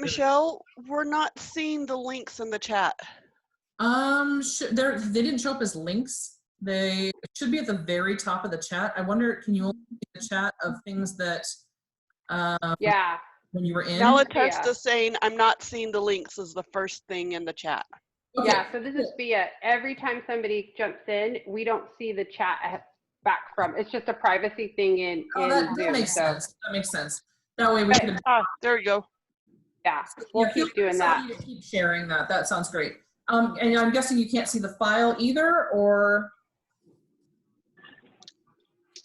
Michelle, we're not seeing the links in the chat. They didn't show up as links. They should be at the very top of the chat. I wonder, can you only see the chat of things that yeah, when you were in? Malatesta is saying, I'm not seeing the links is the first thing in the chat. Okay. Yeah, so this is via, every time somebody jumps in, we don't see the chat back from. It's just a privacy thing in that Zoom. makes sense. That makes sense. That way we can. There we go. Yeah, we'll keep doing that. Keep sharing that. That sounds great. And I'm guessing you can't see the file either, or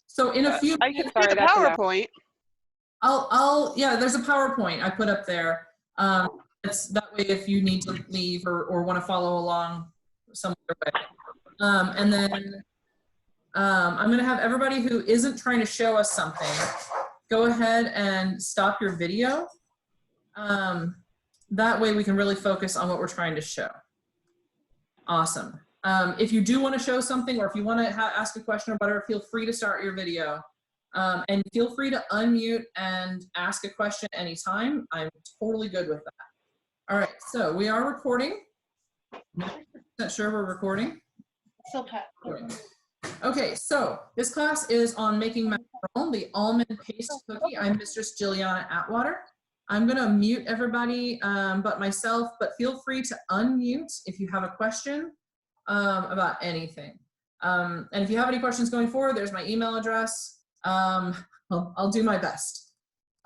so in a few. I can see the PowerPoint. Yeah, there's a PowerPoint I put up there. It's that way if you need to leave or want to follow along some other way. And then I'm going to have everybody who isn't trying to show us something go ahead and stop your video. That way we can really focus on what we're trying to show. Awesome. If you do want to show something, or if you want to ask a question or whatever, feel free to start your video. And feel free to unmute and ask a question anytime. I'm totally good with that. All right, so we are recording. Not sure we're recording. Okay, so this class is on making macaron, the almond paste cookie. I'm Mistress Giliana Attewatyr. I'm going to mute everybody but myself, but feel free to unmute if you have a question about anything. And if you have any questions going forward, there's my email address. I'll do my best.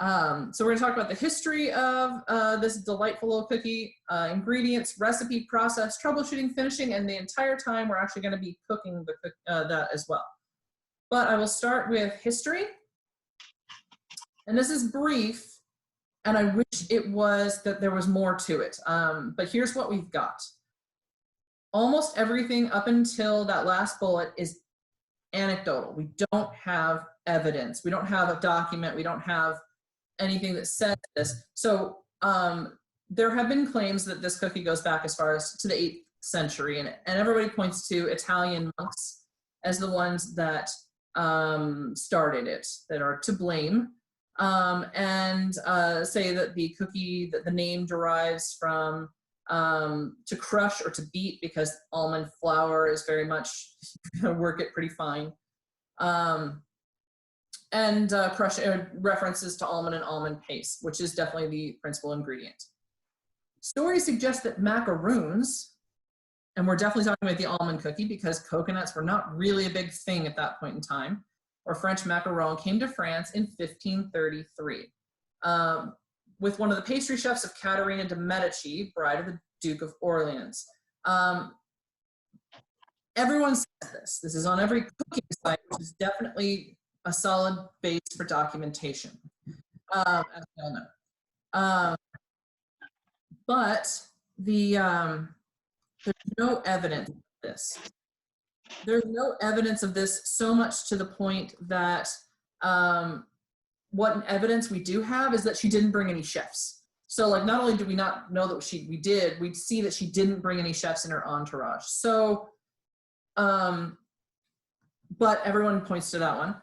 So we're going to talk about the history of this delightful little cookie, ingredients, recipe, process, troubleshooting, finishing, and the entire time we're actually going to be cooking that as well. But I will start with history. And this is brief. And I wish it was that there was more to it. But here's what we've got. Almost everything up until that last bullet is anecdotal. We don't have evidence. We don't have a document. We don't have anything that says this. So there have been claims that this cookie goes back as far as to the 8th century. And everybody points to Italian monks as the ones that started it, that are to blame. And say that the cookie, that the name derives from to crush or to beat, because almond flour is very much work it pretty fine. And crush references to almond and almond paste, which is definitely the principal ingredient. Stories suggest that macaroons, and we're definitely talking about the almond cookie because coconuts were not really a big thing at that point in time, or French macaron, came to France in 1533 with one of the pastry chefs of Caterina de' Medici, bride of the Duke of Orleans. Everyone says this. This is on every cooking site, which is definitely a solid base for documentation, as we all know. But there's no evidence of this. There's no evidence of this, so much to the point that what evidence we do have is that she didn't bring any chefs. So like, not only do we not know that we see that she didn't bring any chefs in her entourage. So, but everyone points to that one.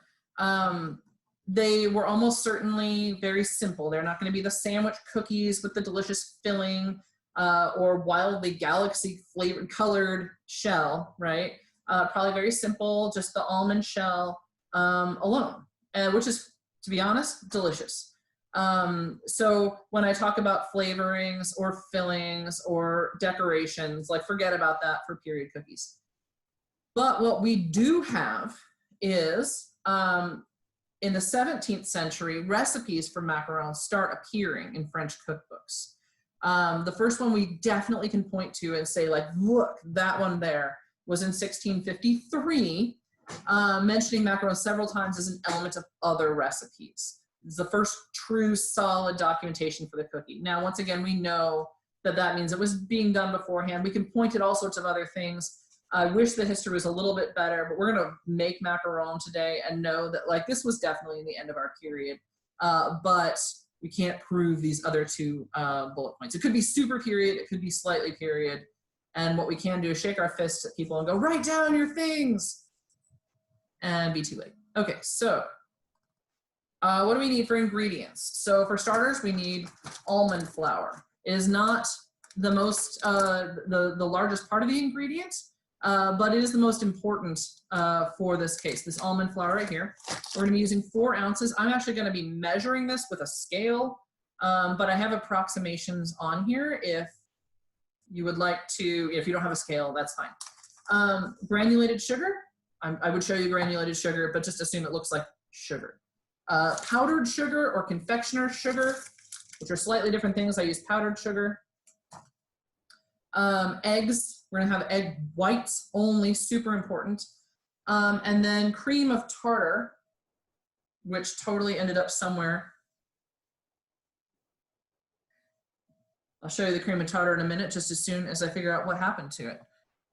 They were almost certainly very simple. They're not going to be the sandwich cookies with the delicious filling or wildly galaxy flavored colored shell, right? Probably very simple, just the almond shell alone, which is, to be honest, delicious. So when I talk about flavorings or fillings or decorations, like forget about that for period cookies. But what we do have is, in the 17th century, recipes for macarons start appearing in French cookbooks. The first one we definitely can point to and say, like, look, that one there was in 1653, mentioning macarons several times as an element of other recipes. It's the first true solid documentation for the cookie. Now, once again, we know that that means it was being done beforehand. We can point at all sorts of other things. I wish the history was a little bit better, but we're gonna make macaron today and know that like this was definitely in the end of our period, but we can't prove these other two bullet points. It could be super period, it could be slightly period, and what we can do is shake our fists at people and go, write down your things, and be too late. Okay, so What do we need for ingredients? So for starters, we need almond flour. It is not the most, the largest part of the ingredient, but it is the most important for this case, this almond flour right here. We're gonna be using 4 ounces. I'm actually gonna be measuring this with a scale, but I have approximations on here if you would like to, if you don't have a scale, that's fine. Granulated sugar, I would show you granulated sugar, but just assume it looks like sugar. Powdered sugar or confectioner's sugar, which are slightly different things. I use powdered sugar. Eggs, we're gonna have egg whites only, super important. And then cream of tartar, which totally ended up somewhere. I'll show you the cream of tartar in a minute, just as soon as I figure out what happened to it.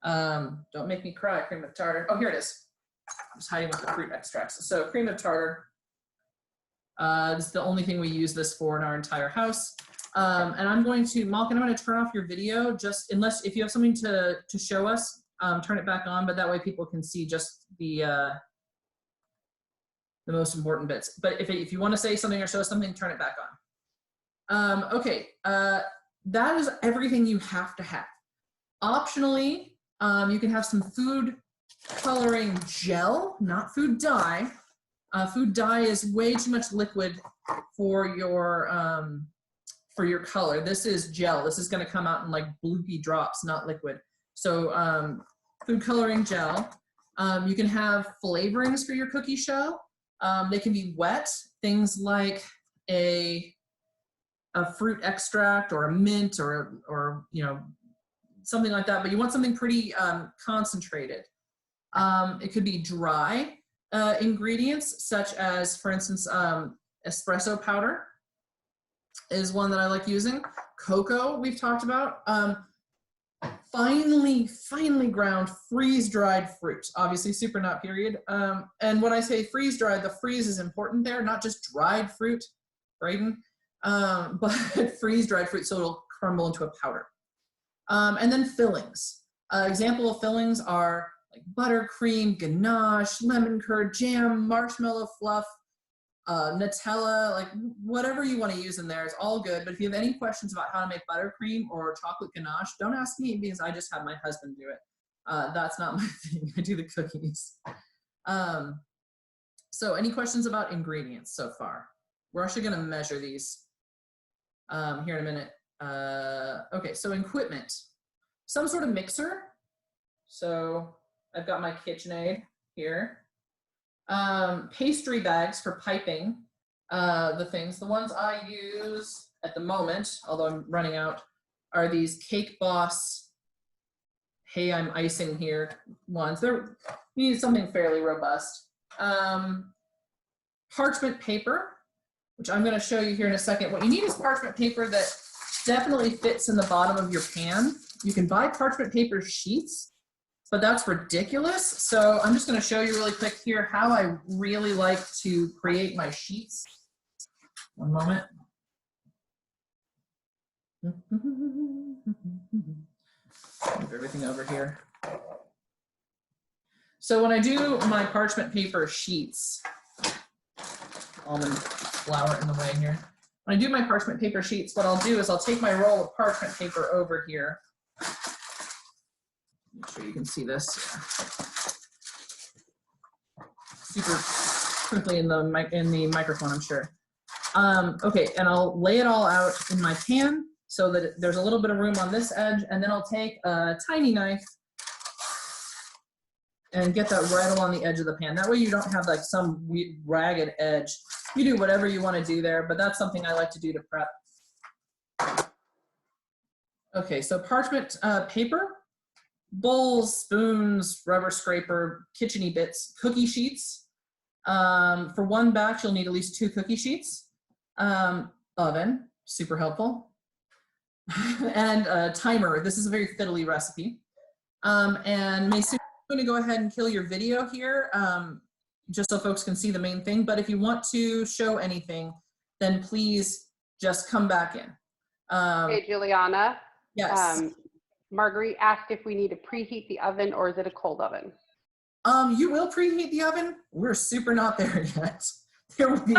Don't make me cry, cream of tartar. Oh, here it is. I'm just hiding with the fruit extracts. So cream of tartar. This is the only thing we use this for in our entire house. And I'm going to, Malkin, I'm going to turn off your video, just unless, if you have something to show us, turn it back on, but that way people can see just the most important bits. But if you want to say something or show us something, turn it back on. Okay, that is everything you have to have. Optionally, you can have some food coloring gel, not food dye. Food dye is way too much liquid for your color. This is gel. This is going to come out in like bloopy drops, not liquid. So food coloring gel. You can have flavorings for your cookie shell. They can be wet, things like a fruit extract or a mint or you know, something like that. But you want something pretty concentrated. It could be dry ingredients, such as, for instance, espresso powder is one that I like using. Cocoa, we've talked about. Finely ground freeze-dried fruit, obviously super not period. And when I say freeze-dried, the freeze is important there, not just dried fruit, Braden, but freeze-dried fruit so it'll crumble into a powder. And then fillings. Example of fillings are like buttercream, ganache, lemon curd, jam, marshmallow fluff, Nutella, like whatever you want to use in there is all good. But if you have any questions about how to make buttercream or chocolate ganache, don't ask me because I just have my husband do it. That's not my thing. I do the cookies. So any questions about ingredients so far? We're actually going to measure these here in a minute. Okay, so equipment. Some sort of mixer. So I've got my KitchenAid here. Pastry bags for piping the things. The ones I use at the moment, although I'm running out, are these Cake Boss, hey, I'm icing here ones. They're, you need something fairly robust. Parchment paper, which I'm going to show you here in a second. What you need is parchment paper that definitely fits in the bottom of your pan. You can buy parchment paper sheets, but that's ridiculous. So I'm just going to show you really quick here how I really like to create my sheets. One moment. Move everything over here. So when I do my parchment paper sheets, almond flour in the way here. When I do my parchment paper sheets, what I'll do is I'll take my roll of parchment paper over here. Make sure you can see this. Super quickly in the microphone, I'm sure. Okay, and I'll lay it all out in my pan so that there's a little bit of room on this edge, and then I'll take a tiny knife and get that right along the edge of the pan. That way you don't have like some ragged edge. You do whatever you want to do there, but that's something I like to do to prep. Okay, so parchment paper, bowls, spoons, rubber scraper, kitchen-y bits, cookie sheets. For one batch, you'll need at least 2 cookie sheets. Oven, super helpful. And a timer. This is a very fiddly recipe. And Mason, I'm going to go ahead and kill your video here, just so folks can see the main thing. But if you want to show anything, then please just come back in. Hey, Giliana. Yes. Marguerite asked if we need to preheat the oven or is it a cold oven? You will preheat the oven. We're super not there yet. There will be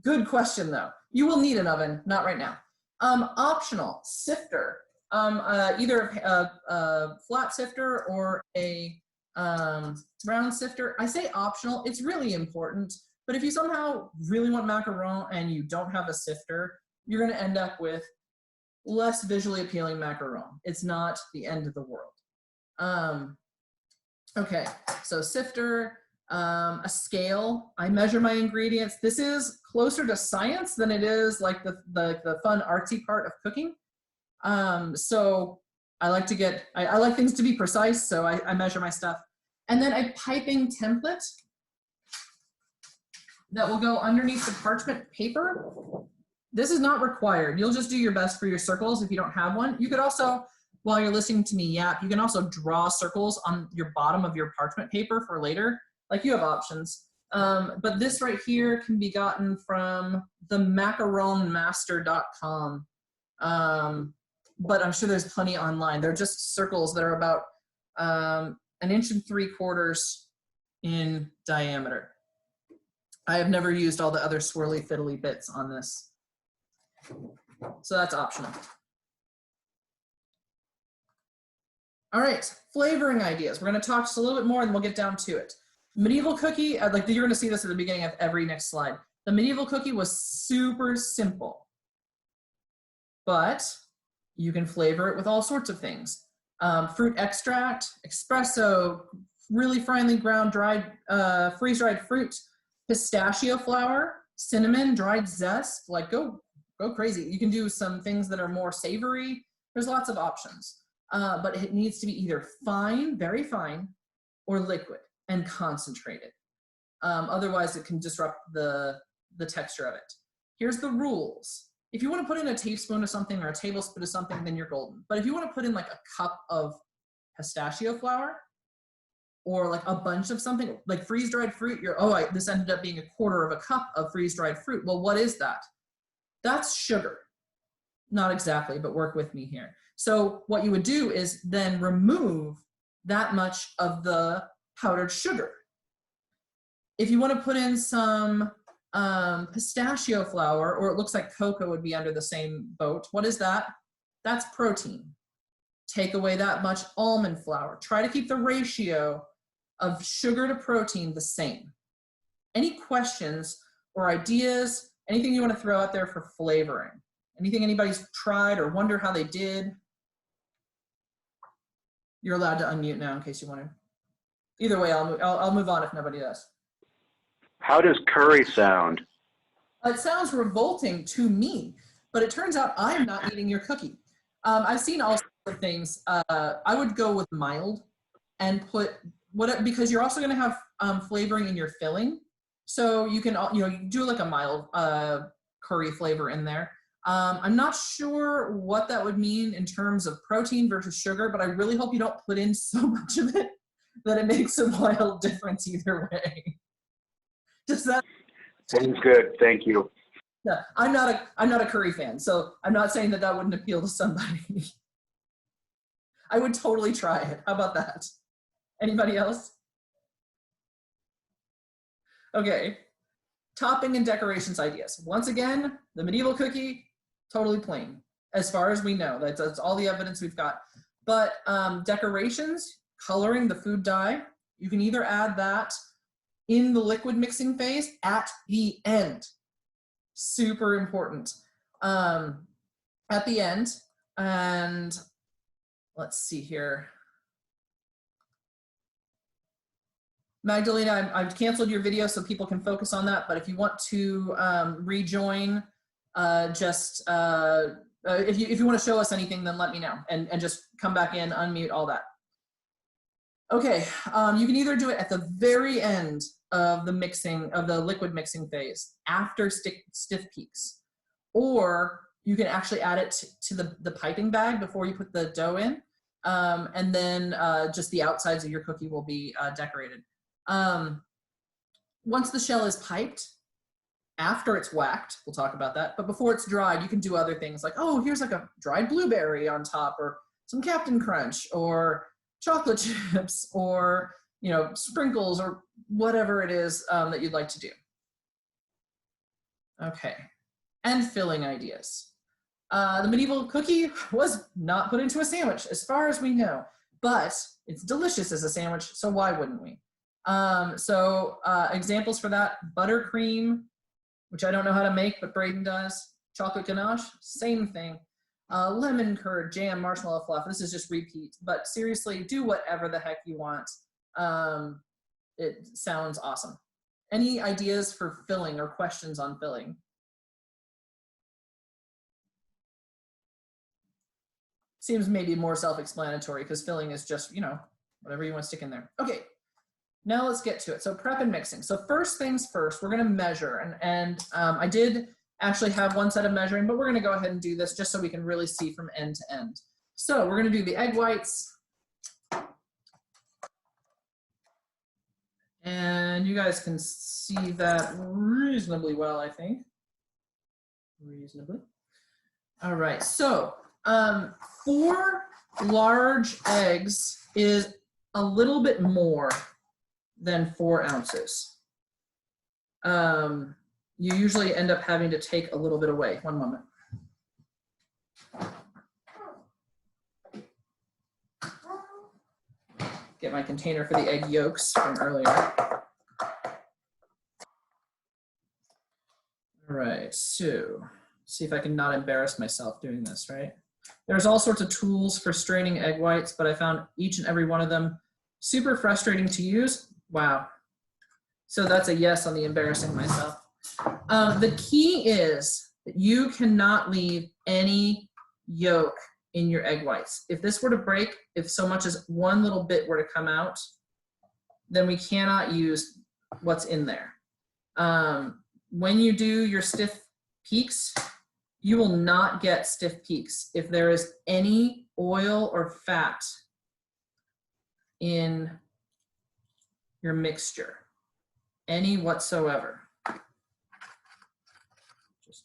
Good question though. You will need an oven, not right now. Optional, sifter. Either a flat sifter or a round sifter. I say optional, it's really important, but if you somehow really want macaron and you don't have a sifter, you're gonna end up with less visually appealing macaron. It's not the end of the world. Okay, so sifter, a scale. I measure my ingredients. This is closer to science than it is like the fun artsy part of cooking. So I like to get, I like things to be precise, so I measure my stuff. And then a piping template that will go underneath the parchment paper. This is not required. You'll just do your best for your circles if you don't have one. You could also, while you're listening to me yap, you can also draw circles on your bottom of your parchment paper for later. Like, you have options. But this right here can be gotten from the macaronmaster.com. But I'm sure there's plenty online. They're just circles that are about 1 3/4 inches in diameter. I have never used all the other swirly fiddly bits on this. So that's optional. All right, flavoring ideas. We're gonna talk just a little bit more and we'll get down to it. Medieval cookie, like you're gonna see this at the beginning of every next slide. The medieval cookie was super simple, but you can flavor it with all sorts of things. Fruit extract, espresso, really finely ground dried, freeze-dried fruit, pistachio flour, cinnamon, dried zest, like go crazy. You can do some things that are more savory. There's lots of options, but it needs to be either fine, very fine, or liquid and concentrated. Otherwise it can disrupt the texture of it. Here's the rules. If you want to put in a teaspoon of something or a tablespoon of something, then you're golden. But if you want to put in like a cup of pistachio flour or like a bunch of something, like freeze-dried fruit, this ended up being 1/4 of a cup of freeze-dried fruit. Well, what is that? That's sugar. Not exactly, but work with me here. So what you would do is then remove that much of the powdered sugar. If you want to put in some pistachio flour, or it looks like cocoa would be under the same boat. What is that? That's protein. Take away that much almond flour. Try to keep the ratio of sugar to protein the same. Any questions or ideas, anything you want to throw out there for flavoring? Anything anybody's tried or wonder how they did? You're allowed to unmute now in case you want to. Either way, I'll move on if nobody does. How does curry sound? It sounds revolting to me, but it turns out I'm not eating your cookie. I've seen all sorts of things. I would go with mild and put because you're also going to have flavoring in your filling. So you can, you do like a mild curry flavor in there. I'm not sure what that would mean in terms of protein versus sugar, but I really hope you don't put in so much of it that it makes a wild difference either way. Does that Sounds good, thank you. Yeah, I'm not a curry fan, so I'm not saying that wouldn't appeal to somebody. I would totally try it. How about that? Anybody else? Okay. Topping and decorations ideas. Once again, the medieval cookie, totally plain, as far as we know. That's all the evidence we've got. But decorations, coloring the food dye, you can either add that in the liquid mixing phase at the end. Super important. At the end, and let's see here. Magdalena, I've canceled your video so people can focus on that, but if you want to rejoin, if you want to show us anything, then let me know, and just come back in, unmute, all that. Okay, you can either do it at the very end of the mixing, of the liquid mixing phase, after stiff peaks, or you can actually add it to the piping bag before you put the dough in, and then just the outsides of your cookie will be decorated. Once the shell is piped, after it's whacked, we'll talk about that, but before it's dried, you can do other things like, oh, here's like a dried blueberry on top, or some Captain Crunch, or chocolate chips, or sprinkles, or whatever it is that you'd like to do. Okay, and filling ideas. The medieval cookie was not put into a sandwich, as far as we know, but it's delicious as a sandwich, so why wouldn't we? Examples for that: buttercream, which I don't know how to make, but Braden does. Chocolate ganache, same thing. Lemon curd, jam, marshmallow fluff. This is just repeat, but seriously, do whatever the heck you want. It sounds awesome. Any ideas for filling or questions on filling? Seems maybe more self-explanatory because filling is just, you know, whatever you want to stick in there. Okay, now let's get to it. So prep and mixing. So first things first, we're gonna measure. I did actually have one set of measuring, but we're gonna go ahead and do this just so we can really see from end to end. So we're gonna do the egg whites. And you guys can see that reasonably well, I think. Reasonably. All right, so 4 large eggs is a little bit more than 4 ounces. You usually end up having to take a little bit away. One moment. Get my container for the egg yolks from earlier. All right, so see if I can not embarrass myself doing this, right? There's all sorts of tools for straining egg whites, but I found each and every one of them super frustrating to use. Wow. So that's a yes on the embarrassing myself. The key is that you cannot leave any yolk in your egg whites. If this were to break, if so much as one little bit were to come out, then we cannot use what's in there. When you do your stiff peaks, you will not get stiff peaks if there is any oil or fat in your mixture, any whatsoever. Just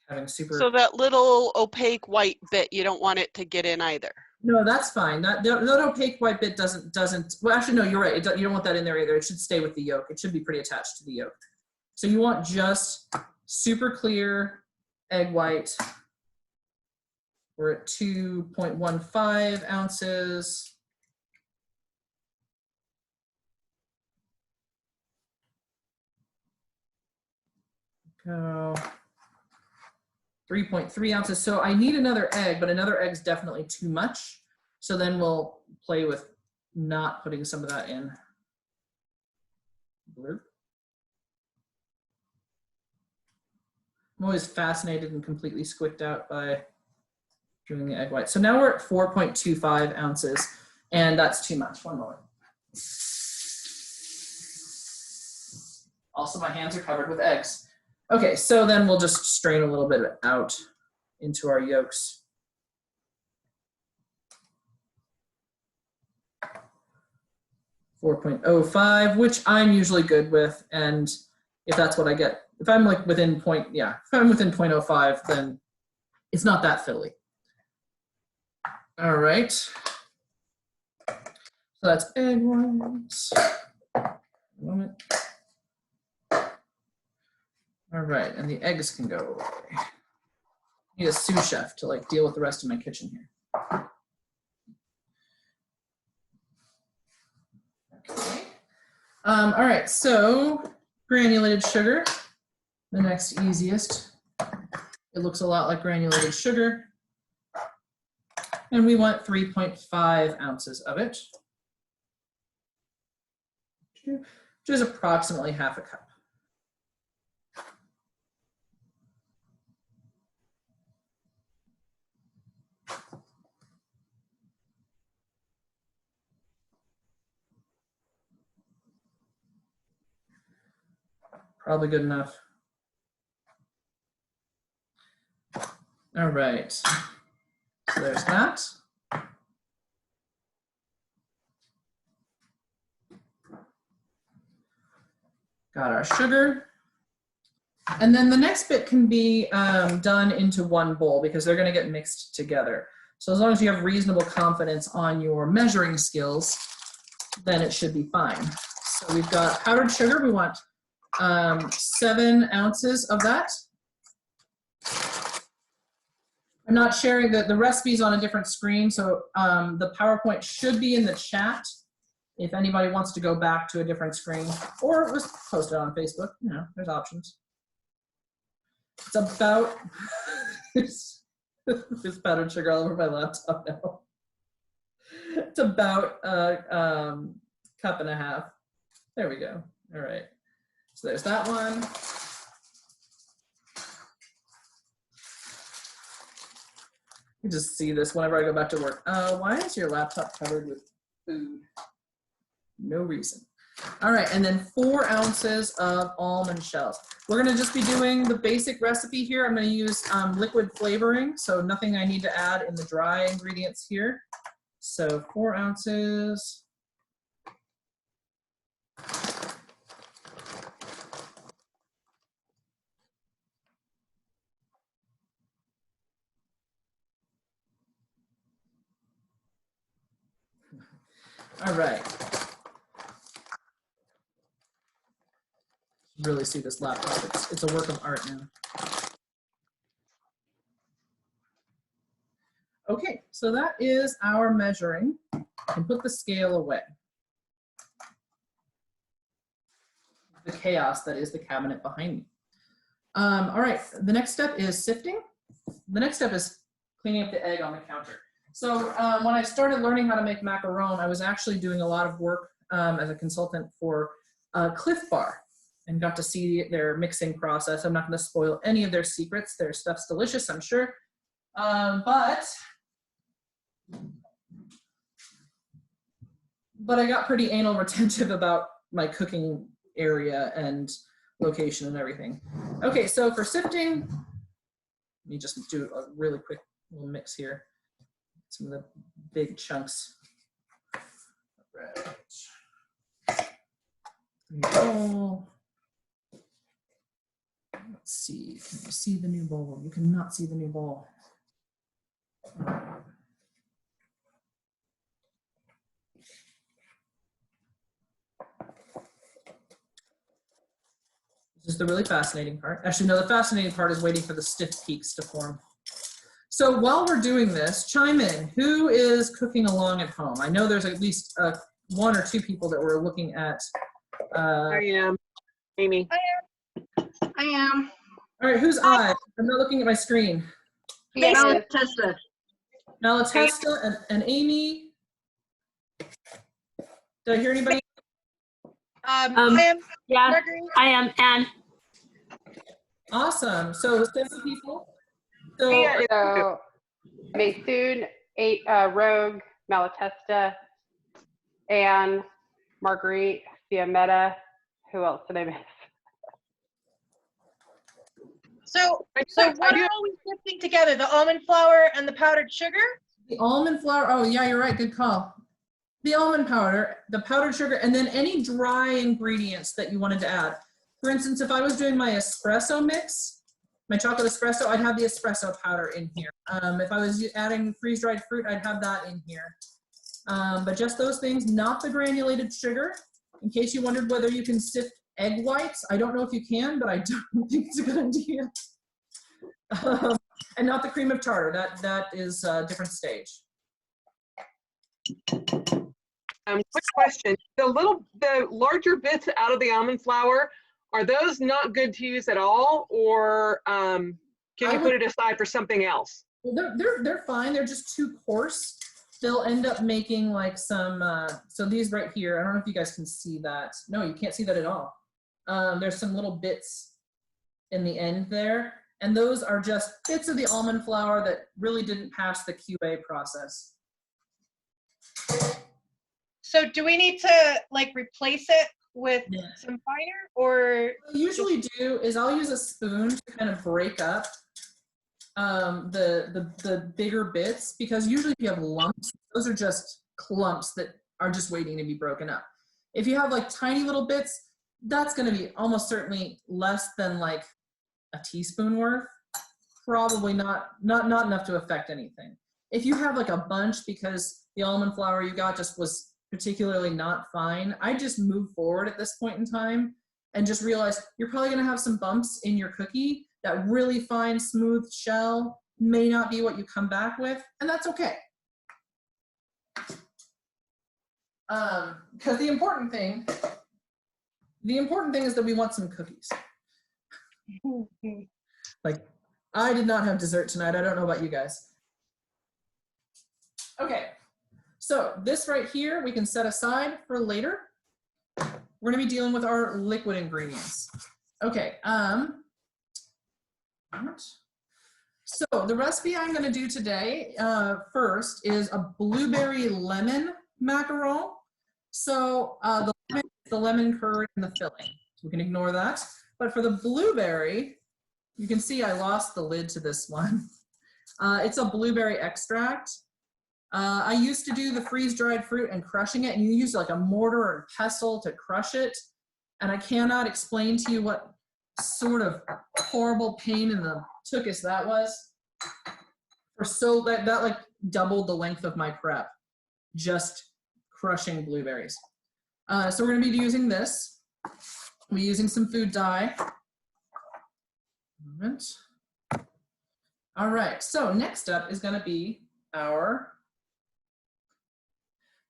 having super. So that little opaque white bit, you don't want it to get in either. No, that's fine. That opaque white bit doesn't. Well, actually, no, you're right. You don't want that in there either. It should stay with the yolk. It should be pretty attached to the yolk. So you want just super clear egg white. We're at 2.15 ounces. Go. 3.3 ounces. So I need another egg, but another egg's definitely too much. So then we'll play with not putting some of that in. Blurb. I'm always fascinated and completely squicked out by doing the egg white. So now we're at 4.25 ounces, and that's too much. One moment. Also, my hands are covered with eggs. Okay, so then we'll just strain a little bit out into our yolks. .05, which I'm usually good with, and if that's what I get, if I'm like within if I'm within 0.05, then it's not that filly. All right. So that's egg whites. Moment. All right, and the eggs can go away. I need a sous chef to like deal with the rest of my kitchen here. Okay. All right, so granulated sugar, the next easiest. It looks a lot like granulated sugar. And we want 3.5 ounces of it, which is approximately half a cup. Probably good enough. All right, so there's that. Got our sugar. And then the next bit can be done into one bowl because they're gonna get mixed together. So as long as you have reasonable confidence on your measuring skills, then it should be fine. So we've got powdered sugar. We want 7 ounces of that. I'm not sharing the recipes on a different screen, so the PowerPoint should be in the chat if anybody wants to go back to a different screen, or it was posted on Facebook. You know, there's options. It's about there's powdered sugar all over my laptop now. It's about a cup and a half. There we go. All right. So there's that one. You just see this whenever I go back to work. Why is your laptop covered with food? No reason. All right, and then 4 ounces of almond shells. We're gonna just be doing the basic recipe here. I'm gonna use liquid flavoring, so nothing I need to add in the dry ingredients here. So 4 ounces. All right. Really see this laptop. It's a work of art now. Okay, so that is our measuring. I can put the scale away. The chaos that is the cabinet behind me. All right, the next step is sifting. The next step is cleaning up the egg on the counter. So when I started learning how to make macaron, I was actually doing a lot of work as a consultant for Cliff Bar and got to see their mixing process. I'm not going to spoil any of their secrets. Their stuff's delicious, I'm sure. But I got pretty anal retentive about my cooking area and location and everything. Okay, so for sifting, let me just do a really quick little mix here. Some of the big chunks. Right. Let's see, can you see the new bowl? You cannot see the new bowl. This is the really fascinating part. Actually, no, the fascinating part is waiting for the stiff peaks to form. So while we're doing this, chime in. Who is cooking along at home? I know there's at least 1 or 2 people that were looking at. I am. Amy. I am. All right, who's I? I'm not looking at my screen. Yes. Malatesta. Malatesta and Amy. Did I hear anybody? I am. Yeah, Marguerite. I am Anne. Awesome. So 7 people. So So Maysoon, Rogue, Malatesta, Anne, Marguerite, Fiametta. Who else did I miss? So what are we sifting together? The almond flour and the powdered sugar? the almond flour. Oh yeah, you're right. Good call. The almond powder, the powdered sugar, and then any dry ingredients that you wanted to add. For instance, if I was doing my espresso mix, my chocolate espresso, I'd have the espresso powder in here. If I was adding freeze-dried fruit, I'd have that in here. But just those things, not the granulated sugar. In case you wondered whether you can sift egg whites, I don't know if you can, but I don't think it's a good idea. And not the cream of tartar. That is a different stage. Quick question: the larger bits out of the almond flour, are those not good to use at all, or can you put it aside for something else? Well, they're fine. They're just too coarse. They'll end up making like some. So these right here, I don't know if you guys can see that. No, you can't see that at all. There's some little bits in the end there, and those are just bits of the almond flour that really didn't pass the QA process. So do we need to like replace it with some finer, or? What I usually do is I'll use a spoon to kind of break up the bigger bits, because usually if you have lumps, those are just clumps that are just waiting to be broken up. If you have like tiny little bits, that's going to be almost certainly less than like a teaspoon worth. Probably not enough to affect anything. If you have like a bunch because the almond flour you got just was particularly not fine, I just move forward at this point in time and just realize you're probably gonna have some bumps in your cookie. That really fine, smooth shell may not be what you come back with, and that's okay. Because the important thing is that we want some cookies. Like, I did not have dessert tonight. I don't know about you guys. Okay, so this right here, we can set aside for later. We're gonna be dealing with our liquid ingredients. Okay, so the recipe I'm gonna do today first is a blueberry lemon macaron. So the lemon curd and the filling. So we can ignore that. But for the blueberry, you can see I lost the lid to this one. It's a blueberry extract. I used to do the freeze-dried fruit and crushing it, and you use like a mortar or pestle to crush it. And I cannot explain to you what sort of horrible pain in the tuchus that was. That like doubled the length of my prep, just crushing blueberries. So we're gonna be using this. We're using some food dye. Moment. All right, so next up is gonna be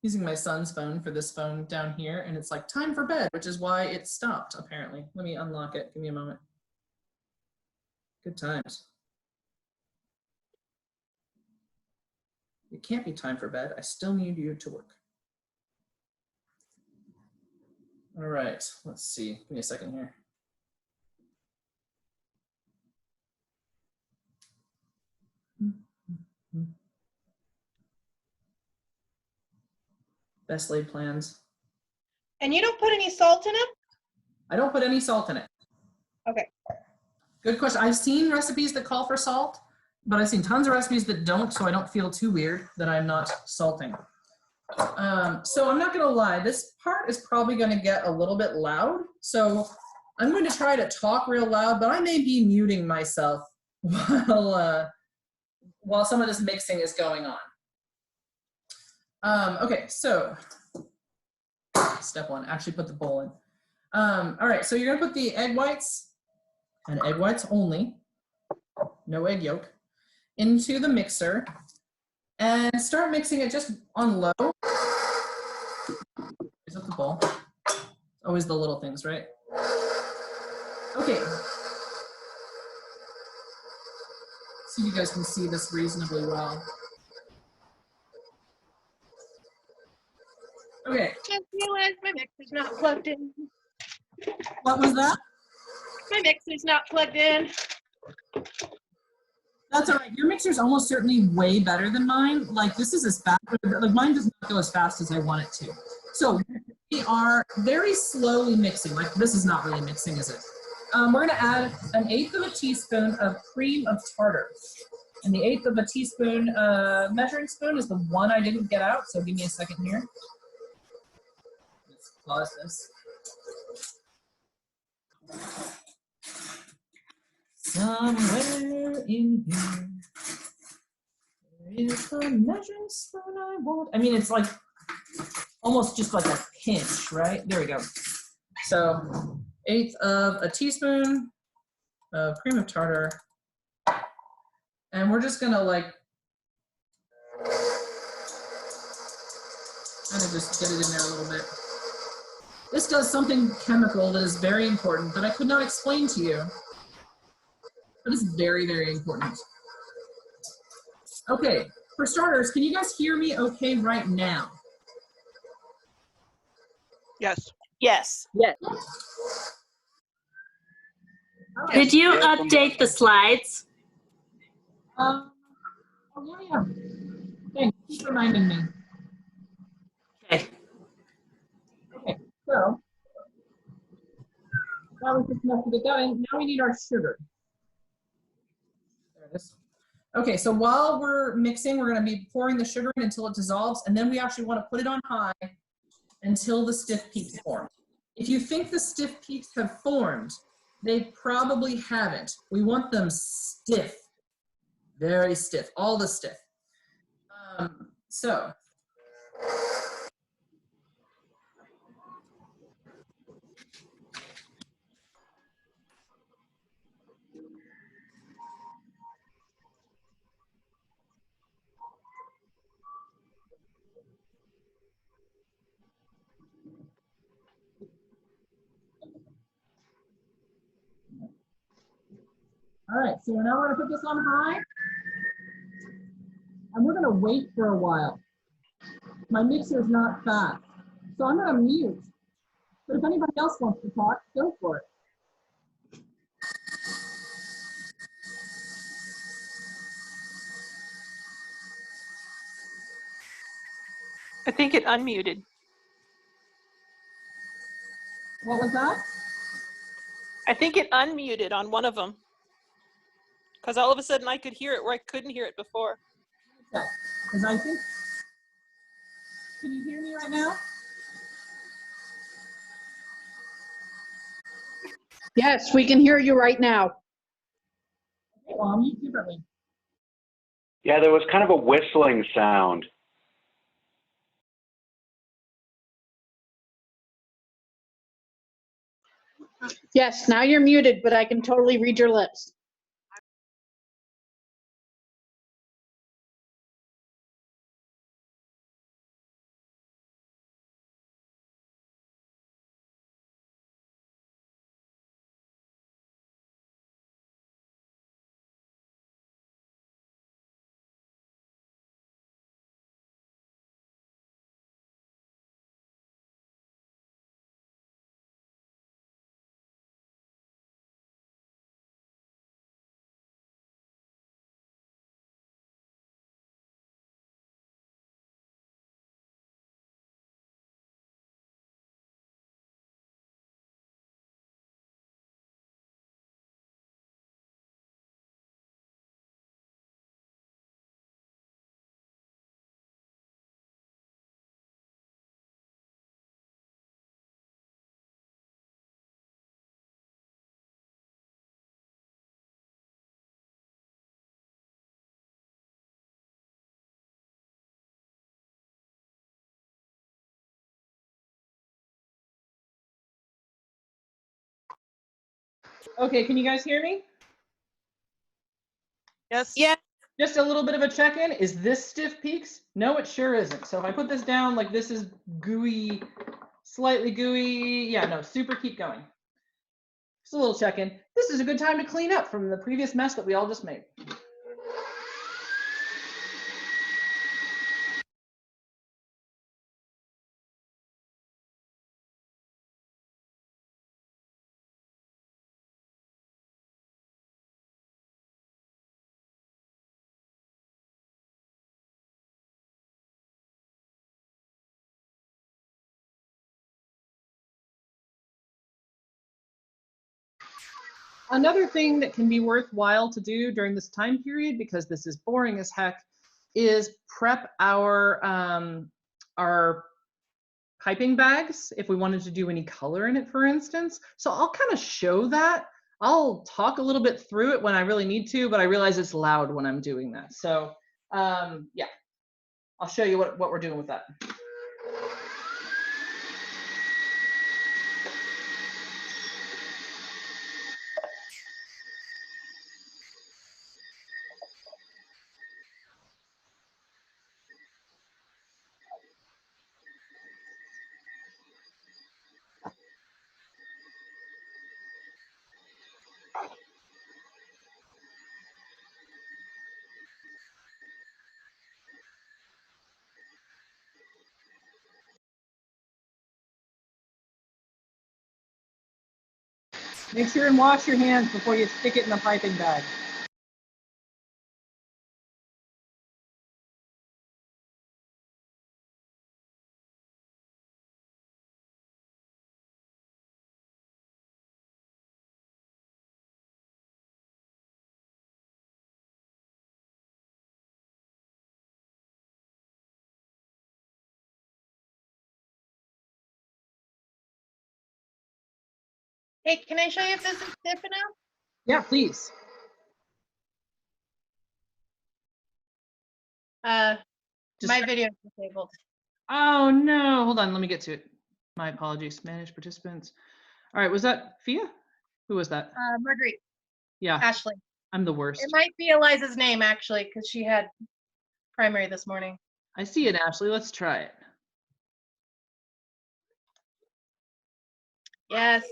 using my son's phone for this phone down here, and it's like time for bed, which is why it stopped apparently. Let me unlock it, give me a moment. Good times. It can't be time for bed. I still need you to work. All right, let's see. Give me a second here. Best laid plans. And you don't put any salt in it? I don't put any salt in it. Okay. Good question. I've seen recipes that call for salt, but I've seen tons of recipes that don't, so I don't feel too weird that I'm not salting. So I'm not gonna lie, this part is probably gonna get a little bit loud. So I'm going to try to talk real loud, but I may be muting myself while some of this mixing is going on. Okay, so step one, actually put the bowl in. All right, so you're gonna put the egg whites, and egg whites only, no egg yolk, into the mixer and start mixing it just on low. Is that the bowl? Always the little things, right? Okay. So you guys can see this reasonably well. Okay. Just realized my mixer's not plugged in. What was that? My mixer's not plugged in. That's all right. Your mixer's almost certainly way better than mine. Like this is as fast, like mine does not go as fast as I want it to. So we are very slowly mixing. Like this is not really mixing, is it? We're gonna add 1/8 of a teaspoon of cream of tartar. And the 1/8 of a teaspoon measuring spoon is the one I didn't get out. So give me a second here. Let's pause this. Somewhere in here, there is the measuring spoon I want. I mean, it's like almost just like a pinch, right? There we go. So 1/8 of a teaspoon of cream of tartar. And we're just gonna like kind of just get it in there a little bit. This does something chemical that is very important that I could not explain to you. But it's very, very important. Okay, for starters, can you guys hear me okay right now? Yes. Yes. Yes. Okay. Did you update the slides? Oh, yeah. Thanks, keep reminding me. Okay. Okay, so that was just enough to get going. Now we need our sugar. There it is. Okay, so while we're mixing, we're going to be pouring the sugar in until it dissolves, and then we actually want to put it on high until the stiff peaks form. If you think the stiff peaks have formed, they probably haven't. We want them stiff, very stiff, all the stiff. So so now we're gonna put this on high. And we're gonna wait for a while. My mixer is not fast. So I'm gonna mute. But if anybody else wants to talk, go for it. I think it unmuted. What was that? I think it unmuted on one of them. Because all of a sudden I could hear it where I couldn't hear it before. Okay, because I think, can you hear me right now? Yes, we can hear you right now. Okay, well, I'll mute differently. Yeah, there was kind of a whistling sound. Yes, now you're muted, but I can totally read your lips. Okay, can you guys hear me? Yes. Yeah. Just a little bit of a check-in. Is this stiff peaks? No, it sure isn't. So if I put this down, like this is gooey, slightly gooey. Yeah, no, super keep going. Just a little check-in. This is a good time to clean up from the previous mess that we all just made. Another thing that can be worthwhile to do during this time period, because this is boring as heck, is prep our piping bags if we wanted to do any color in it, for instance. So I'll kind of show that. I'll talk a little bit through it when I really need to, but I realize it's loud when I'm doing that. So yeah, I'll show you what we're doing with that. Make sure and wash your hands before you stick it in the piping bag. Hey, can I show you if this is stiff enough? Yeah, please. My video is disabled. Oh no, hold on, let me get to it. My apologies, manage participants. All right, was that Fia? Who was that? Marguerite, Yeah, Ashley. I'm the worst. It might be Eliza's name actually, because she had primary this morning. I see it, Ashley. Let's try it. Yes.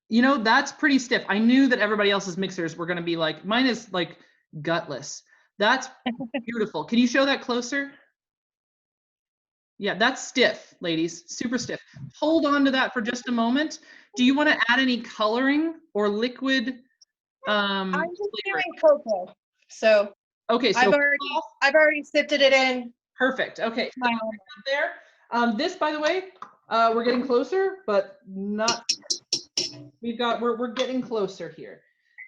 You know, that's pretty stiff. I knew that everybody else's mixers were going to be like, mine is like gutless. That's beautiful. Can you show that closer? Yeah, that's stiff, ladies, super stiff. Hold on to that for just a moment. Do you want to add any coloring or liquid? I'm just flavor? doing cocoa. So Okay, so I've already sifted it in. perfect. Okay, My so there. This, by the way, we're getting closer, but not. We're getting closer here.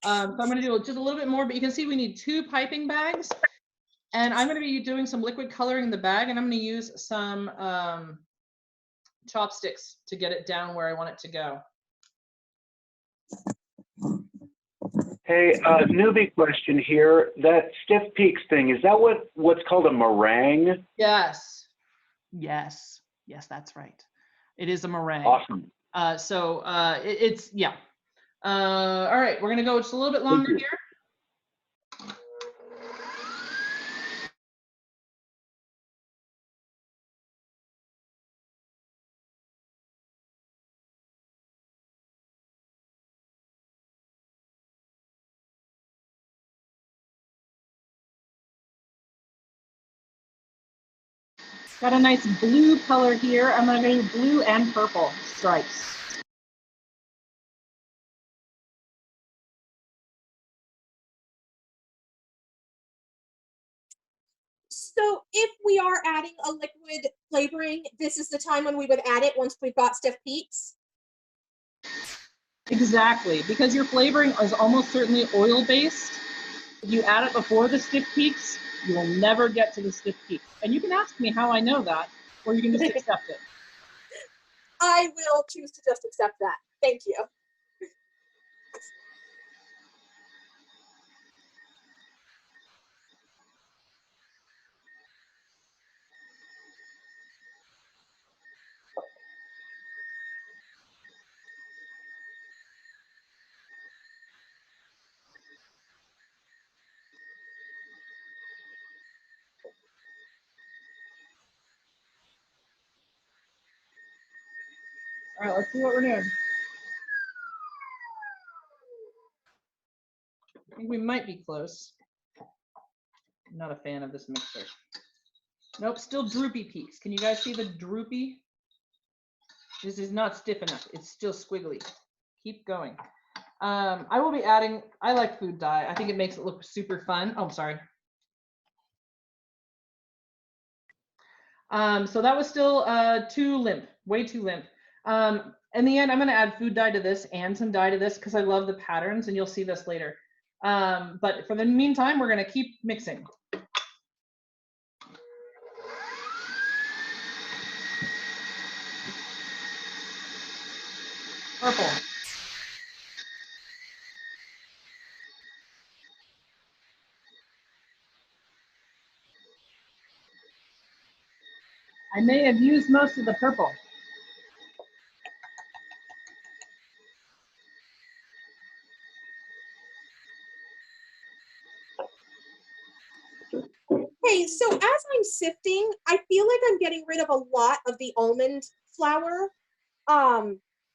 So I'm going to do just a little bit more, but you can see we need 2 piping bags, and I'm going to be doing some liquid coloring in the bag, and I'm going to use some chopsticks to get it down where I want it to go. Hey, newbie question here. That stiff peaks thing, is that what's called a meringue? Yes, that's right. It is a meringue. Awesome. It's yeah. All right, we're gonna go just a little bit longer here. Got a nice blue color here. I'm gonna do blue and purple stripes. So if we are adding a liquid flavoring, this is the time when we would add it once we've got stiff peaks? Exactly, because your flavoring is almost certainly oil-based. If you add it before the stiff peaks, you will never get to the stiff peaks. And you can ask me how I know that, or you can just accept it. I will choose to just accept that. Thank you. All right, let's see what we're doing. I think we might be close. I'm not a fan of this mixer. Nope, still droopy peaks. Can you guys see the droopy? This is not stiff enough. It's still squiggly. Keep going. I will be adding, I like food dye. I think it makes it look super fun. Oh, I'm sorry. So that was still too limp, way too limp. In the end, I'm gonna add food dye to this and some dye to this because I love the patterns, and you'll see this later. But for the meantime, we're gonna keep mixing. Purple. I may have used most of the purple. Hey, so as I'm sifting, I feel like I'm getting rid of a lot of the almond flour.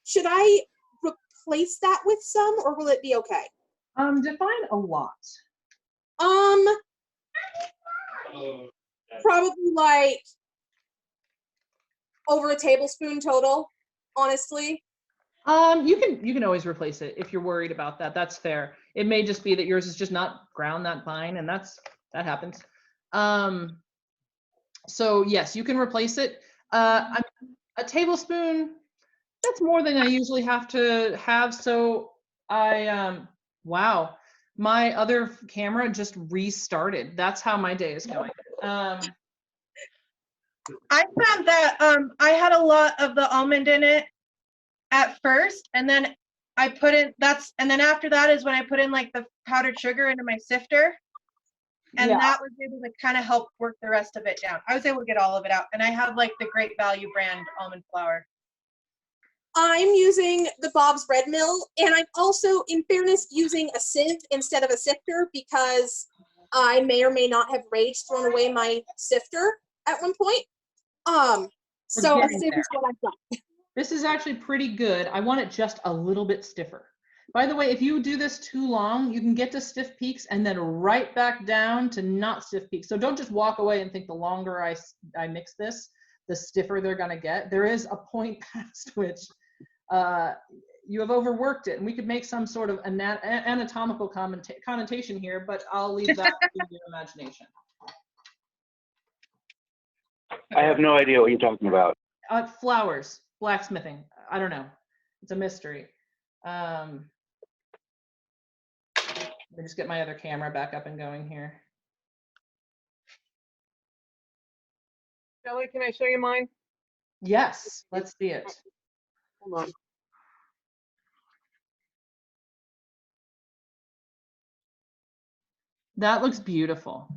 Should I replace that with some, or will it be okay? Define a lot. Probably like over a tablespoon total, honestly. You can always replace it if you're worried about that. That's fair. It may just be that yours is just not ground that fine, and that happens. So yes, you can replace it. A tablespoon, that's more than I usually have to have. So wow, my other camera just restarted. That's how my day is going. I found that I had a lot of the almond in it at first, and then I put in and then after that is when I put in like the powdered sugar into my sifter, and that was able to kind of help work the rest of it down. I was able to get all of it out, and I have like the Great Value brand almond flour. I'm using the Bob's Red Mill, and I'm also, in fairness, using a sieve instead of a sifter because I may or may not have rage thrown away my sifter at one point. So a sieve is what I've done. This is actually pretty good. I want it just a little bit stiffer. By the way, if you do this too long, you can get to stiff peaks and then right back down to not stiff peaks. So don't just walk away and think the longer I mix this, the stiffer they're gonna get. There is a point past which you have overworked it, and we could make some sort of anatomical connotation here, but I'll leave that to your imagination. I have no idea what you're talking about. Flowers, blacksmithing. I don't know. It's a mystery. Let me just get my other camera back up and going here. Kelly, can I show you mine? Yes, let's see it. Hold on. That looks beautiful.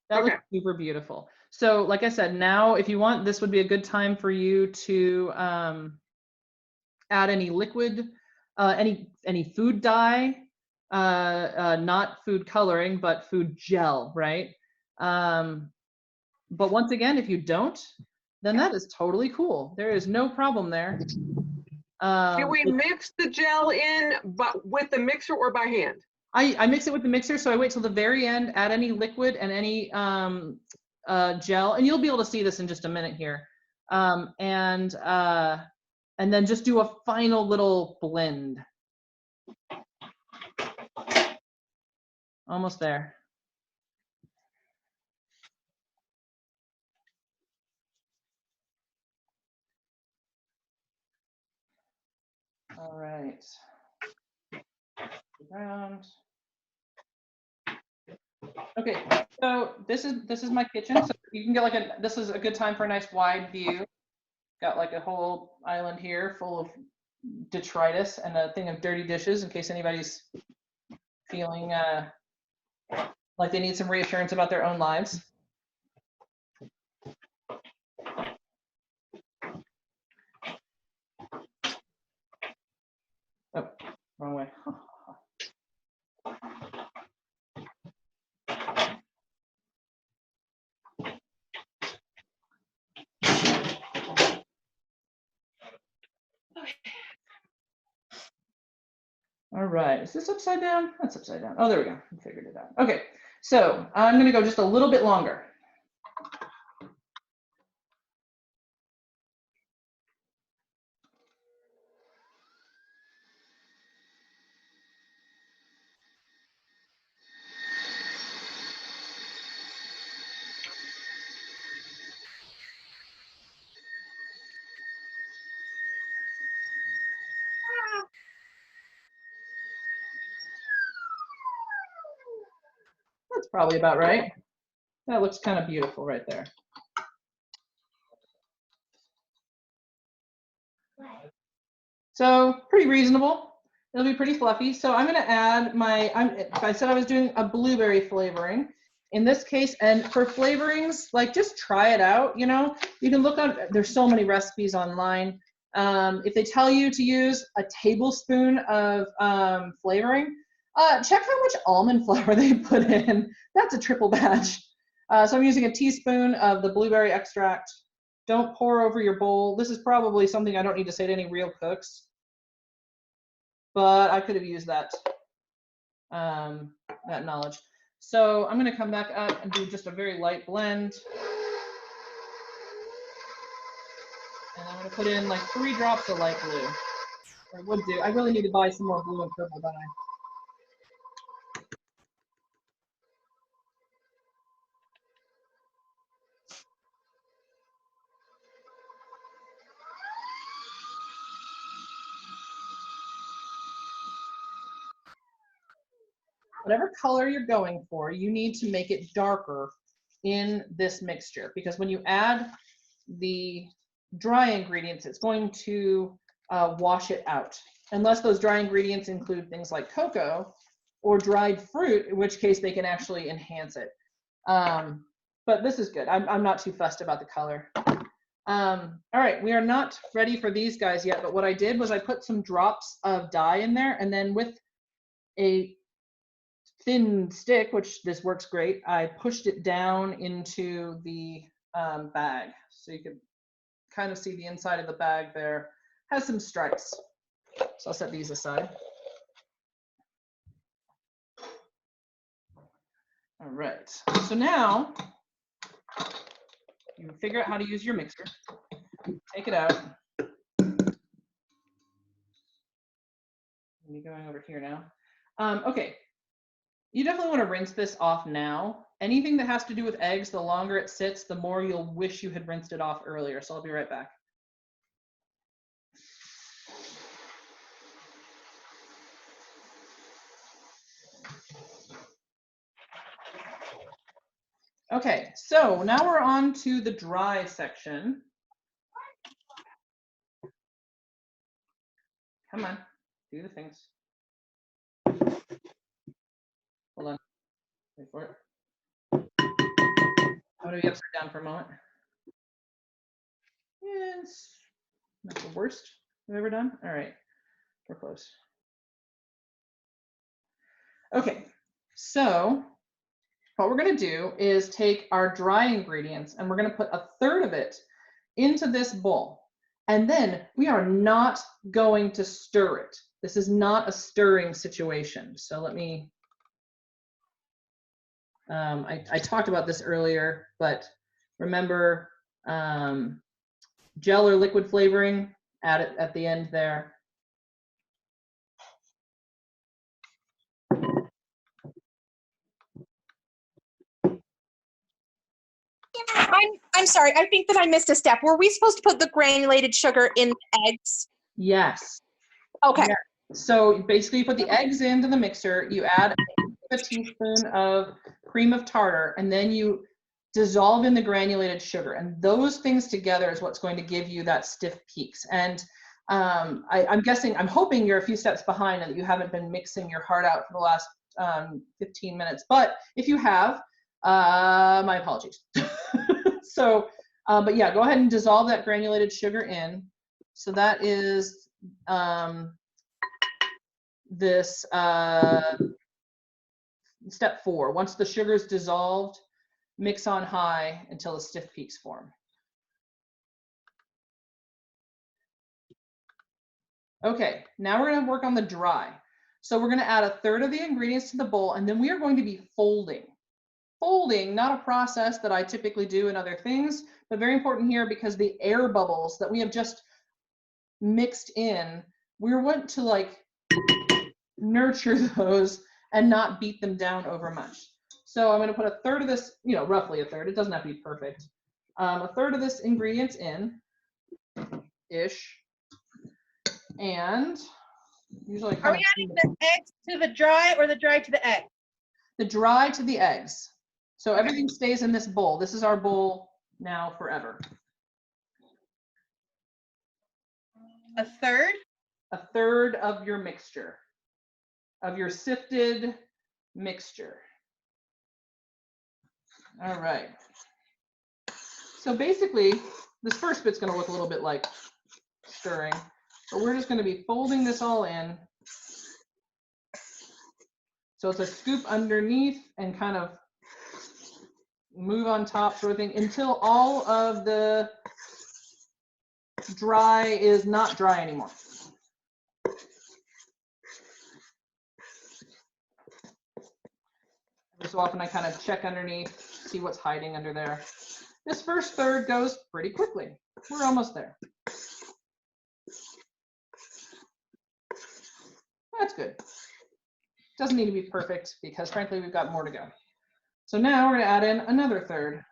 That Okay. looks super beautiful. So like I said, now if you want, this would be a good time for you to add any liquid, any food dye, not food coloring, but food gel, right? But once again, if you don't, then that is totally cool. There is no problem there. Do we mix the gel in, but with the mixer or by hand? I mix it with the mixer, so I wait till the very end, add any liquid and any gel, and you'll be able to see this in just a minute here. And then just do a final little blend. Almost there. All right. Around. Okay, so this is my kitchen. So you can get this is a good time for a nice wide view. Got like a whole island here full of detritus and a thing of dirty dishes in case anybody's feeling like they need some reassurance about their own lives. Oh, wrong way. All right, is this upside down? That's upside down. Oh, there we go, I figured it out. Okay, so I'm gonna go just a little bit longer. That's probably about right. That looks kind of beautiful right there. So pretty reasonable. It'll be pretty fluffy. So I'm gonna add I said I was doing a blueberry flavoring. In this case, and for flavorings, like just try it out, you know. You can look on, there's so many recipes online. If they tell you to use a tablespoon of flavoring, check how much almond flour they put in. That's a triple batch. So I'm using a teaspoon of the blueberry extract. Don't pour over your bowl. This is probably something I don't need to say to any real cooks, but I could have used that, that knowledge. So I'm gonna come back up and do just a very light blend. And I'm gonna put in like 3 drops of light blue. Or would do. I really need to buy some more blue and purple, don't I? Whatever color you're going for, you need to make it darker in this mixture, because when you add the dry ingredients, it's going to wash it out. Unless those dry ingredients include things like cocoa or dried fruit, in which case they can actually enhance it. But this is good. I'm not too fussed about the color. All right, we are not ready for these guys yet, but what I did was I put some drops of dye in there, and then with a thin stick, which this works great, I pushed it down into the bag. So you can kind of see the inside of the bag there. has some stripes. So I'll set these aside. All right, so now you figure out how to use your mixer. Take it out. Let me going over here now. Okay, you definitely want to rinse this off now. Anything that has to do with eggs, the longer it sits, the more you'll wish you had rinsed it off earlier. So I'll be right back. Okay, so now we're on to the dry section. Come on, do the things. Hold on, wait for it. I'm gonna be upside down for a moment. It's not the worst I've ever done. All right, we're close. Okay, so what we're gonna do is take our dry ingredients and we're gonna put 1/3 of it into this bowl. And then we are not going to stir it. This is not a stirring situation. So let me, I talked about this earlier, but remember gel or liquid flavoring, add it at the end there. I'm sorry. I think that I missed a step. Were we supposed to put the granulated sugar in the eggs? Yes. Okay. Yeah. So basically you put the eggs into the mixer, you add a teaspoon of cream of tartar, and then you dissolve in the granulated sugar. And those things together is what's going to give you that stiff peaks. And I'm guessing, I'm hoping you're a few steps behind and that you haven't been mixing your heart out for the last 15 minutes. But if you have, my apologies. So, but yeah, go ahead and dissolve that granulated sugar in. So that is this step 4. Once the sugar is dissolved, mix on high until the stiff peaks form. Okay, now we're going to work on the dry. So we're going to add 1/3 of the ingredients to the bowl, and then we are going to be folding. Folding, not a process that I typically do in other things, but very important here because the air bubbles that we have just mixed in, we want to like nurture those and not beat them down over much. So I'm going to put 1/3 of this, you know, roughly 1/3. It doesn't have to be perfect. 1/3 of this ingredients in, ish, and usually Are we adding the eggs to the dry or the dry to the egg? the dry to the eggs. So everything stays in this bowl. This is our bowl now forever. 1/3? 1/3 of your mixture, of your sifted mixture. All right. So basically, this first bit's going to look a little bit like stirring, but we're just going to be folding this all in. So it's a scoop underneath and kind of move on top sort of thing until all of the dry is not dry anymore. Every so often I kind of check underneath, see what's hiding under there. This first 1/3 goes pretty quickly. We're almost there. That's good. Doesn't need to be perfect because frankly, we've got more to go. So now we're going to add in another 1/3.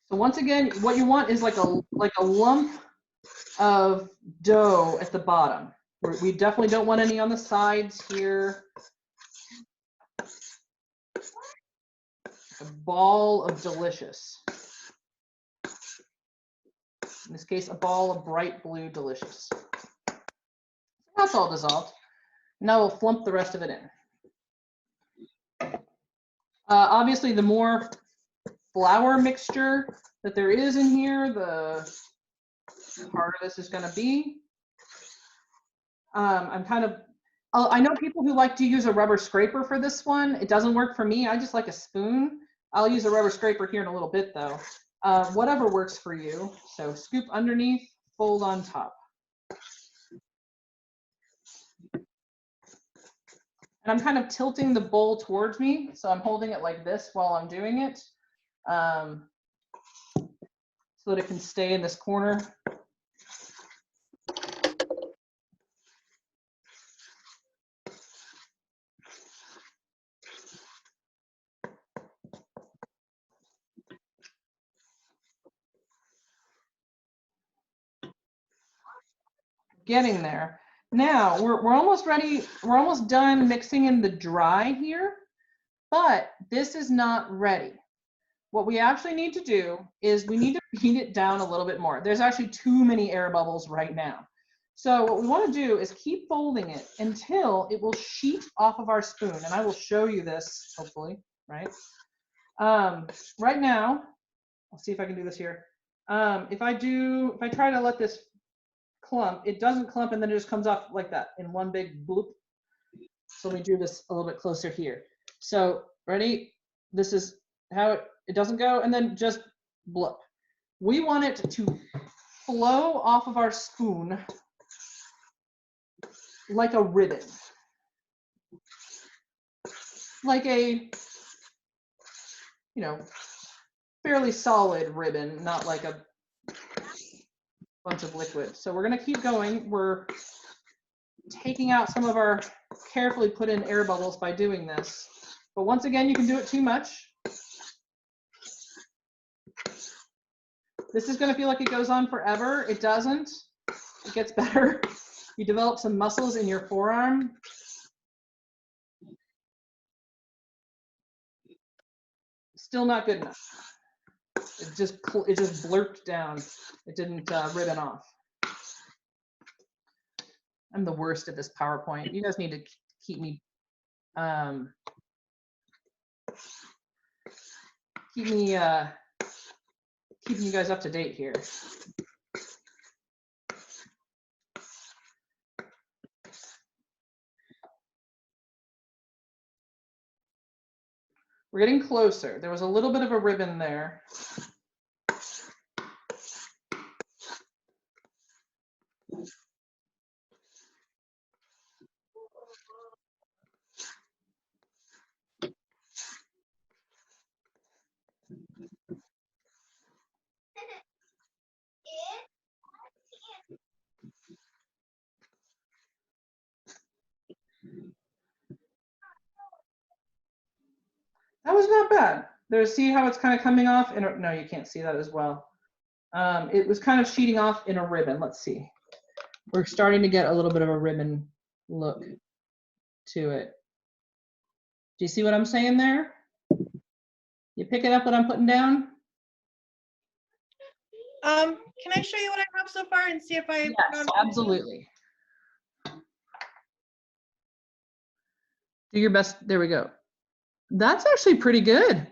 So once again, what you want is like a lump of dough at the bottom. We definitely don't want any on the sides here. A ball of delicious. In this case, a ball of bright blue delicious. That's all dissolved. Now we'll flump the rest of it in. Obviously, the more flour mixture that there is in here, the part of this is going to be. I know people who like to use a rubber scraper for this one. It doesn't work for me. I just like a spoon. I'll use a rubber scraper here in a little bit though. Whatever works for you. So scoop underneath, fold on top. And I'm kind of tilting the bowl towards me. So I'm holding it like this while I'm doing it. So that it can stay in this corner. Getting there. Now we're almost ready. We're almost done mixing in the dry here, but this is not ready. What we actually need to do is we need to heat it down a little bit more. There's actually too many air bubbles right now. So what we want to do is keep folding it until it will sheet off of our spoon. And I will show you this, hopefully, right? Right now, I'll see if I can do this here. If I try to let this clump, it doesn't clump and then it just comes off like that in one big bloop. So let me do this a little bit closer here. So ready? This is how it doesn't go and then just bloop. We want it to flow off of our spoon like a ribbon. Like a, you know, fairly solid ribbon, not like a bunch of liquid. So we're going to keep going. We're taking out some of our carefully put in air bubbles by doing this. But once again, you can do it too much. This is going to feel like it goes on forever. It doesn't. It gets better. You develop some muscles in your forearm. Still not good enough. It just blurped down. It didn't ribbon off. I'm the worst at this PowerPoint. You guys need to keep me keeping you guys up to date here. We're getting closer. There was a little bit of a ribbon there. That was not bad. See how it's kind of coming off? No, you can't see that as well. It was kind of sheeting off in a ribbon. Let's see. We're starting to get a little bit of a ribbon look to it. Do you see what I'm saying there? You picking up what I'm putting down? Can I show you what I have so far and see if I? Yes, absolutely. Do your best. There we go. That's actually pretty good.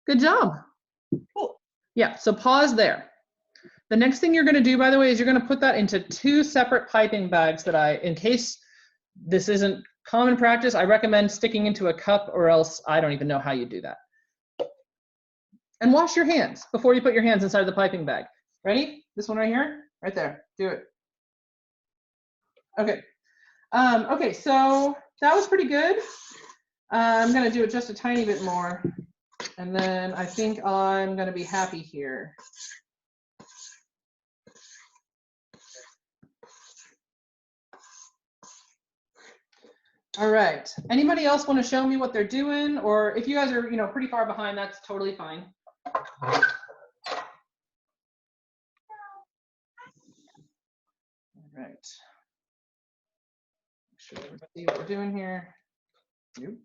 Good job. Cool. Yeah, so pause there. The next thing you're going to do, by the way, is you're going to put that into 2 separate piping bags that in case this isn't common practice, I recommend sticking into a cup, or else I don't even know how you do that. And wash your hands before you put your hands inside the piping bag. Ready? This one right here? Right there. Do it. Okay. Okay, so that was pretty good. I'm going to do it just a tiny bit more. And then I think I'm going to be happy here. All right. Anybody else want to show me what they're doing? Or if you guys are, pretty far behind, that's totally fine. All right. Make sure everybody see what we're doing here. Nope.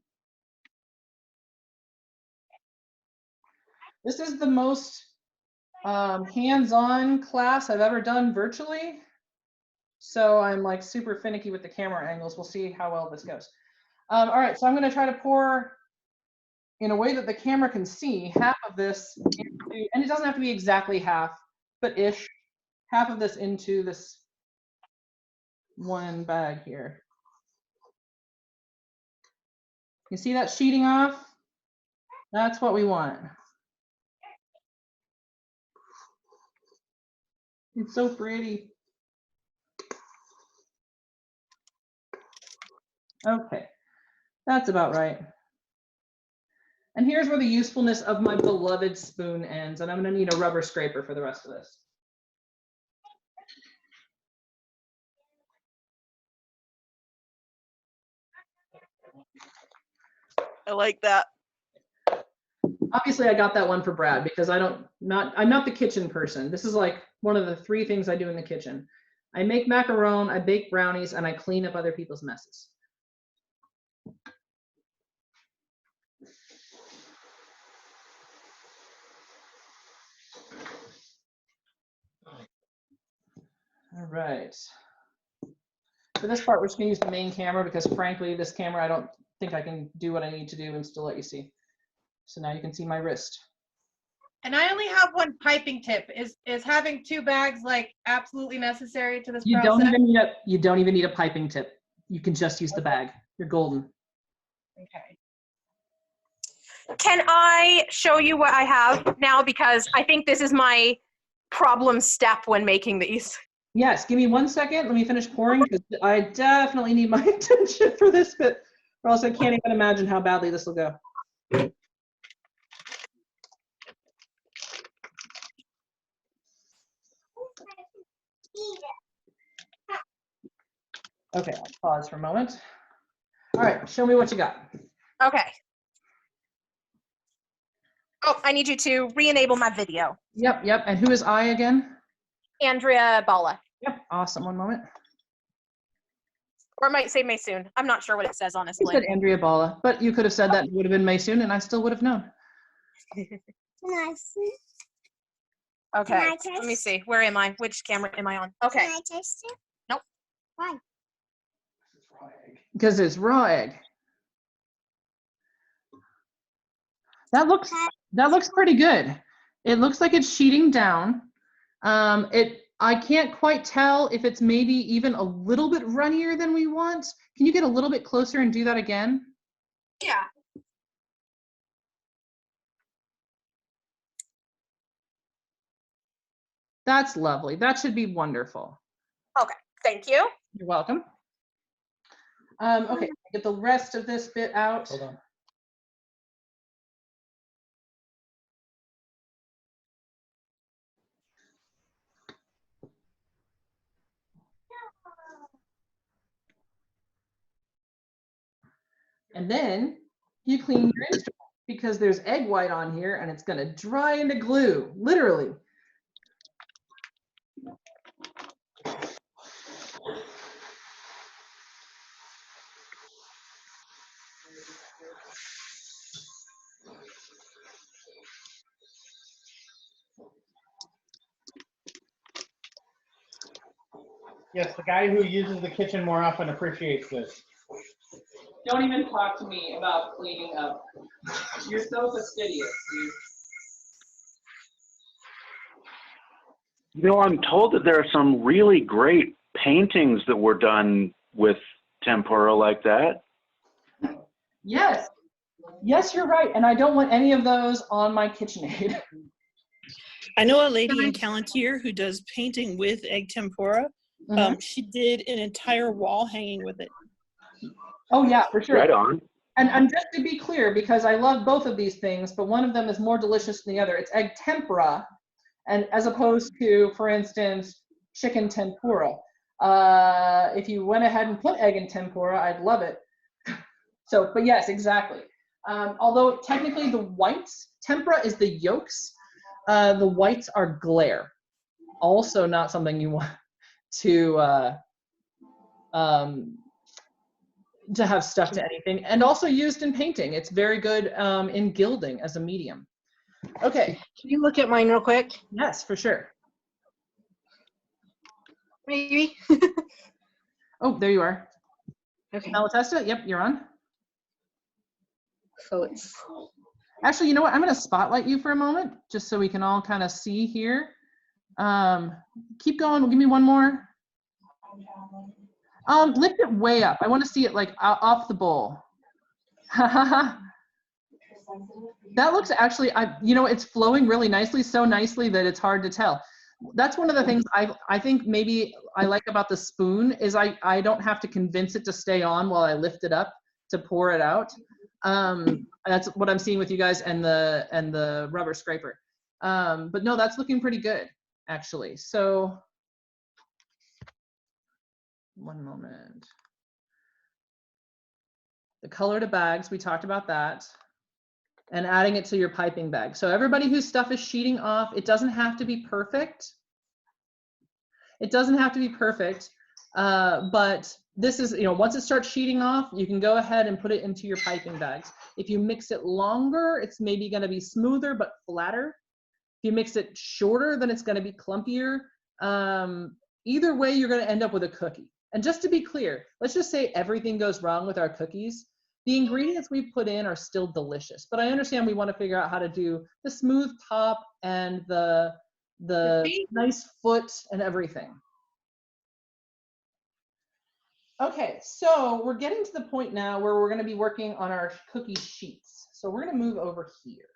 This is the most hands-on class I've ever done virtually. So I'm like super finicky with the camera angles. We'll see how well this goes. All right, so I'm going to try to pour in a way that the camera can see half of this into, and it doesn't have to be exactly half, but ish, half of this into this one bag here. You see that sheeting off? That's what we want. It's so pretty. Okay, that's about right. And here's where the usefulness of my beloved spoon ends, and I'm gonna need a rubber scraper for the rest of this. I like that. Obviously, I got that one for Brad because I'm not the kitchen person. This is like one of the 3 things I do in the kitchen. I make macaron, I bake brownies, and I clean up other people's messes. All right. For this part, we're just gonna use the main camera because frankly, this camera, I don't think I can do what I need to do and still let you see. So now you can see my wrist. And I only have one piping tip. Is having 2 bags like absolutely necessary to this You process? you don't even need a piping tip. You can just use the bag. You're golden. Okay. Can I show you what I have now? Because I think this is my problem step when making these. Yes, give me 1 second. Let me finish pouring because I definitely need my attention for this bit, or else I can't even imagine how badly this will go. Okay, I'll pause for a moment. All right, show me what you got. Okay. Oh, I need you to re-enable my video. Yep. And who is I again? Andrea Balla. Yep, awesome. 1 moment. Or it might say Maysoon. I'm not sure what it says, You honestly. said Andrea Balla, but you could have said that it would have been Maysoon and I still would have known. Okay, let me see. Where am I? Which camera am I on? Okay. Can I taste it? Nope. Why? Because it's raw egg. That looks pretty good. It looks like it's sheeting down. I can't quite tell if it's maybe even a little bit runnier than we want. Can you get a little bit closer and do that again? Yeah. That's lovely. That should be wonderful. Okay, thank you. You're welcome. Okay, get the rest of this bit out. Hold on. And then you clean your instrument because there's egg white on here and it's going to dry into glue, literally. Yes, the guy who uses the kitchen more often appreciates this. Don't even talk to me about cleaning up. You're so fastidious, dude. You know, I'm told that there are some really great paintings that were done with tempura like that. Yes. Yes, you're right. And I don't want any of those on my KitchenAid. I know a lady in Calentier who does painting with egg tempura. She did an entire wall hanging with it. Oh yeah, for sure. Right on. And just to be clear, because I love both of these things, but one of them is more delicious than the other. It's egg tempura, and as opposed to, for instance, chicken tempura. If you went ahead and put egg in tempura, I'd love it. So, but yes, exactly. Although technically the whites, tempura is the yolks, the whites are glare. Also not something you want to have stuck to anything, and also used in painting. It's very good in gilding as a medium. Okay. Can you look at mine real quick? Yes, for sure. Maybe. Oh, there you are. Okay. Malatesta, yep, you're on. So it's Actually, you know what? I'm going to spotlight you for a moment, just so we can all kind of see here. Keep going. Give me one more. Lift it way up. I want to see it like off the bowl. That looks actually, you know, it's flowing really nicely, so nicely that it's hard to tell. That's one of the things I think maybe I like about the spoon is I don't have to convince it to stay on while I lift it up to pour it out. That's what I'm seeing with you guys and the rubber scraper. But no, that's looking pretty good, actually. So, one moment. The color to bags, we talked about that. And adding it to your piping bag. So everybody whose stuff is sheeting off, it doesn't have to be perfect. It doesn't have to be perfect, but this is, you know, once it starts sheeting off, you can go ahead and put it into your piping bags. If you mix it longer, it's maybe going to be smoother but flatter. If you mix it shorter, then it's going to be clumpier. Either way, you're going to end up with a cookie. And just to be clear, let's just say everything goes wrong with our cookies. The ingredients we put in are still delicious, but I understand we want to figure out how to do the smooth top and the nice foot and everything. Okay, so we're getting to the point now where we're going to be working on our cookie sheets. So we're going to move over here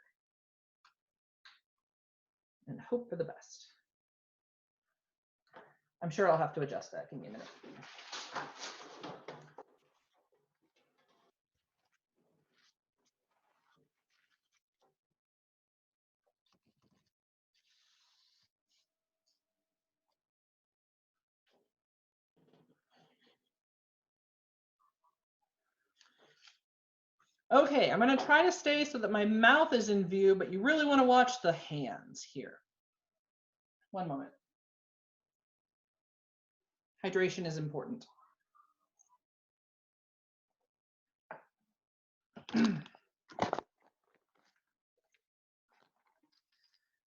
and hope for the best. I'm sure I'll have to adjust that. Give me a minute. Okay, I'm going to try to stay so that my mouth is in view, but you really want to watch the hands here. One moment. Hydration is important.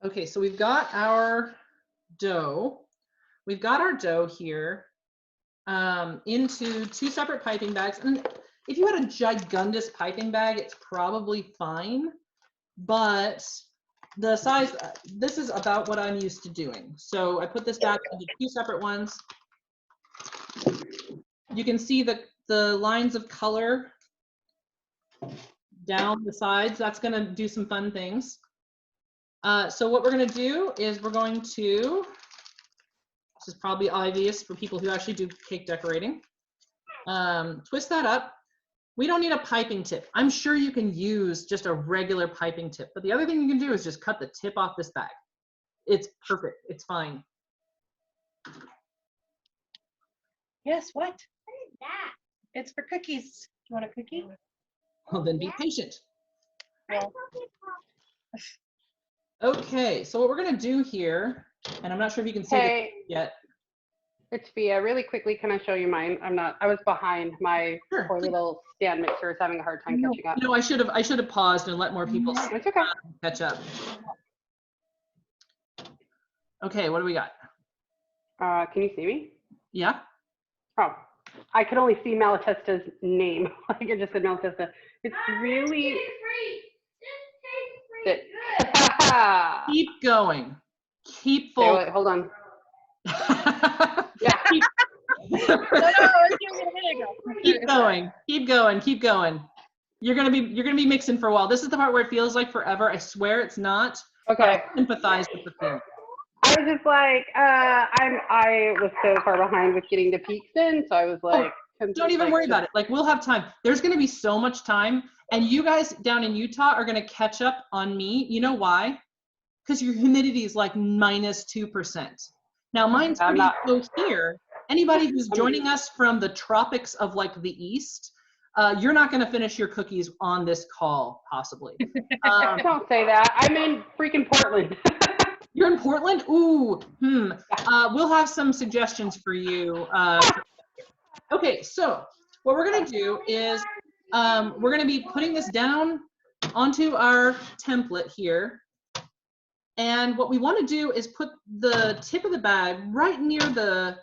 Okay, so we've got our dough. We've got our dough here into 2 separate piping bags. And if you had a gigundous piping bag, it's probably fine. But the size, this is about what I'm used to doing. So I put this back into 2 separate ones. You can see the lines of color down the sides. That's going to do some fun things. So what we're going to do is we're going to, this is probably obvious for people who actually do cake decorating, twist that up. We don't need a piping tip. I'm sure you can use just a regular piping tip, but the other thing you can do is just cut the tip off this bag. It's perfect. It's fine. Yes, what? What is that? It's for cookies. Do you want a cookie? Well, then be patient. Well. Okay, so what we're gonna do here, and I'm not sure if you can see it yet. It's Fia. Really quickly, can I show you mine? I was behind. My poor little stand mixer is having a hard time catching up. No, I should have paused and let more people catch up. Okay, what do we got? Can you see me? Yeah. Oh, I could only see Malatesta's name. Like it just said Malatesta. It's really. Keep going. Keep full. Okay, wait, hold on. Keep going. Keep going. Keep going. You're gonna be mixing for a while. This is the part where it feels like forever. I swear it's not. Okay. I empathize with the feeling. I was just like, I was so far behind with getting the peaks in, so I was like, don't even worry about it. Like we'll have time. There's gonna be so much time, and you guys down in Utah are gonna catch up on me. You know why? Because your humidity is like -2%. Now mine's pretty low here. Anybody who's joining us from the tropics of like the East, you're not going to finish your cookies on this call, possibly. Don't say that. I'm in freaking Portland. You're in Portland? Ooh, we'll have some suggestions for you. Okay, so what we're going to do is we're going to be putting this down onto our template here. And what we want to do is put the tip of the bag right near the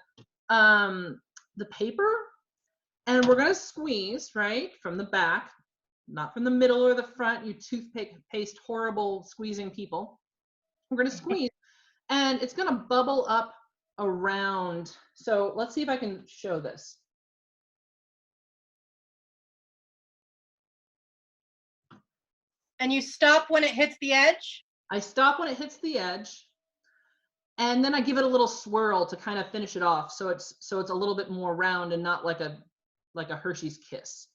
paper, and we're going to squeeze right from the back not from the middle or the front, you toothpaste horrible squeezing people. We're gonna squeeze, and it's gonna bubble up around. So let's see if I can show this. And you stop when it hits the edge? I stop when it hits the edge, and then I give it a little swirl to kind of finish it off, so it's a little bit more round and not like a Hershey's Kiss.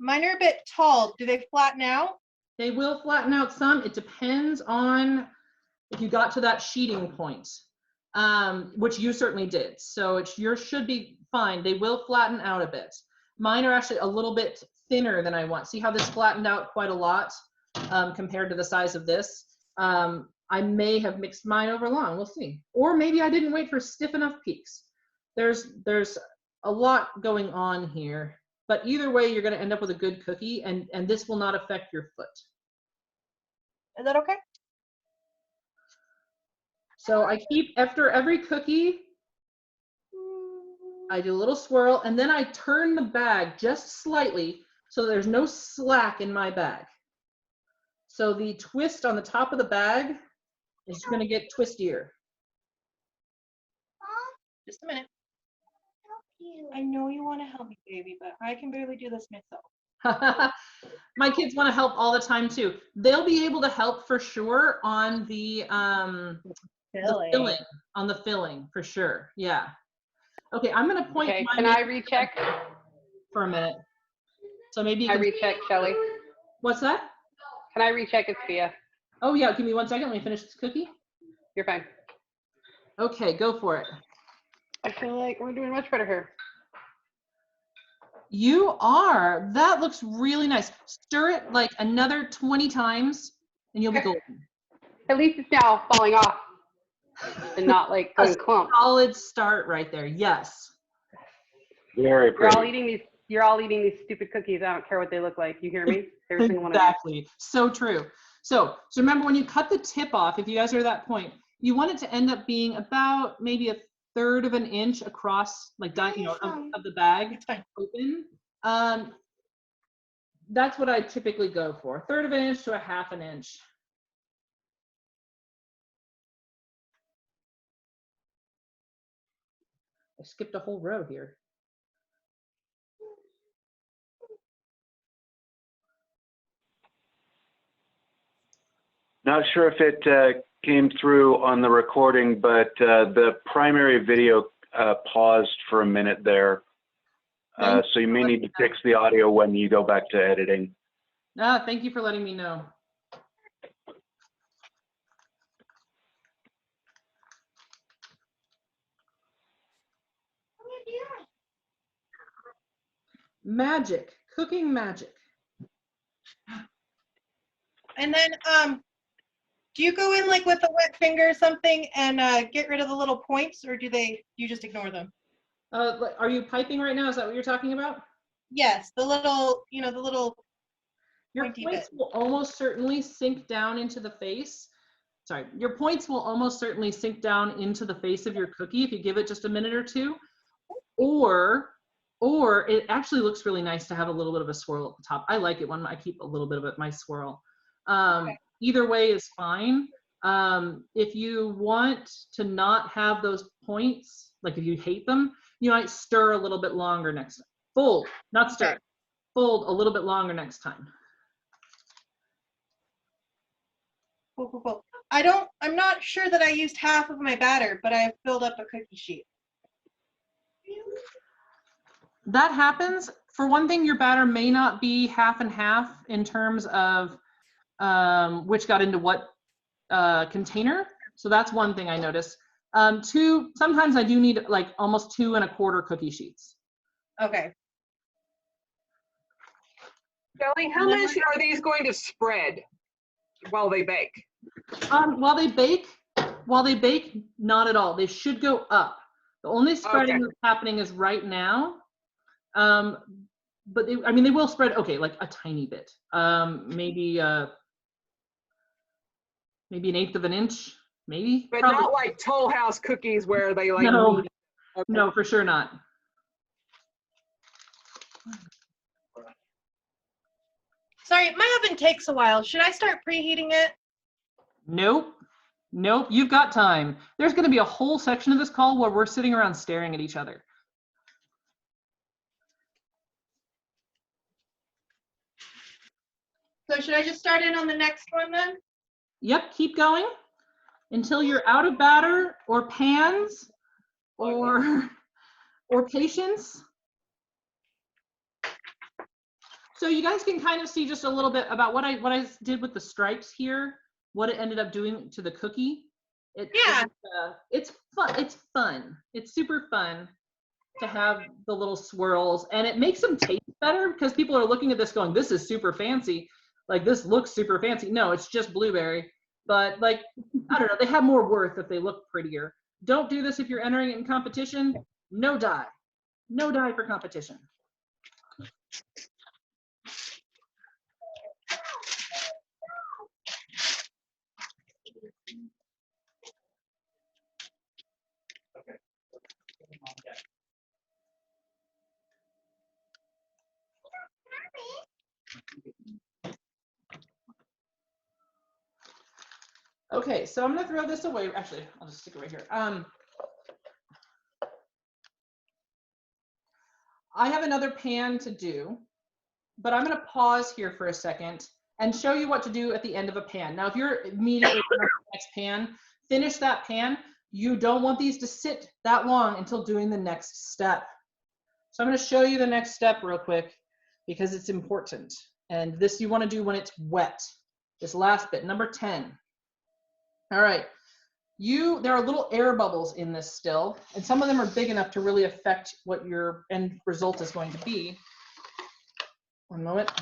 Mine are a bit tall. Do they flatten out? They will flatten out some. It depends on if you got to that sheeting point, which you certainly did. So yours should be fine. They will flatten out a bit. Mine are actually a little bit thinner than I want. See how this flattened out quite a lot compared to the size of this? I may have mixed mine over long. We'll see. Or maybe I didn't wait for stiff enough peaks. There's a lot going on here. But either way, you're going to end up with a good cookie, and this will not affect your foot. Is that okay? So I keep, after every cookie, I do a little swirl, and then I turn the bag just slightly so there's no slack in my bag. So the twist on the top of the bag is going to get twistier. Just a minute. I know you want to help me, baby, but I can barely do this myself. My kids want to help all the time too. They'll be able to help for sure on the filling for sure. Yeah. Okay, I'm gonna point. Okay, can I recheck for a minute? So maybe you can can recheck, Shelly. What's that? Can I recheck it's Fia? Oh yeah, give me 1 second. Let me finish this cookie. You're fine. Okay, go for it. I feel like we're doing much better here. You are. That looks really nice. Stir it like another 20 times and you'll be golden. At least it's now falling off and not like going clump. Solid start right there. Yes. Very pretty. You're all eating these stupid cookies. I don't care what they look like. You hear me? Every single one of them. Exactly. So true. So remember, when you cut the tip off, if you guys are at that point, you want it to end up being about maybe 1/3 of an inch across, like, of the bag open. That's what I typically go for. 1/3 of an inch to 1/2 an inch. I skipped a whole row here. Not sure if it came through on the recording, but the primary video paused for a minute there. So you may need to fix the audio when you go back to editing. Thank you for letting me know. Magic, cooking magic. And then, do you go in like with a wet finger or something and get rid of the little points, or you just ignore them? Are you piping right now? Is that what you're talking about? Yes, the little, the little. Your points will almost certainly sink down into the face. Sorry, your points will almost certainly sink down into the face of your cookie if you give it just a minute or two. Or it actually looks really nice to have a little bit of a swirl at the top. I like it when I keep a little bit of it, my swirl. Okay. Either way is fine. If you want to not have those points, like if you hate them, you might stir a little bit longer next time. Fold, not stir. Okay. Fold a little bit longer next time. Cool. I'm not sure that I used half of my batter, but I have filled up a cookie sheet. That happens. For one thing, your batter may not be half and half in terms of which got into what container. So that's one thing I noticed. Two, sometimes I do need like almost 2 1/4 cookie sheets. Okay. Kelly, how much are these going to spread while they bake? While they bake, not at all. They should go up. The only spreading that's happening is right now. But they will spread, okay, like a tiny bit. Maybe 1/8 of an inch, maybe. But probably. Not like Toll House cookies where they like. No, okay. No, for sure not. Sorry, my oven takes a while. Should I start preheating it? Nope. Nope, you've got time. There's going to be a whole section of this call where we're sitting around staring at each other. So should I just start in on the next one then? Yep, keep going until you're out of batter or pans or patience. So you guys can kind of see just a little bit about what I did with the stripes here, what it ended up doing to the cookie. It's fun. It's fun. It's super fun to have the little swirls, and it makes them taste better because people are looking at this going, this is super fancy. Like, this looks super fancy. No, it's just blueberry. But, like, I don't know, they have more worth if they look prettier. Don't do this if you're entering it in competition. No dye. No dye for competition. Okay, so I'm gonna throw this away. Actually, I'll just stick it right here. I have another pan to do, but I'm gonna pause here for a second and show you what to do at the end of a pan. Now, if you're immediately on the next pan, finish that pan. You don't want these to sit that long until doing the next step. So I'm gonna show you the next step real quick because it's important. And this you wanna do when it's wet. This last bit, number 10. All right, there are little air bubbles in this still, and some of them are big enough to really affect what your end result is going to be. One moment.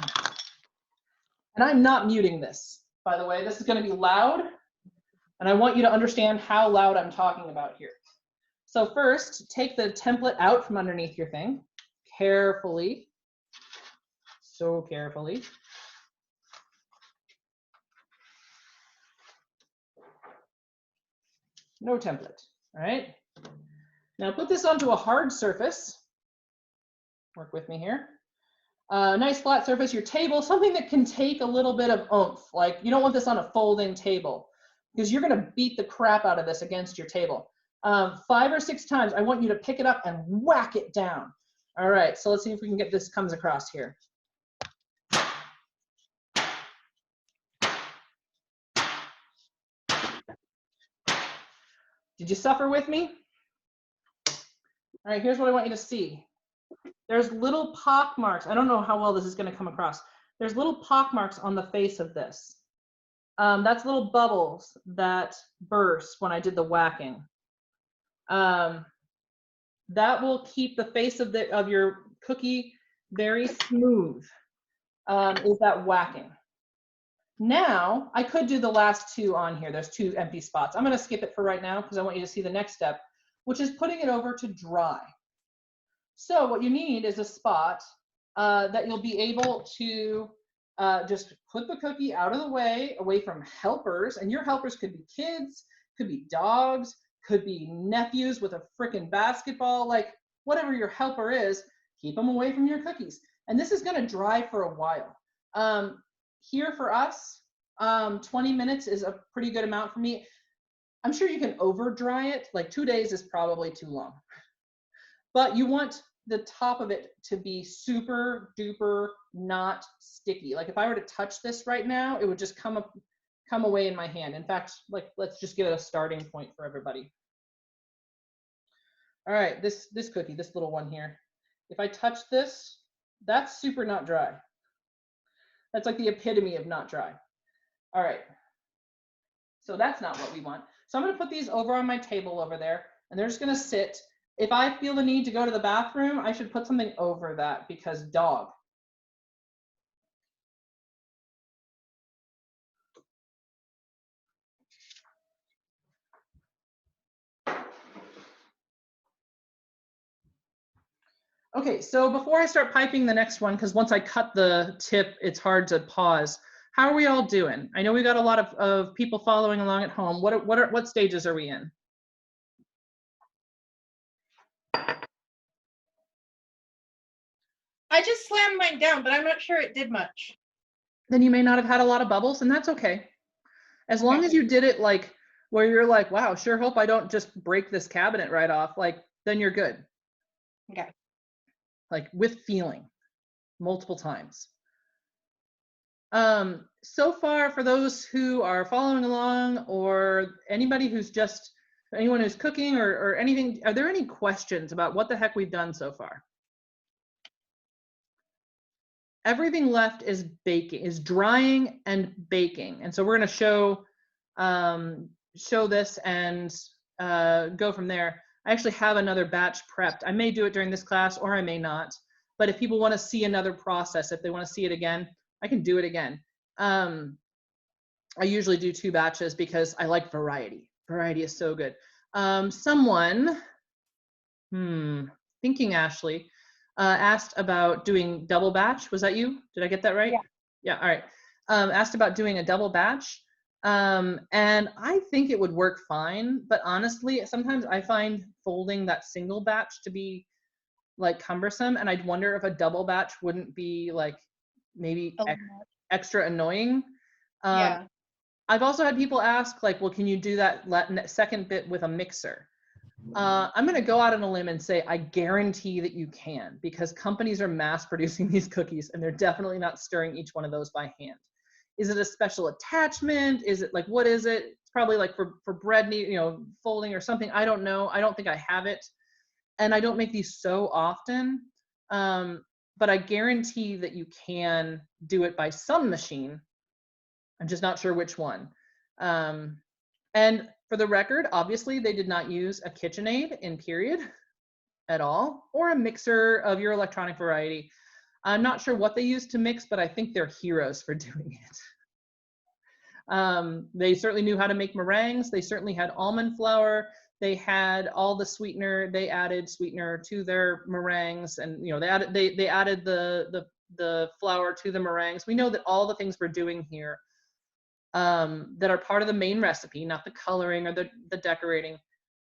And I'm not muting this, by the way. This is going to be loud, and I want you to understand how loud I'm talking about here. So first, take the template out from underneath your thing, carefully, so carefully. No template, all right? Now put this onto a hard surface. Work with me here. Nice flat surface, your table, something that can take a little bit of oomph. Like, you don't want this on a folding table because you're gonna beat the crap out of this against your table. 5 or 6 times, I want you to pick it up and whack it down. All right, so let's see if we can get this comes across here. Did you suffer with me? All right, here's what I want you to see. There's little pock marks. I don't know how well this is going to come across. There's little pock marks on the face of this. That's little bubbles that burst when I did the whacking. That will keep the face of your cookie very smooth, is that whacking. Now, I could do the last 2 on here. There's 2 empty spots. I'm going to skip it for right now because I want you to see the next step, which is putting it over to dry. So what you need is a spot that you'll be able to just put the cookie out of the way, away from helpers. And your helpers could be kids, could be dogs, could be nephews with a frickin' basketball, like whatever your helper is, keep them away from your cookies. And this is gonna dry for a while. Here for us, 20 minutes is a pretty good amount for me. I'm sure you can over dry it, like 2 days is probably too long. But you want the top of it to be super duper not sticky. Like if I were to touch this right now, it would just come away in my hand. In fact, like let's just give it a starting point for everybody. All right, this cookie, this little one here. If I touch this, that's super not dry. That's like the epitome of not dry. All right, so that's not what we want. So I'm gonna put these over on my table over there, and they're just gonna sit. If I feel the need to go to the bathroom, I should put something over that because dog. Okay, so before I start piping the next one, because once I cut the tip, it's hard to pause. How are we all doing? I know we got a lot of people following along at home. What stages are we in? I just slammed mine down, but I'm not sure it did much. then you may not have had a lot of bubbles, and that's okay. As long as you did it like where you're like, wow, sure hope I don't just break this cabinet right off, like, then you're good. Okay. Like with feeling, multiple times. So far, for those who are following along, or anybody who's just, anyone who's cooking or anything, are there any questions about what the heck we've done so far? Everything left is baking, is drying and baking. And so we're going to show this and go from there. I actually have another batch prepped. I may do it during this class or I may not. But if people want to see another process, if they want to see it again, I can do it again. I usually do 2 batches because I like variety. Variety is so good. Someone, thinking Ashley, asked about doing double batch. Was that you? Did I get that right? Yeah. Yeah, all right. Asked about doing a double batch. And I think it would work fine, but honestly, sometimes I find folding that single batch to be like cumbersome, and I'd wonder if a double batch wouldn't be like maybe extra annoying. Yeah. I've also had people ask like, well, can you do that second bit with a mixer? I'm going to go out on a limb and say I guarantee that you can, because companies are mass producing these cookies and they're definitely not stirring each one of those by hand. Is it a special attachment? Is it like, what is it? It's probably like for bread, folding or something. I don't know. I don't think I have it. And I don't make these so often. But I guarantee that you can do it by some machine. I'm just not sure which one. And for the record, obviously they did not use a KitchenAid in period at all, or a mixer of your electronic variety. I'm not sure what they used to mix, but I think they're heroes for doing it. They certainly knew how to make meringues. They certainly had almond flour. They had all the sweetener. They added sweetener to their meringues, and they added the flour to the meringues. We know that all the things we're doing here that are part of the main recipe, not the coloring or the decorating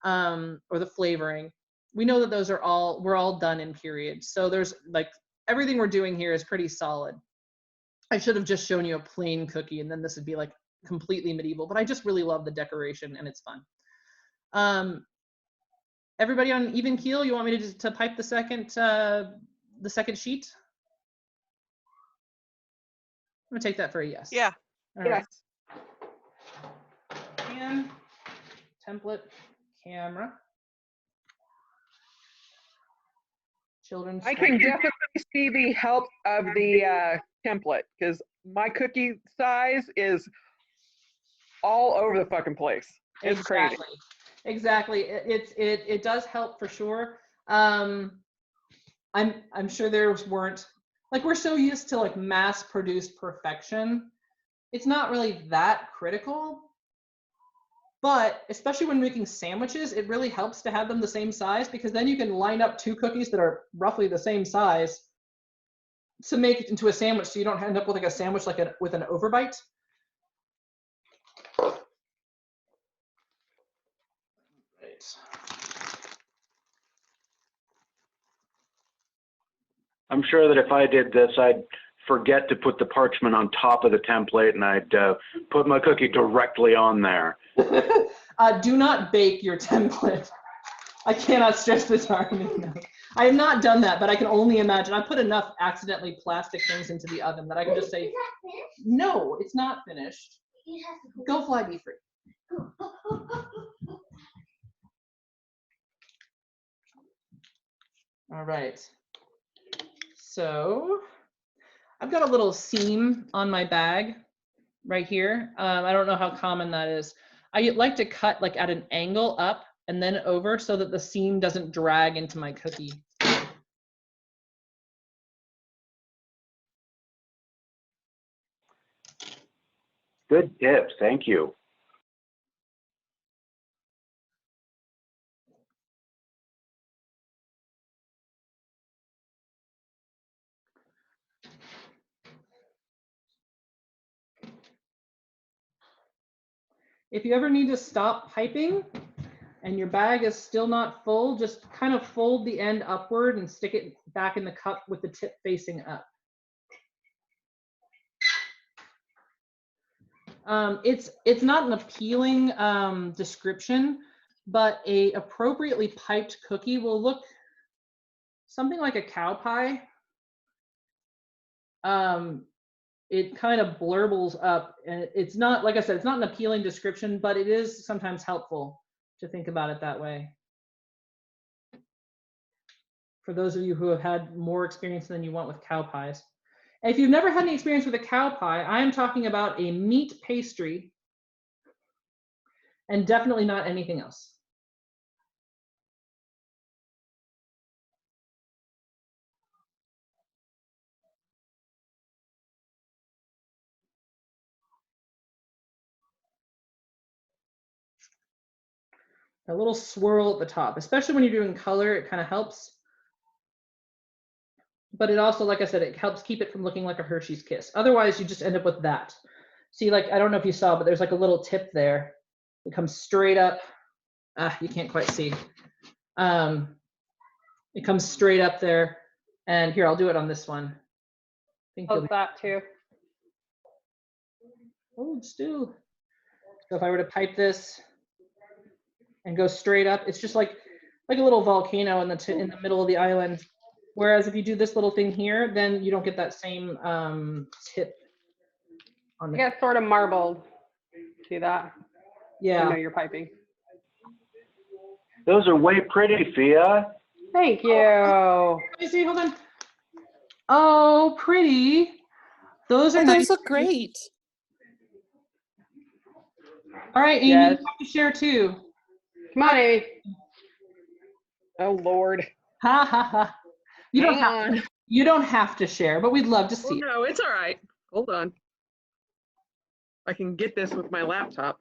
or the flavoring. We know that those are we're all done in period. So there's like, everything we're doing here is pretty solid. I should have just shown you a plain cookie and then this would be like completely medieval, but I just really love the decoration and it's fun. Everybody on even keel, you want me to pipe the second sheet? I'm gonna take that for a yes. Yeah. All right. And template, camera. Children's. I can definitely see the help of the template, because my cookie size is all over the fucking place. It's crazy. Exactly. It does help for sure. I'm sure there weren't, like, we're so used to like mass produced perfection. It's not really that critical, but especially when making sandwiches, it really helps to have them the same size, because then you can line up 2 cookies that are roughly the same size to make it into a sandwich, so you don't end up with like a sandwich with an overbite. I'm sure that if I did this, I'd forget to put the parchment on top of the template, and I'd put my cookie directly on there. Do not bake your template. I cannot stress this hard enough. I have not done that, but I can only imagine. I put enough accidentally plastic things into the oven that I can just say, no, it's not finished. Go fly, be free. All right. So I've got a little seam on my bag right here. I don't know how common that is. I like to cut like at an angle up and then over so that the seam doesn't drag into my cookie. Good tips, thank you. If you ever need to stop piping and your bag is still not full, just kind of fold the end upward and stick it back in the cup with the tip facing up. It's not an appealing description, but a appropriately piped cookie will look something like a cow pie. It kind of blurbles up, and it's not, like I said, it's not an appealing description, but it is sometimes helpful to think about it that way. For those of you who have had more experience than you want with cow pies. If you've never had any experience with a cow pie, I am talking about a meat pastry and definitely not anything else. A little swirl at the top, especially when you're doing color, it kind of helps. But it also, like I said, it helps keep it from looking like a Hershey's Kiss. Otherwise, you just end up with that. See, like, I don't know if you saw, but there's like a little tip there. It comes straight up. You can't quite see. It comes straight up there. And here, I'll do it on this one. Oh, that too. Oh, still. So if I were to pipe this and go straight up, it's just like a little volcano in the middle of the island. Whereas if you do this little thing here, then you don't get that same tip on the. It gets sort of marbled. See that? Yeah. I know you're piping. Those are way pretty, Fia. Thank you. Let me see, hold on. Oh, pretty. Those are nice. Those look great. All right, Amy, Yes. you have to share too. Come on, Amy. Oh, Lord. Ha ha ha. You don't have to share, but we'd love to see. Oh, no, it's all right. Hold on. I can get this with my laptop.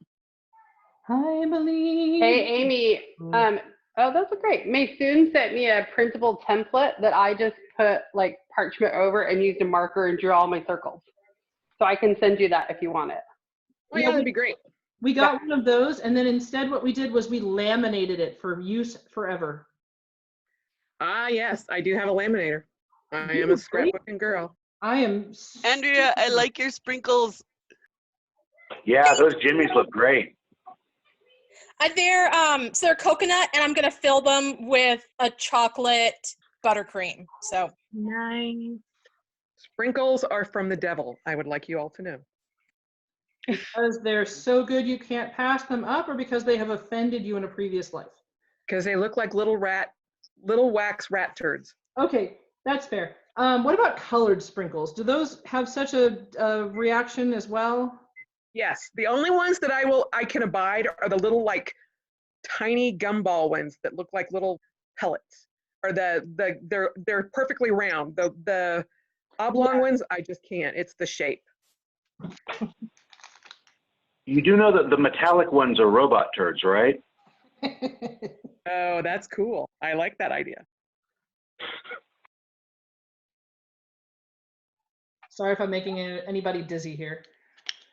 I believe. Hey, Amy. Oh, those are great. Maysoon sent me a printable template that I just put like parchment over and used a marker and drew all my circles. So I can send you that if you want it. Oh, yeah, that'd be great. We got one of those, and then instead what we did was we laminated it for use forever. Ah, yes, I do have a laminator. I am a scrapbooking girl. I am. Andrea, I like your sprinkles. Yeah, those jimmies look great. They're coconut, and I'm gonna fill them with a chocolate buttercream. So nice. Sprinkles are from the devil, I would like you all to know. Because they're so good you can't pass them up, or because they have offended you in a previous life? Because they look like little wax rat turds. Okay, that's fair. What about colored sprinkles? Do those have such a reaction as well? Yes, the only ones that I can abide are the little like tiny gumball ones that look like little pellets. Or they're perfectly round. The oblong ones I just can't. It's the shape. You do know that the metallic ones are robot turds, right? Oh, that's cool. I like that idea. Sorry if I'm making anybody dizzy here.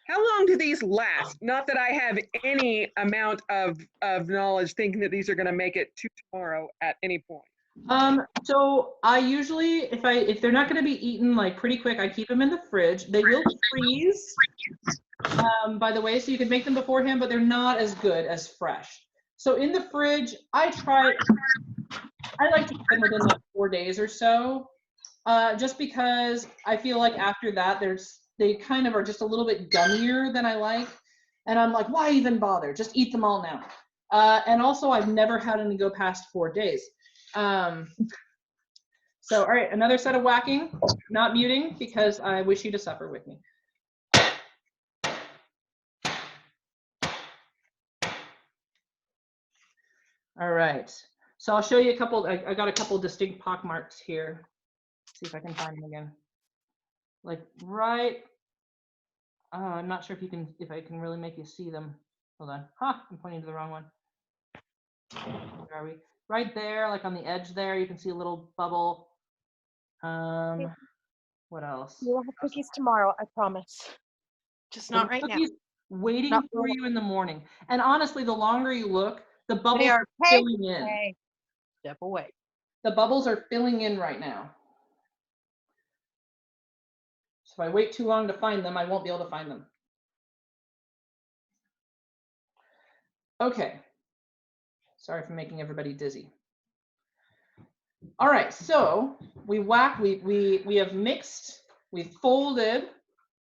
How long do these last? Not that I have any amount of knowledge thinking that these are going to make it to tomorrow at any point. So I usually, if they're not going to be eaten like pretty quick, I keep them in the fridge. They will freeze, by the way, so you can make them beforehand, but they're not as good as fresh. So in the fridge, I like to keep them within like 4 days or so, just because I feel like after that, they kind of are just a little bit gummier than I like. And I'm like, why even bother? Just eat them all now. And also, I've never had any go past 4 days. So, all right, another set of whacking, not muting, because I wish you to suffer with me. All right, so I'll show you a couple, I got a couple distinct pock marks here. Let's see if I can find them again. Like right, I'm not sure if I can really make you see them. Hold on, I'm pointing to the wrong one. Where are we? Right there, like on the edge there, you can see a little bubble. What else? You'll have cookies tomorrow, I promise. Just not right now. Waiting for you in the morning. And honestly, the longer you look, the bubbles They are are filling in. Hey, step away. The bubbles are filling in right now. So if I wait too long to find them, I won't be able to find them. Okay. Sorry for making everybody dizzy. All right, so we have mixed, we've folded,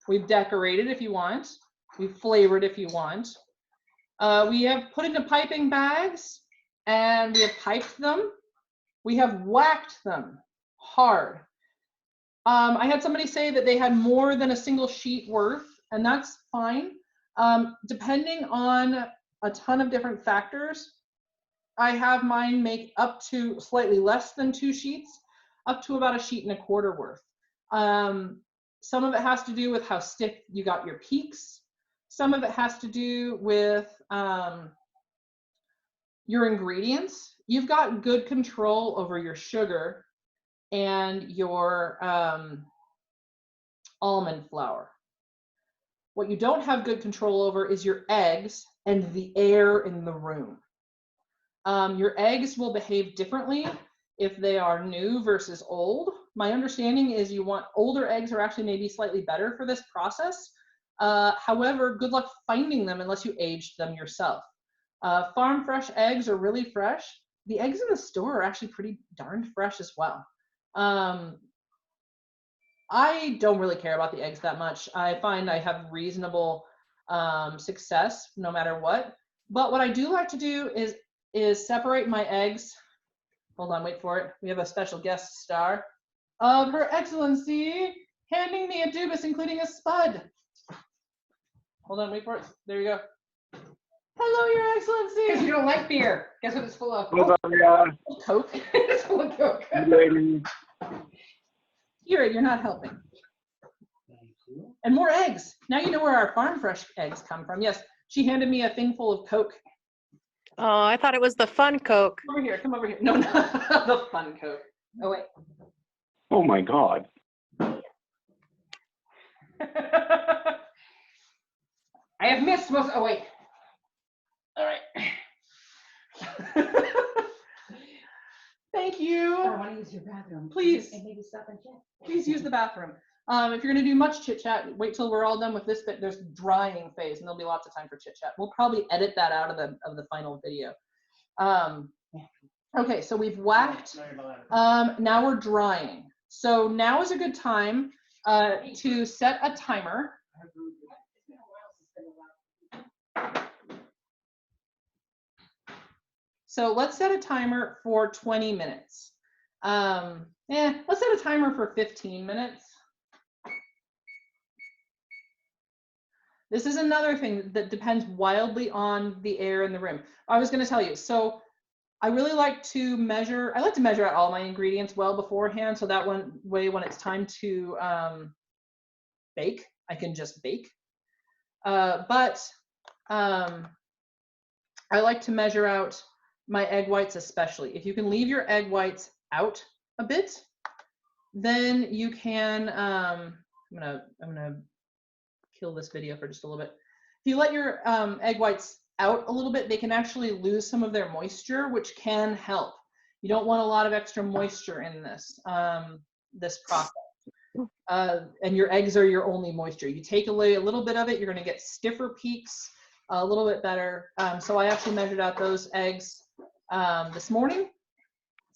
we've decorated if you want, we've flavored if you want. We have put into piping bags and we have piped them. We have whacked them hard. I had somebody say that they had more than a single sheet worth, and that's fine. Depending on a ton of different factors, I have mine make up to slightly less than 2 sheets, up to about 1.25 sheets worth. Some of it has to do with how stiff you got your peaks. Some of it has to do with your ingredients. You've got good control over your sugar and your almond flour. What you don't have good control over is your eggs and the air in the room. Your eggs will behave differently if they are new versus old. My understanding is you want older eggs are actually maybe slightly better for this process. However, good luck finding them unless you aged them yourself. Farm fresh eggs are really fresh. The eggs in the store are actually pretty darn fresh as well. I don't really care about the eggs that much. I find I have reasonable success no matter what. But what I do like to do is separate my eggs. Hold on, wait for it. We have a special guest star of Her Excellency handing me a dubis, including a spud. Hold on, wait for it. There you go. Hello, Your Excellency. Because you don't like beer. Guess what it's full of? Coke. It's full of Coke. Here, you're not helping. And more eggs. Now you know where our farm fresh eggs come from. Yes, she handed me a thing full of Coke. Oh, I thought it was the fun Coke. Over here, come over here. No, not the fun Coke. Oh, wait. Oh my God. I have missed most. Oh, wait. All right. Thank you. I want to use your bathroom. Please. And maybe stop and chat. Please use the bathroom. If you're going to do much chit chat, wait till we're all done with this bit. There's drying phase, and there'll be lots of time for chit chat. We'll probably edit that out of the final video. Okay, so we've whacked. Now we're drying. So now is a good time to set a timer. So let's set a timer for 20 minutes. Let's set a timer for 15 minutes. This is another thing that depends wildly on the air in the room. I was going to tell you, so I really like to measure, I like to measure out all my ingredients well beforehand, so that one way when it's time to bake, I can just bake. But I like to measure out my egg whites especially. If you can leave your egg whites out a bit, then you can, I'm gonna kill this video for just a little bit. If you let your egg whites out a little bit, they can actually lose some of their moisture, which can help. You don't want a lot of extra moisture in this, this process. And your eggs are your only moisture. You take away a little bit of it, you're gonna get stiffer peaks, a little bit better. So I actually measured out those eggs this morning.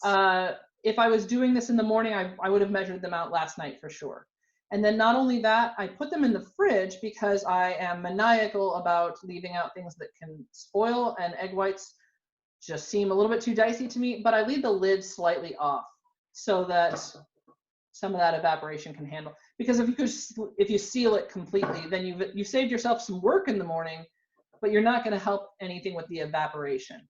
If I was doing this in the morning, I would have measured them out last night for sure. And then not only that, I put them in the fridge because I am maniacal about leaving out things that can spoil, and egg whites just seem a little bit too dicey to me, but I leave the lid slightly off so that some of that evaporation can handle. Because if you seal it completely, then you've saved yourself some work in the morning, but you're not going to help anything with the evaporation.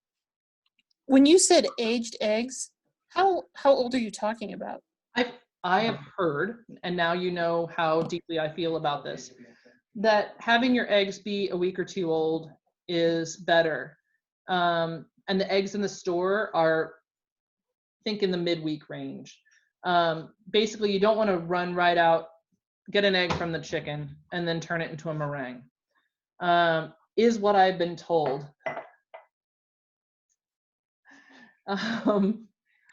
When you said aged eggs, how old are you talking about? I have heard, and now you know how deeply I feel about this, that having your eggs be a week or two old is better. And the eggs in the store are, I think, in the midweek range. Basically, you don't want to run right out, get an egg from the chicken, and then turn it into a meringue, is what I've been told.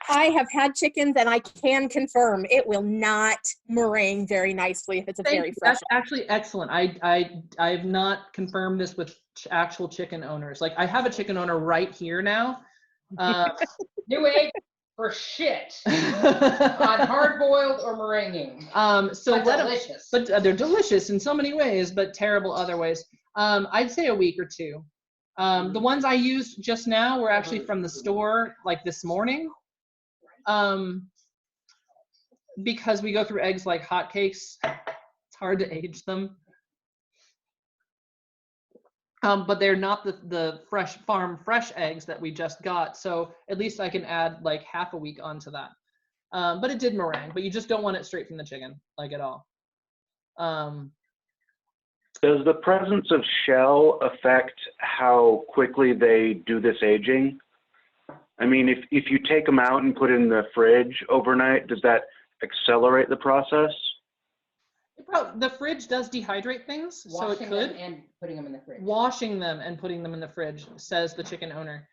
I have had chickens and I can confirm it will not meringue very nicely if it's a very fresh. That's actually excellent. I have not confirmed this with actual chicken owners. Like I have a chicken owner right here now. New egg for shit on hard boiled or meringuing. So but delicious. But they're delicious in so many ways, but terrible other ways. I'd say a week or two. The ones I used just now were actually from the store, like this morning. Because we go through eggs like hotcakes, it's hard to age them. But they're not the farm fresh eggs that we just got, so at least I can add like half a week onto that. But it did meringue, but you just don't want it straight from the chicken, like at all. Does the presence of shell affect how quickly they do this aging? I mean, if you take them out and put in the fridge overnight, does that accelerate the process? The fridge does dehydrate things, so it could. Them and putting them in the fridge. Washing them and putting them in the fridge, says the chicken owner.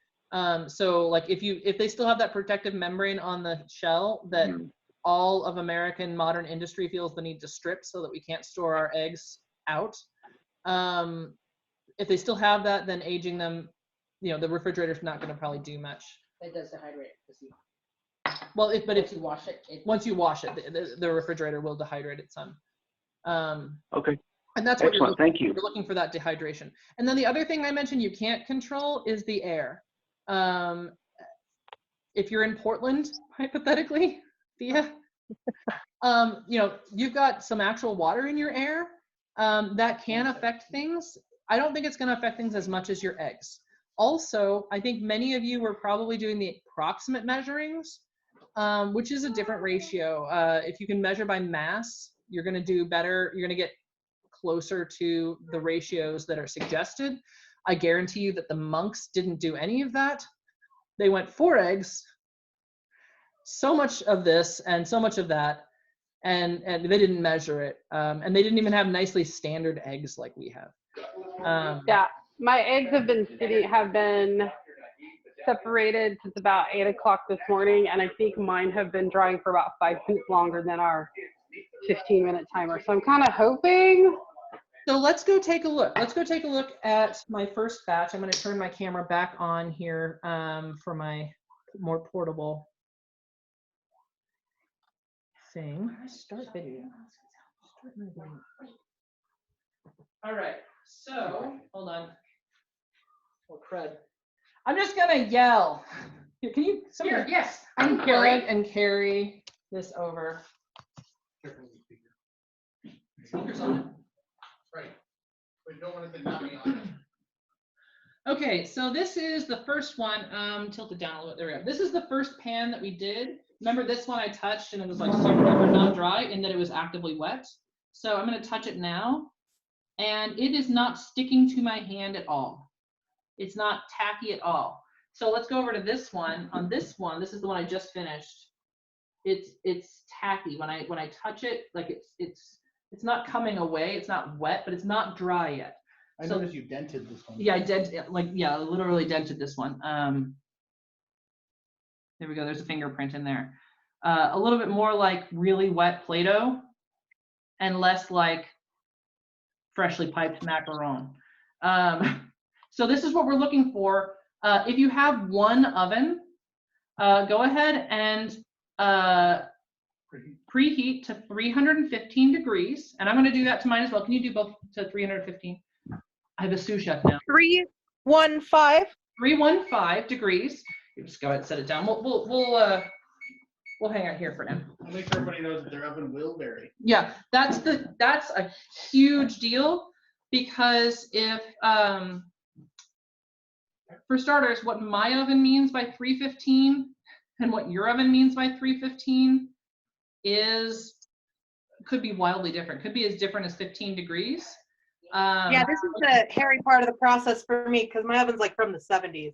So like if they still have that protective membrane on the shell that all of American modern industry feels the need to strip so that we can't store our eggs out. If they still have that, then aging them, you know, the refrigerator's not going to probably do much. It does dehydrate. Well, if you wash it, once you wash it, the refrigerator will dehydrate it some. Okay. And that's what excellent. Thank you. You're looking for, that dehydration. And then the other thing I mentioned you can't control is the air. If you're in Portland, hypothetically, Thea, you know, you've got some actual water in your air that can affect things. I don't think it's going to affect things as much as your eggs. Also, I think many of you were probably doing the approximate measurings, which is a different ratio. If you can measure by mass, you're going to do better. You're going to get closer to the ratios that are suggested. I guarantee you that the monks didn't do any of that. They went 4 eggs, so much of this and so much of that, and they didn't measure it. And they didn't even have nicely standard eggs like we have. Yeah, my eggs have been separated since about 8 o'clock this morning, and I think mine have been drying for about 5 minutes longer than our 15-minute timer. So I'm kind of hoping. So let's go take a look. Let's go take a look at my first batch. I'm going to turn my camera back on here for my more portable thing. Start video. Start my video. All right. So hold on. Oh crud! I'm just gonna yell. Here, can you? Here, yes. Unplug and carry this over. Speakers on it. Right. But you don't want it to not be on. Okay, so this is the first one. Tilt it down a little bit. There we go. This is the first pan that we did. Remember this one I touched and it was like super duper not dry, and that it was actively wet. So I'm going to touch it now, and it is not sticking to my hand at all. It's not tacky at all. So let's go over to this one. On this one, this is the one I just finished. It's tacky. When I touch it, like it's not coming away. It's not wet, but it's not dry yet. I noticed you dented this one. Yeah, I did. I literally dented this one. There we go. There's a fingerprint in there. A little bit more like really wet Play-Doh, and less like freshly piped macaron. So this is what we're looking for. If you have one oven, go ahead and preheat to 315 degrees. And I'm going to do that to mine as well. Can you do both to 315? I have a sous chef now. 315. 315 degrees. You just go ahead and set it down. We'll hang out here for now. I'll make sure everybody knows that their oven will vary. Yeah, that's a huge deal, because if for starters, what my oven means by 315 and what your oven means by 315 could be wildly different. Could be as different as 15 degrees. Yeah, this is the hairy part of the process for me because my oven's like from the 70s.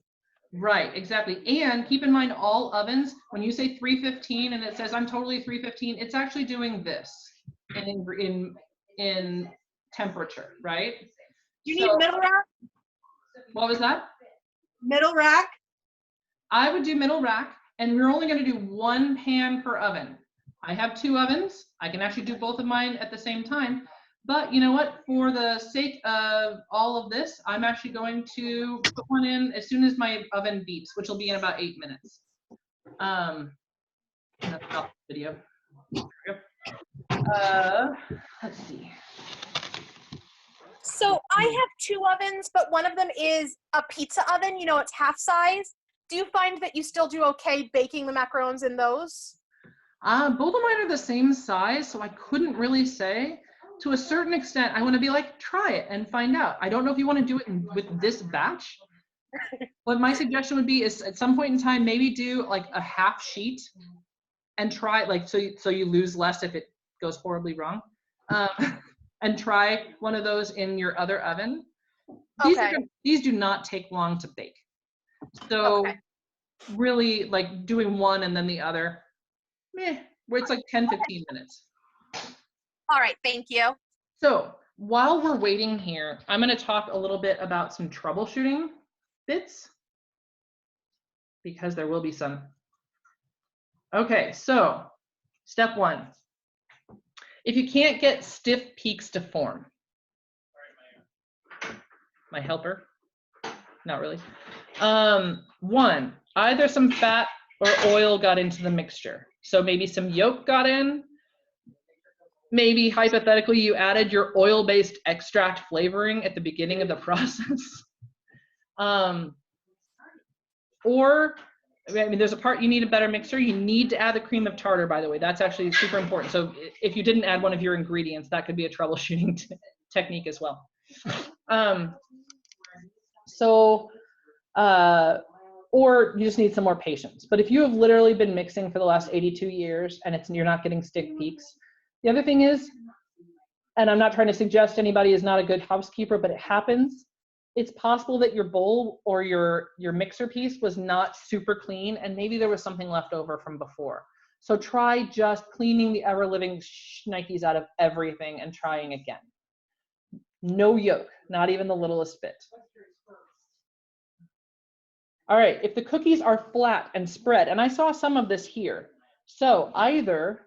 Right, exactly. And keep in mind, all ovens, when you say 315 and it says I'm totally 315, it's actually doing this in temperature, right? Do you need middle rack? What was that? Middle rack? I would do middle rack. And we're only going to do 1 pan per oven. I have 2 ovens. I can actually do both of mine at the same time. But you know what? For the sake of all of this, I'm actually going to put one in as soon as my oven beeps, which will be in about 8 minutes. Let's stop the video. Let's see. So I have 2 ovens, but one of them is a pizza oven. You know, it's half size. Do you find that you still do okay baking the macarons in those? Both of mine are the same size, so I couldn't really say. To a certain extent, I want to be like, try it and find out. I don't know if you want to do it with this batch. What my suggestion would be is at some point in time, maybe do like a half sheet and try it, like, so you lose less if it goes horribly wrong. And try one of those in your other oven. These do not take long to bake. So really like doing one and then the other, where it's like 10, 15 minutes. All right, thank you. So while we're waiting here, I'm going to talk a little bit about some troubleshooting bits, because there will be some. Okay, so step 1. If you can't get stiff peaks to form, my helper, not really. 1, either some fat or oil got into the mixture. So maybe some yolk got in. Maybe hypothetically you added your oil-based extract flavoring at the beginning of the process. Or, I mean, there's a part you need a better mixer. You need to add the cream of tartar, by the way. That's actually super important. So if you didn't add one of your ingredients, that could be a troubleshooting technique as well. Or you just need some more patience. But if you have literally been mixing for the last 82 years and you're not getting stiff peaks, the other thing is, and I'm not trying to suggest anybody is not a good housekeeper, but it happens. It's possible that your bowl or your mixer piece was not super clean, and maybe there was something left over from before. So try just cleaning the ever-living shnikes out of everything and trying again. No yolk, not even the littlest bit. All right, if the cookies are flat and spread, and I saw some of this here, so either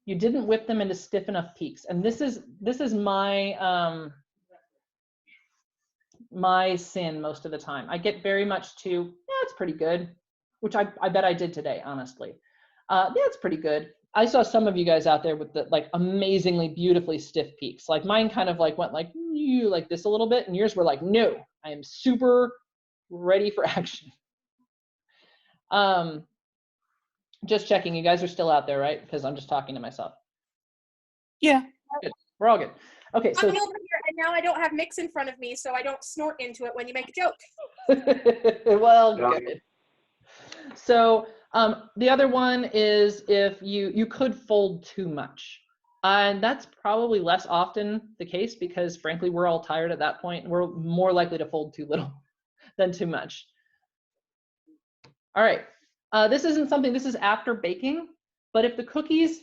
you didn't whip them into stiff enough peaks, and this is my my sin most of the time. I get very much to, yeah, it's pretty good, which I bet I did today, honestly. Yeah, it's pretty good. I saw some of you guys out there with the like amazingly beautifully stiff peaks. Like mine kind of like went like this a little bit, and yours were like, no, I am super ready for action. Just checking, you guys are still out there, right? Because I'm just talking to myself. Yeah. Good. We're all good. Okay, so I'm over here, and now I don't have mix in front of me, so I don't snort into it when you make a joke. well, good. So the other one is if you could fold too much. And that's probably less often the case because frankly, we're all tired at that point. We're more likely to fold too little than too much. All right, this isn't something, this is after baking, but if the cookies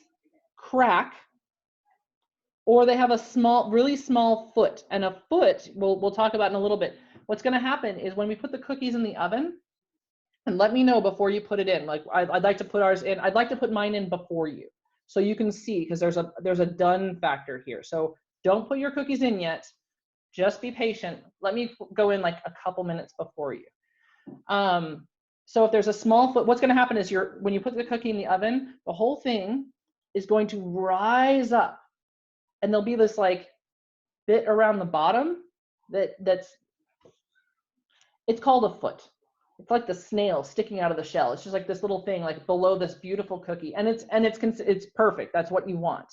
crack or they have a small, really small foot, and a foot, we'll talk about in a little bit, what's gonna happen is when we put the cookies in the oven, and let me know before you put it in, like I'd like to put ours in, I'd like to put mine in before you, so you can see, because there's a done factor here. So don't put your cookies in yet, just be patient. Let me go in like a couple minutes before you. So if there's a small foot, what's gonna happen is when you put the cookie in the oven, the whole thing is going to rise up, and there'll be this like bit around the bottom it's called a foot. It's like the snail sticking out of the shell. It's just like this little thing like below this beautiful cookie, and it's perfect. That's what you want.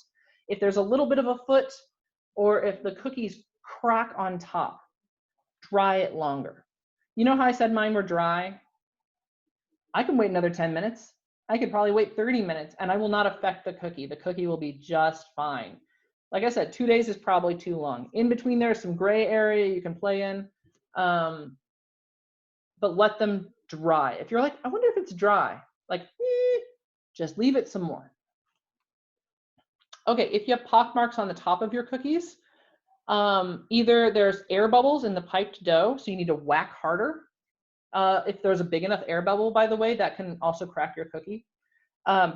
If there's a little bit of a foot, or if the cookies crack on top, dry it longer. You know how I said mine were dry? I can wait another 10 minutes. I could probably wait 30 minutes, and I will not affect the cookie. The cookie will be just fine. Like I said, 2 days is probably too long. In between there's some gray area you can play in, but let them dry. If you're like, I wonder if it's dry, like, just leave it some more. Okay, if you have pock marks on the top of your cookies, either there's air bubbles in the piped dough, so you need to whack harder, If there's a big enough air bubble, by the way, that can also crack your cookie,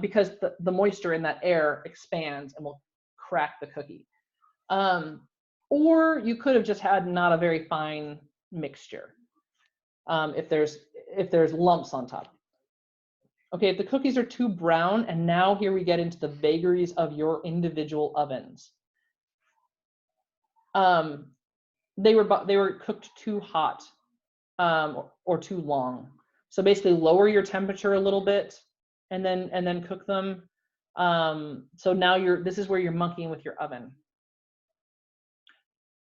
because the moisture in that air expands and will crack the cookie. Or you could have just had not a very fine mixture, if there's lumps on top. Okay, if the cookies are too brown, and now here we get into the vagaries of your individual ovens. They were cooked too hot, or too long. So basically lower your temperature a little bit and then cook them. So now this is where you're monkeying with your oven.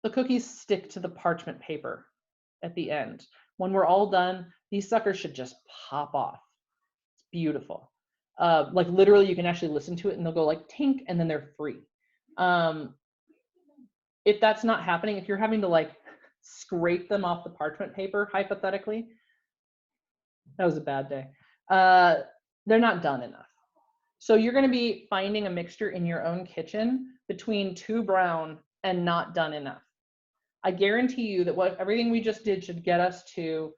The cookies stick to the parchment paper at the end. When we're all done, these suckers should just pop off. It's beautiful. Like literally you can actually listen to it and they'll go like tink and then they're free. If that's not happening, if you're having to like scrape them off the parchment paper, hypothetically, that was a bad day. They're not done enough. So you're going to be finding a mixture in your own kitchen between too brown and not done enough. I guarantee you that everything we just did should get us to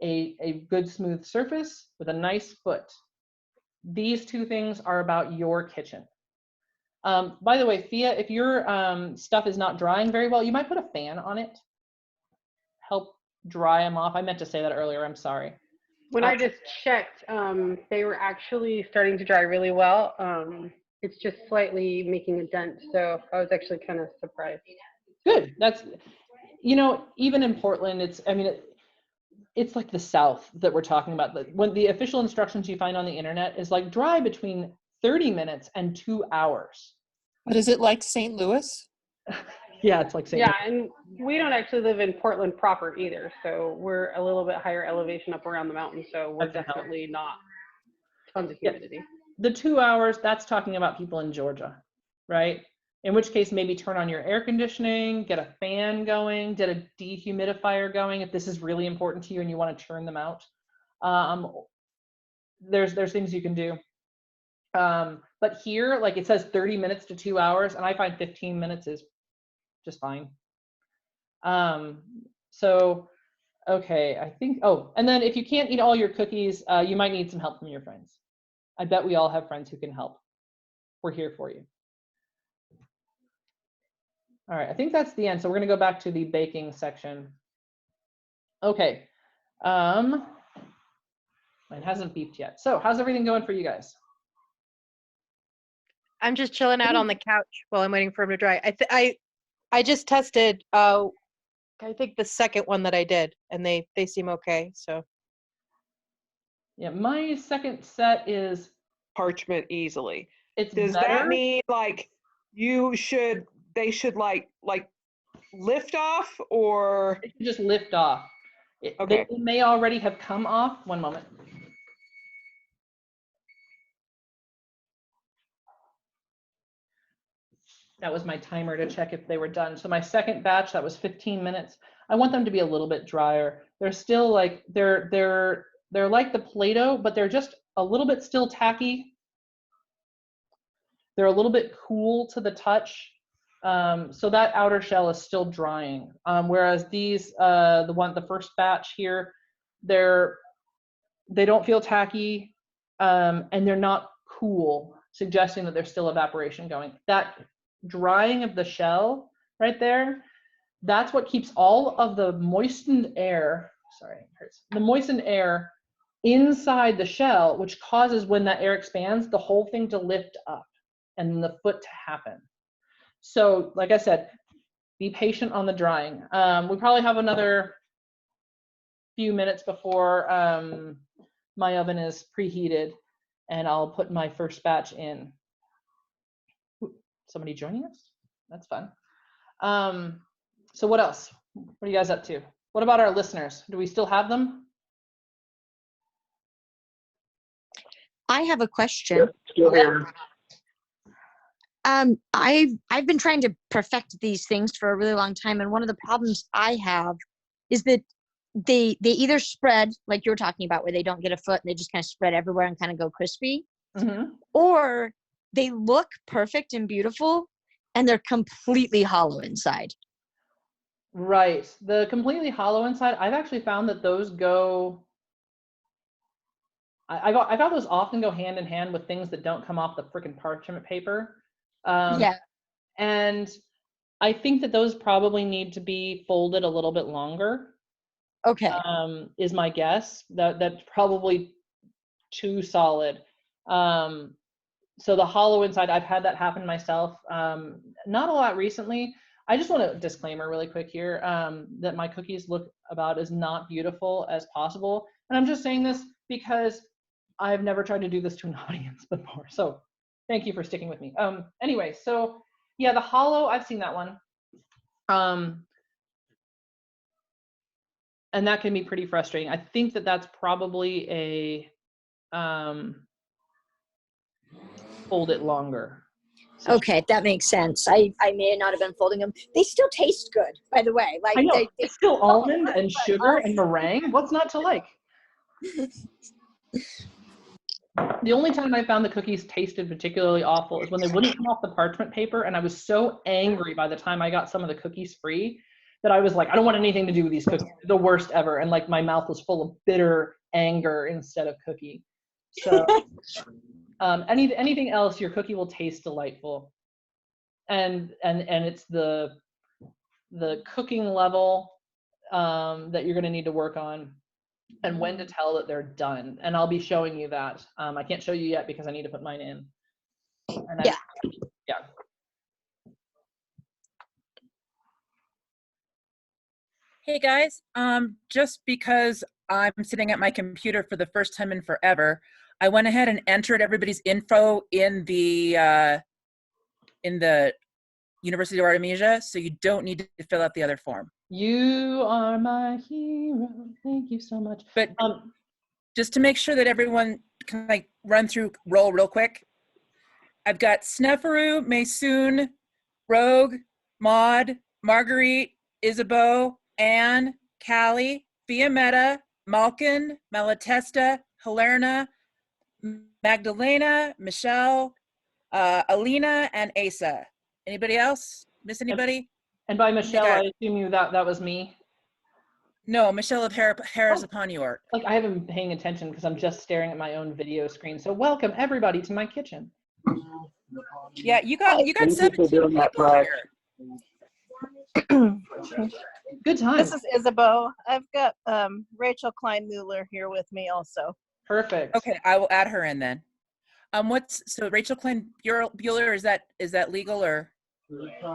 a good smooth surface with a nice foot. These two things are about your kitchen. By the way, Thea, if your stuff is not drying very well, you might put a fan on it. Help dry them off. I meant to say that earlier. I'm sorry. When I just checked, they were actually starting to dry really well. It's just slightly making a dent. So I was actually kind of surprised. Good. That's, even in Portland, it's like the South that we're talking about. When the official instructions you find on the internet is like dry between 30 minutes and 2 hours. But is it like St. Louis? Yeah, it's like St. Yeah, and we don't actually live in Portland proper either. So we're a little bit higher elevation up around the mountain. So we're definitely not tons of humidity. The 2 hours, that's talking about people in Georgia, right? In which case, maybe turn on your air conditioning, get a fan going, get a dehumidifier going if this is really important to you and you want to churn them out. There's things you can do. But here, like it says 30 minutes to 2 hours, and I find 15 minutes is just fine. So, okay, I think, and then if you can't eat all your cookies, you might need some help from your friends. I bet we all have friends who can help. We're here for you. All right, I think that's the end. So we're gonna go back to the baking section. Okay, mine hasn't beeped yet. So how's everything going for you guys? I'm just chilling out on the couch while I'm waiting for him to dry. I just tested, I think the second one that I did, and they seem okay, so. Yeah, my second set is parchment easily. Does that mean like they should like lift off, or they should just lift off? Okay. They may already have come off. One moment. That was my timer to check if they were done. So my second batch, that was 15 minutes. I want them to be a little bit drier. They're still like, they're like the Play-Doh, but they're just a little bit still tacky. They're a little bit cool to the touch. So that outer shell is still drying. Whereas these, the first batch here, they don't feel tacky, and they're not cool, suggesting that there's still evaporation going. That drying of the shell right there, that's what keeps all of the moistened air, the moistened air inside the shell, which causes, when that air expands, the whole thing to lift up and then the foot to happen. So like I said, be patient on the drying. We probably have another few minutes before my oven is preheated, and I'll put my first batch in. Somebody joining us? That's fun. So what else? What are you guys up to? What about our listeners? Do we still have them? I have a question. Yep, still here. I've been trying to perfect these things for a really long time, and one of the problems I have is that they either spread, like you were talking about, where they don't get a foot and they just kind of spread everywhere and kind of go crispy, or they look perfect and beautiful and they're completely hollow inside. Right. The completely hollow inside, I've actually found that those go, I got those often go hand in hand with things that don't come off the freaking parchment paper. Yeah. And I think that those probably need to be folded a little bit longer. Okay. Is my guess. That's probably too solid. So the hollow inside, I've had that happen myself. Not a lot recently. I just want a disclaimer really quick here that my cookies look about as not beautiful as possible. And I'm just saying this because I've never tried to do this to an audience before. So thank you for sticking with me. Anyway, so yeah, the hollow, I've seen that one. And that can be pretty frustrating. I think that that's probably a fold it longer. Okay, that makes sense. I may not have been folding them. They still taste good, by the way. Like I know. they It's still almond and sugar and meringue. What's not to like? The only time I found the cookies tasted particularly awful is when they wouldn't come off the parchment paper, and I was so angry by the time I got some of the cookies free that I was like, I don't want anything to do with these cookies. They're the worst ever. And like my mouth was full of bitter anger instead of cookie. So anything else, your cookie will taste delightful. And it's the cooking level that you're going to need to work on, and when to tell that they're done. And I'll be showing you that. I can't show you yet because I need to put mine in. And yeah. Yeah. Hey guys, just because I'm sitting at my computer for the first time in forever, I went ahead and entered everybody's info in the University of Artemisia, so you don't need to fill out the other form. You are my hero. Thank you so much. But just to make sure that everyone can like run through roll real quick, I've got Sneferu, Maysoon, Rogue, Maud, Marguerite, Isabeau, Anne, Callie, Fiametta, Malkin, Malatesta, Hilarna, Magdalena, Michelle, Alina, and Asa. Anybody else? Miss anybody? And by Michelle, I assume you that was me. No, Michelle of Harris upon York. Like I haven't been paying attention because I'm just staring at my own video screen. So welcome everybody to my kitchen. Yeah, you got 17 people here. Good time. This is Isabeau. I've got Rachel Klein-Mueller here with me also. Perfect. Okay, I will add her in then. So Rachel Klein-Mueller, is that legal or?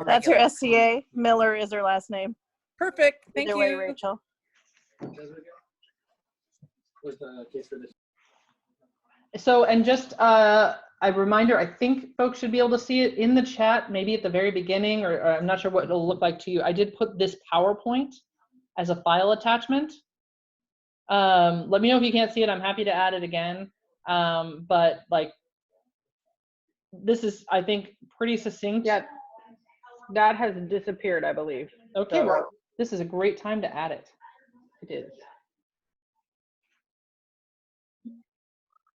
That's her SCA. Miller is her last name. Perfect. Thank Either you. way, Rachel. So, and just a reminder, I think folks should be able to see it in the chat, maybe at the very beginning, or I'm not sure what it'll look like to you. I did put this PowerPoint as a file attachment. Let me know if you can't see it. I'm happy to add it again. But like, this is, I think, pretty succinct. Yeah, that has disappeared, I believe. Okay, well, this is a great time to add it. It is.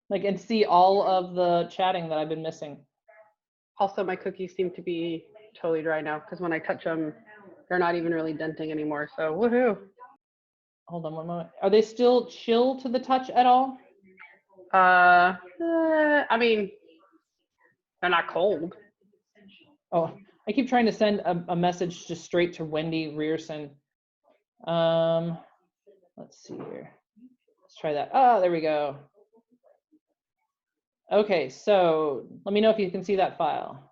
Like, and see all of the chatting that I've been missing. Also, my cookies seem to be totally dry now because when I touch them, they're not even really denting anymore. So, woohoo. Hold on one moment. Are they still chill to the touch at all? I mean, they're not cold. Oh, I keep trying to send a message just straight to Wendy Rearson. Let's see here. Let's try that. Oh, there we go. Okay, so let me know if you can see that file.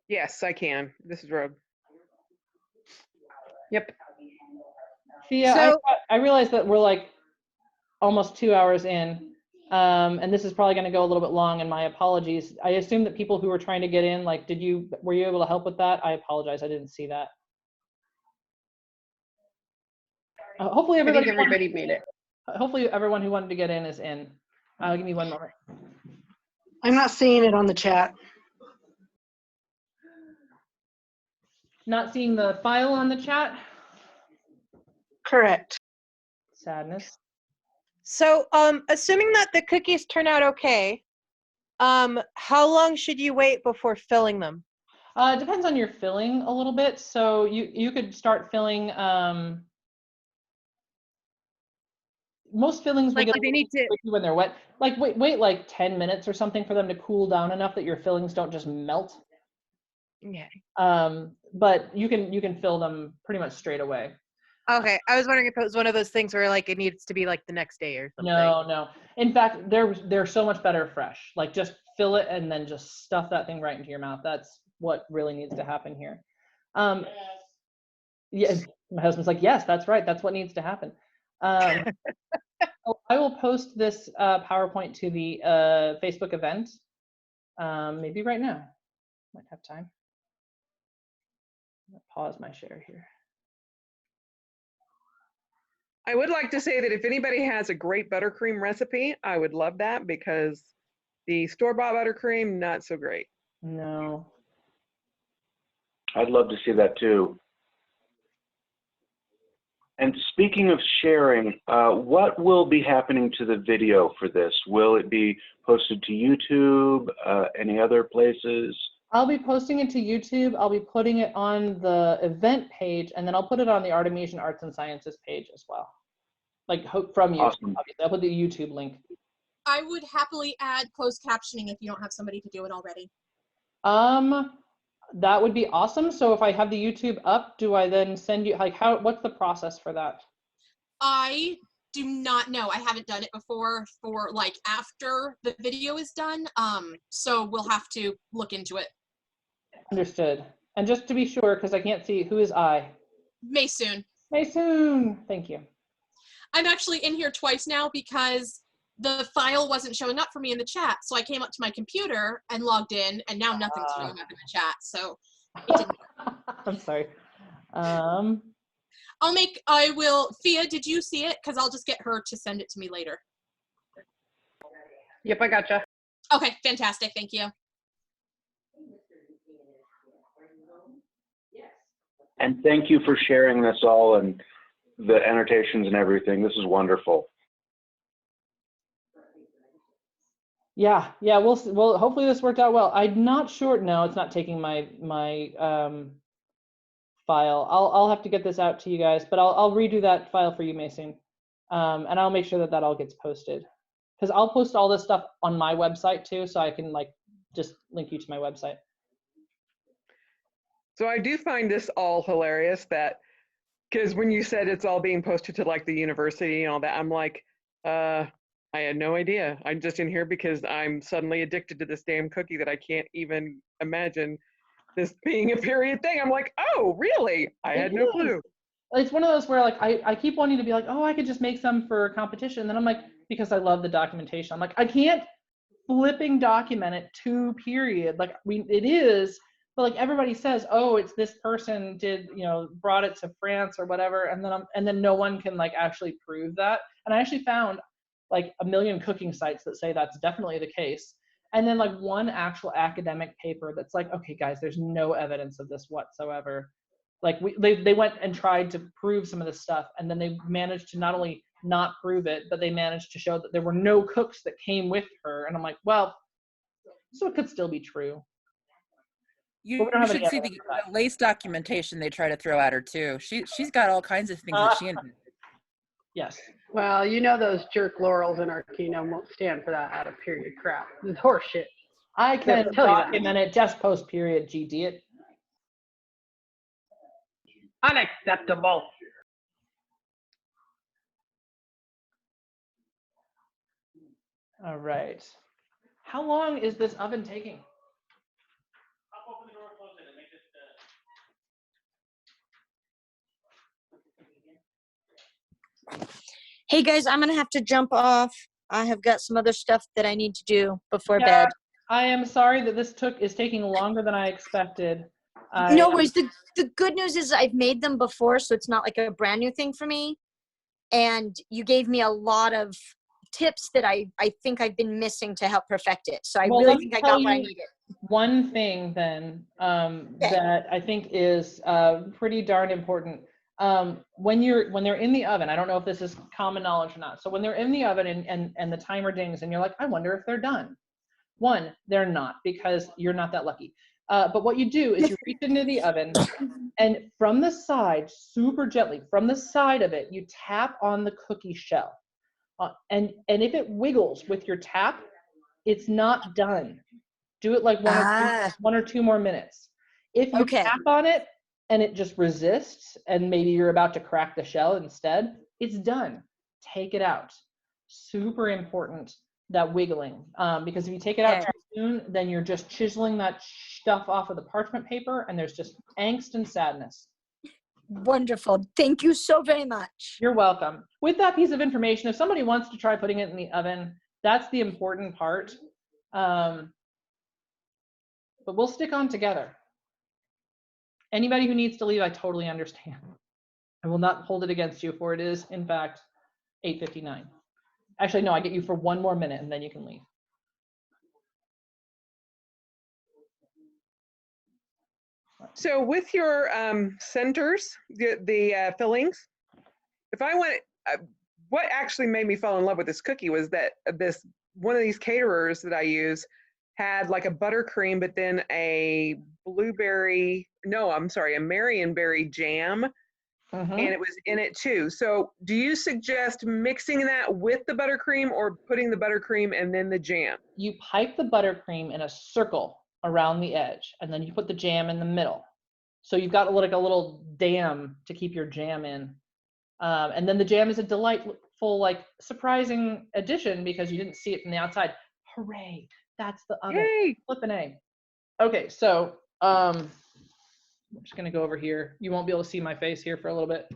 Yes, I can. This is Rogue. Yep. See, I realize that we're like almost 2 hours in, and this is probably going to go a little bit long, and my apologies. I assume that people who were trying to get in, like, were you able to help with that? I apologize, I didn't see that. Hopefully everybody made it. Hopefully everyone who wanted to get in is in. Give me one moment. I'm not seeing it on the chat. Not seeing the file on the chat? Correct. Sadness. So, assuming that the cookies turn out okay, how long should you wait before filling them? It depends on your filling a little bit. So you could start filling. Most fillings will Like, get do a they little need to? tricky when they're wet. Like wait like 10 minutes or something for them to cool down enough that your fillings don't just melt. Yeah. But you can fill them pretty much straight away. Okay, I was wondering if it was one of those things where like it needs to be like the next day or something. No. In fact, they're so much better fresh. Like just fill it and then just stuff that thing right into your mouth. That's what really needs to happen here. Yeah, my husband's like, yes, that's right. That's what needs to happen. So I will post this PowerPoint to the Facebook event. Maybe right now. Might have time. Pause my share here. I would like to say that if anybody has a great buttercream recipe, I would love that, because the store-bought buttercream, not so great. No. I'd love to see that too. And speaking of sharing, what will be happening to the video for this? Will it be posted to YouTube, any other places? I'll be posting it to YouTube. I'll be putting it on the event page, and then I'll put it on the Artemisian Arts and Sciences page as well. Like from YouTube, Awesome. obviously. I'll put the YouTube link. I would happily add closed captioning if you don't have somebody to do it already. That would be awesome. So if I have the YouTube up, do I then send you, like, what's the process for that? I do not know. I haven't done it before for like after the video is done. So we'll have to look into it. Understood. And just to be sure, because I can't see, who is I? Maysoon. Maysoon. Thank you. I'm actually in here twice now because the file wasn't showing up for me in the chat. So I came up to my computer and logged in, and now nothing's showing up in the chat. So it didn't. I'm sorry. I will, Fia, did you see it? Because I'll just get her to send it to me later. Yep, I gotcha. Okay, fantastic. Thank you. And thank you for sharing this all and the annotations and everything. This is wonderful. Yeah, we'll hopefully this worked out well. I'm not sure. No, it's not taking my file. I'll have to get this out to you guys, but I'll redo that file for you, Mason, and I'll make sure that all gets posted, because I'll post all this stuff on my website too, so I can like just link you to my website. So I do find this all hilarious, that because when you said it's all being posted to like the university and all that, I'm like, I had no idea. I'm just in here because I'm suddenly addicted to this damn cookie that I can't even imagine this being a period thing. I'm like, oh, really? I had no clue. It's one of those where like I keep wanting to be like, oh, I could just make some for a competition. And then I'm like, because I love the documentation, I'm like, I can't flipping document it to period. Like it is, but like everybody says, oh, it's this person did, brought it to France or whatever. And then no one can like actually prove that. And I actually found like a million cooking sites that say that's definitely the case. And then like one actual academic paper that's like, okay, guys, there's no evidence of this whatsoever. Like they went and tried to prove some of this stuff, and then they managed to not only not prove it, but they managed to show that there were no cooks that came with her. And I'm like, well, so it could still be true. You should see the lace documentation they try to throw at her too. She's got all kinds of things that she invented. Yes. Well, those jerk laurels in our kingdom won't stand for that out of period crap. It's horse shit. I can document it, just post period, GD it. Unacceptable. All right. How long is this oven taking? Hey guys, I'm gonna have to jump off. I have got some other stuff that I need to do before bed. I am sorry that this is taking longer than I expected. No worries. The good news is I've made them before, so it's not like a brand new thing for me. And you gave me a lot of tips that I think I've been missing to help perfect it. So I really think I got what I needed. One thing then that I think is pretty darn important. When they're in the oven, I don't know if this is common knowledge or not. So when they're in the oven and the timer dings and you're like, I wonder if they're done. One, they're not, because you're not that lucky. But what you do is you reach into the oven, and from the side, super gently, from the side of it, you tap on the cookie shell. And if it wiggles with your tap, it's not done. Do it like one or two more minutes. If you tap on it and it just resists, and maybe you're about to crack the shell instead, it's done. Take it out. Super important, that wiggling, because if you take it out too soon, then you're just chiseling that stuff off of the parchment paper, and there's just angst and sadness. Wonderful. Thank you so very much. You're welcome. With that piece of information, if somebody wants to try putting it in the oven, that's the important part. But we'll stick on together. Anybody who needs to leave, I totally understand. I will not hold it against you, for it is, in fact, 8:59. Actually, no, I get you for one more minute, and then you can leave. So with your centers, the fillings, if I want, what actually made me fall in love with this cookie was that one of these caterers that I use had like a buttercream, but then a Marionberry jam, and it was in it too. So do you suggest mixing that with the buttercream or putting the buttercream and then the jam? You pipe the buttercream in a circle around the edge, and then you put the jam in the middle. So you've got like a little dam to keep your jam in. And then the jam is a delightful, like surprising addition because you didn't see it from the outside. Hooray, that's the oven. Yay! Flippin' A. Okay, so I'm just gonna go over here. You won't be able to see my face here for a little bit.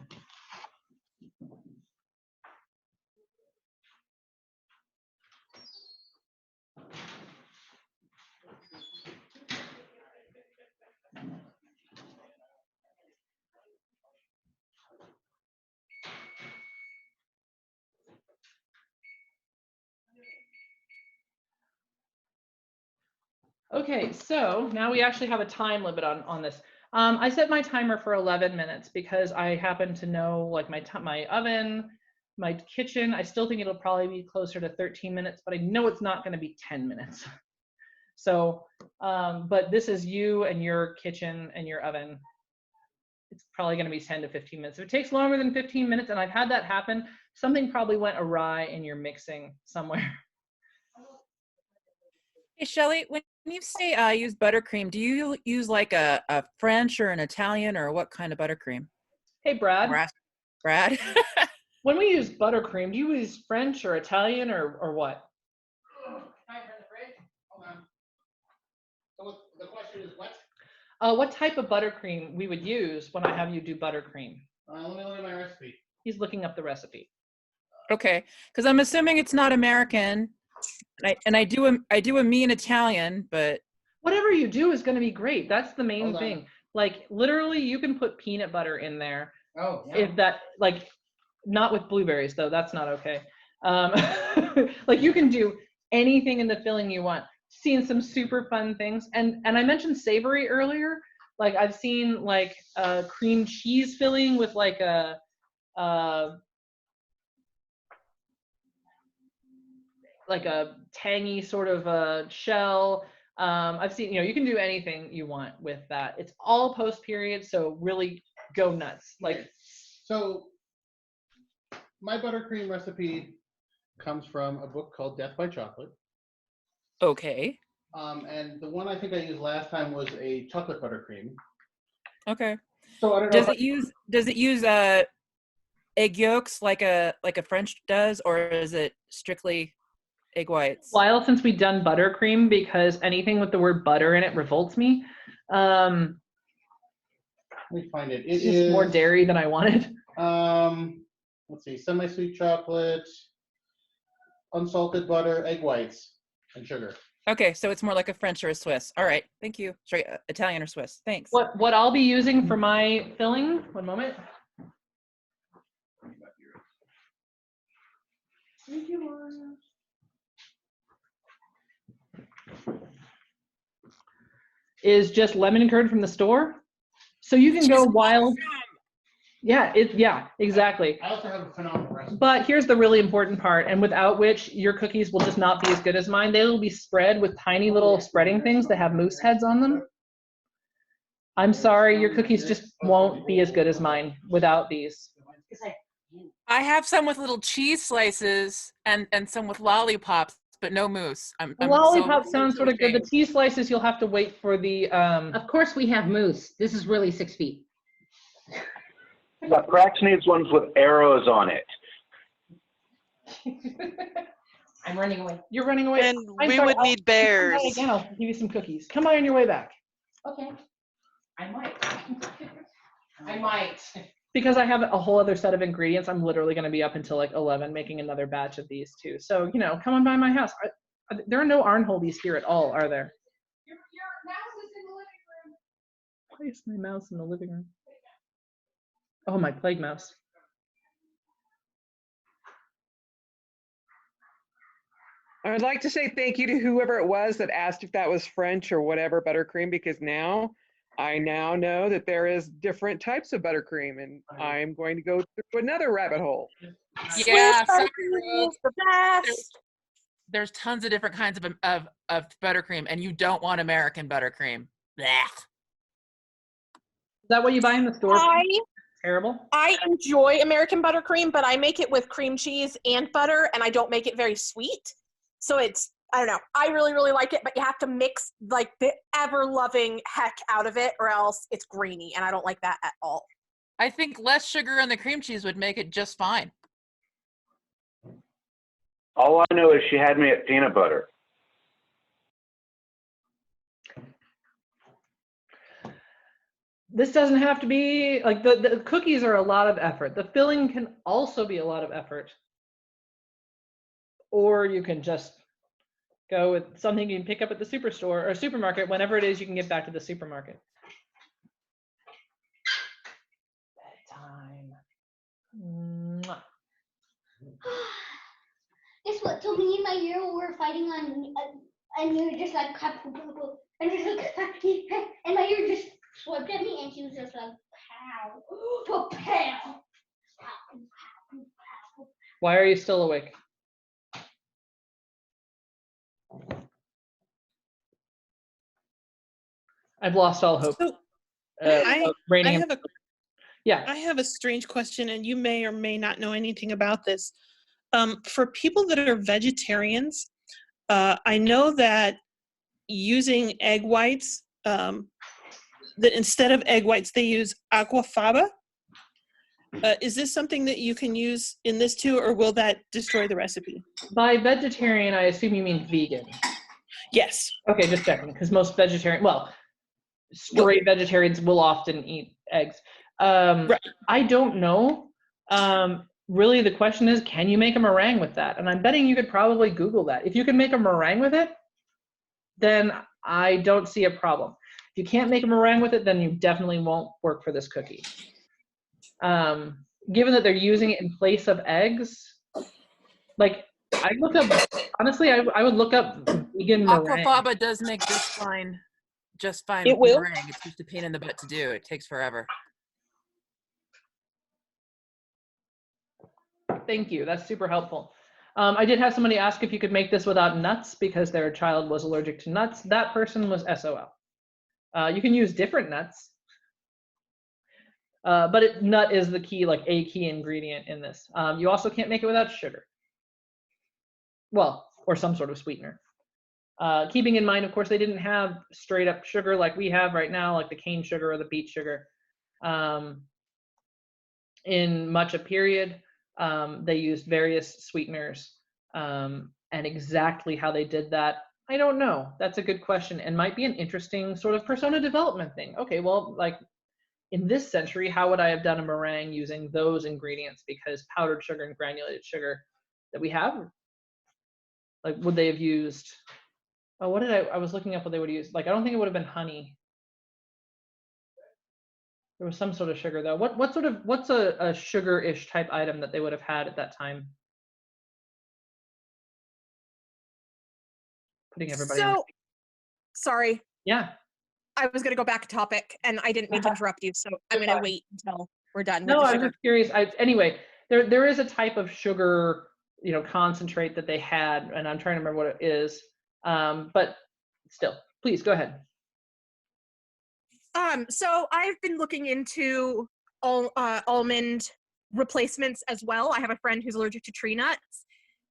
Okay, so now we actually have a time limit on this. I set my timer for 11 minutes because I happen to know like my oven, my kitchen. I still think it'll probably be closer to 13 minutes, but I know it's not going to be 10 minutes. So, but this is you and your kitchen and your oven. It's probably going to be 10 to 15 minutes. If it takes longer than 15 minutes, and I've had that happen, something probably went awry in your mixing somewhere. Hey, Shelly, when you say use buttercream, do you use like a French or an Italian, or what kind of buttercream? Hey, Brad. Brad? When we use buttercream, do you use French or Italian or what? So the question is what? What type of buttercream we would use when I have you do buttercream? Let me look at my recipe. He's looking up the recipe. Okay, because I'm assuming it's not American, and I do a mean Italian, but whatever you do is going to be great. That's the main thing. Like literally, you can put peanut butter in there. Oh, yeah. If that, like, not with blueberries though. That's not okay. Like you can do anything in the filling you want. Seen some super fun things, and I mentioned savory earlier. Like I've seen like a cream cheese filling with like a tangy sort of a shell. I've seen, you can do anything you want with that. It's all post period, so really go nuts. Like, so my buttercream recipe comes from a book called Death by Chocolate. Okay. And the one I think I used last time was a chocolate buttercream. Okay. So I don't know. Does it use egg yolks like a French does, or is it strictly egg whites? While since we've done buttercream, because anything with the word butter in it revolts me. Let me find it. It's just more dairy than I wanted. Let's see, semi-sweet chocolate, unsalted butter, egg whites, and sugar. Okay, so it's more like a French or a Swiss. All right, thank you. Sorry, Italian or Swiss. Thanks. What I'll be using for my filling, one moment. Thank you. Is just lemon curd from the store. So you can go wild. Yeah, exactly. I also have a phenomenal recipe. But here's the really important part, and without which your cookies will just not be as good as mine. They will be spread with tiny little spreading things that have moose heads on them. I'm sorry, your cookies just won't be as good as mine without these. I have some with little cheese slices and some with lollipops, but no mousse. The lollipop sounds sort of good. The cheese slices, you'll have to wait for the. Of course we have mousse. This is really 6 feet. Yeah, Prax needs ones with arrows on it. I'm running away. You're running away. And I'm we sorry, would need bears. Again, I'll give you some cookies. Come on your way back. Okay. I might. I might. Because I have a whole other set of ingredients, I'm literally going to be up until like 11 making another batch of these too. So, you know, come on by my house. There are no Arnholdies here at all, are there? Your mouse is in the living room. Why is my mouse in the living room? Oh, my plague mouse. I would like to say thank you to whoever it was that asked if that was French or whatever buttercream, because I now know that there is different types of buttercream, and I'm going to go through another rabbit hole. Yeah, Swiss buttercream is the best. There's tons of different kinds of buttercream, and you don't want American buttercream. Blech. Is that what you buy in the store? Terrible. I enjoy American buttercream, but I make it with cream cheese and butter, and I don't make it very sweet. So it's, I don't know. I really, really like it, but you have to mix like the ever-loving heck out of it, or else it's grainy, and I don't like that at all. I think less sugar in the cream cheese would make it just fine. All I know is she had me at peanut butter. This doesn't have to be, like the cookies are a lot of effort. The filling can also be a lot of effort. Or you can just go with something you can pick up at the superstore or supermarket whenever it is you can get back to the supermarket. Bedtime. Mwah. Guess what? So me and my hero were fighting on, and you were just like, and just like, and my hero just swept at me, and she was just like, pow, pow. Why are you still awake? I've lost all hope. So, of I have a yeah. I have a strange question, and you may or may not know anything about this. For people that are vegetarians, I know that using egg whites, that instead of egg whites, they use aquafaba. Is this something that you can use in this too, or will that destroy the recipe? By vegetarian, I assume you mean vegan. Yes. Okay, just checking, because most vegetarian, well, straight vegetarians will often eat eggs. Right. I don't know. Really, the question is, can you make a meringue with that? And I'm betting you could probably Google that. If you can make a meringue with it, then I don't see a problem. If you can't make a meringue with it, then you definitely won't work for this cookie. Given that they're using it in place of eggs, like I look up, honestly, I would look up vegan meringue. Aquafaba does make just fine It with will? meringue. It's just a pain in the butt to do. It takes forever. Thank you. That's super helpful. I did have somebody ask if you could make this without nuts because their child was allergic to nuts. That person was SOL. You can use different nuts, but nut is the key, like a key ingredient in this. You also can't make it without sugar. Well, or some sort of sweetener. Keeping in mind, of course, they didn't have straight up sugar like we have right now, like the cane sugar or the beet sugar. In much a period, they used various sweeteners, and exactly how they did that, I don't know. That's a good question and might be an interesting sort of persona development thing. Okay, well, like in this century, how would I have done a meringue using those ingredients? Because powdered sugar and granulated sugar that we have, like would they have used, oh, what did I was looking up what they would use. Like, I don't think it would have been honey. There was some sort of sugar though. What's a sugar-ish type item that they would have had at that time? Putting everybody on. So, sorry. Yeah. I was going to go back a topic, and I didn't mean to interrupt you, so I'm going to wait until we're done. No, with the I'm sugar. just curious. Anyway, there is a type of sugar, concentrate that they had, and I'm trying to remember what it is. But still, please go ahead. So I've been looking into almond replacements as well. I have a friend who's allergic to tree nuts.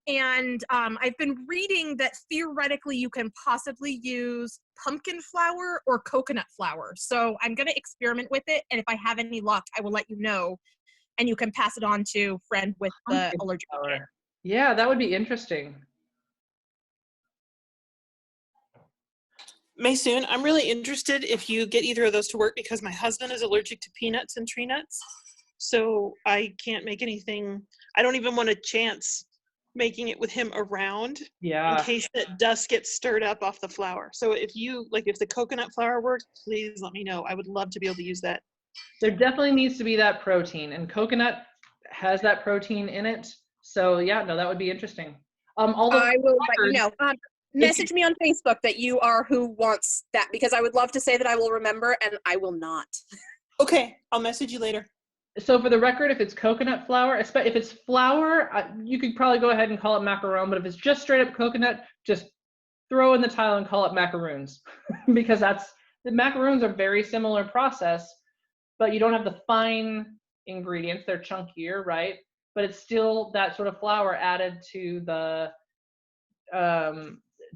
And I've been reading that theoretically you can possibly use pumpkin flour or coconut flour. So I'm going to experiment with it. And if I have any luck, I will let you know. And you can pass it on to friend with the allergic skin. Yeah, that would be interesting. Maysoon, I'm really interested if you get either of those to work because my husband is allergic to peanuts and tree nuts. So I can't make anything. I don't even want a chance making it with him around Yeah. in case that dust gets stirred up off the flour. So if you, like if the coconut flour works, please let me know. I would love to be able to use that. There definitely needs to be that protein, and coconut has that protein in it. So yeah, no, that would be interesting. I will let you know. Message me on Facebook that you are who wants that because I would love to say that I will remember and I will not. Okay, I'll message you later. So for the record, if it's coconut flour, if it's flour, you could probably go ahead and call it macaron, but if it's just straight up coconut, just throw in the tile and call it macaroons because the macaroons are very similar process, but you don't have the fine ingredients. They're chunkier, right? But it's still that sort of flour added to the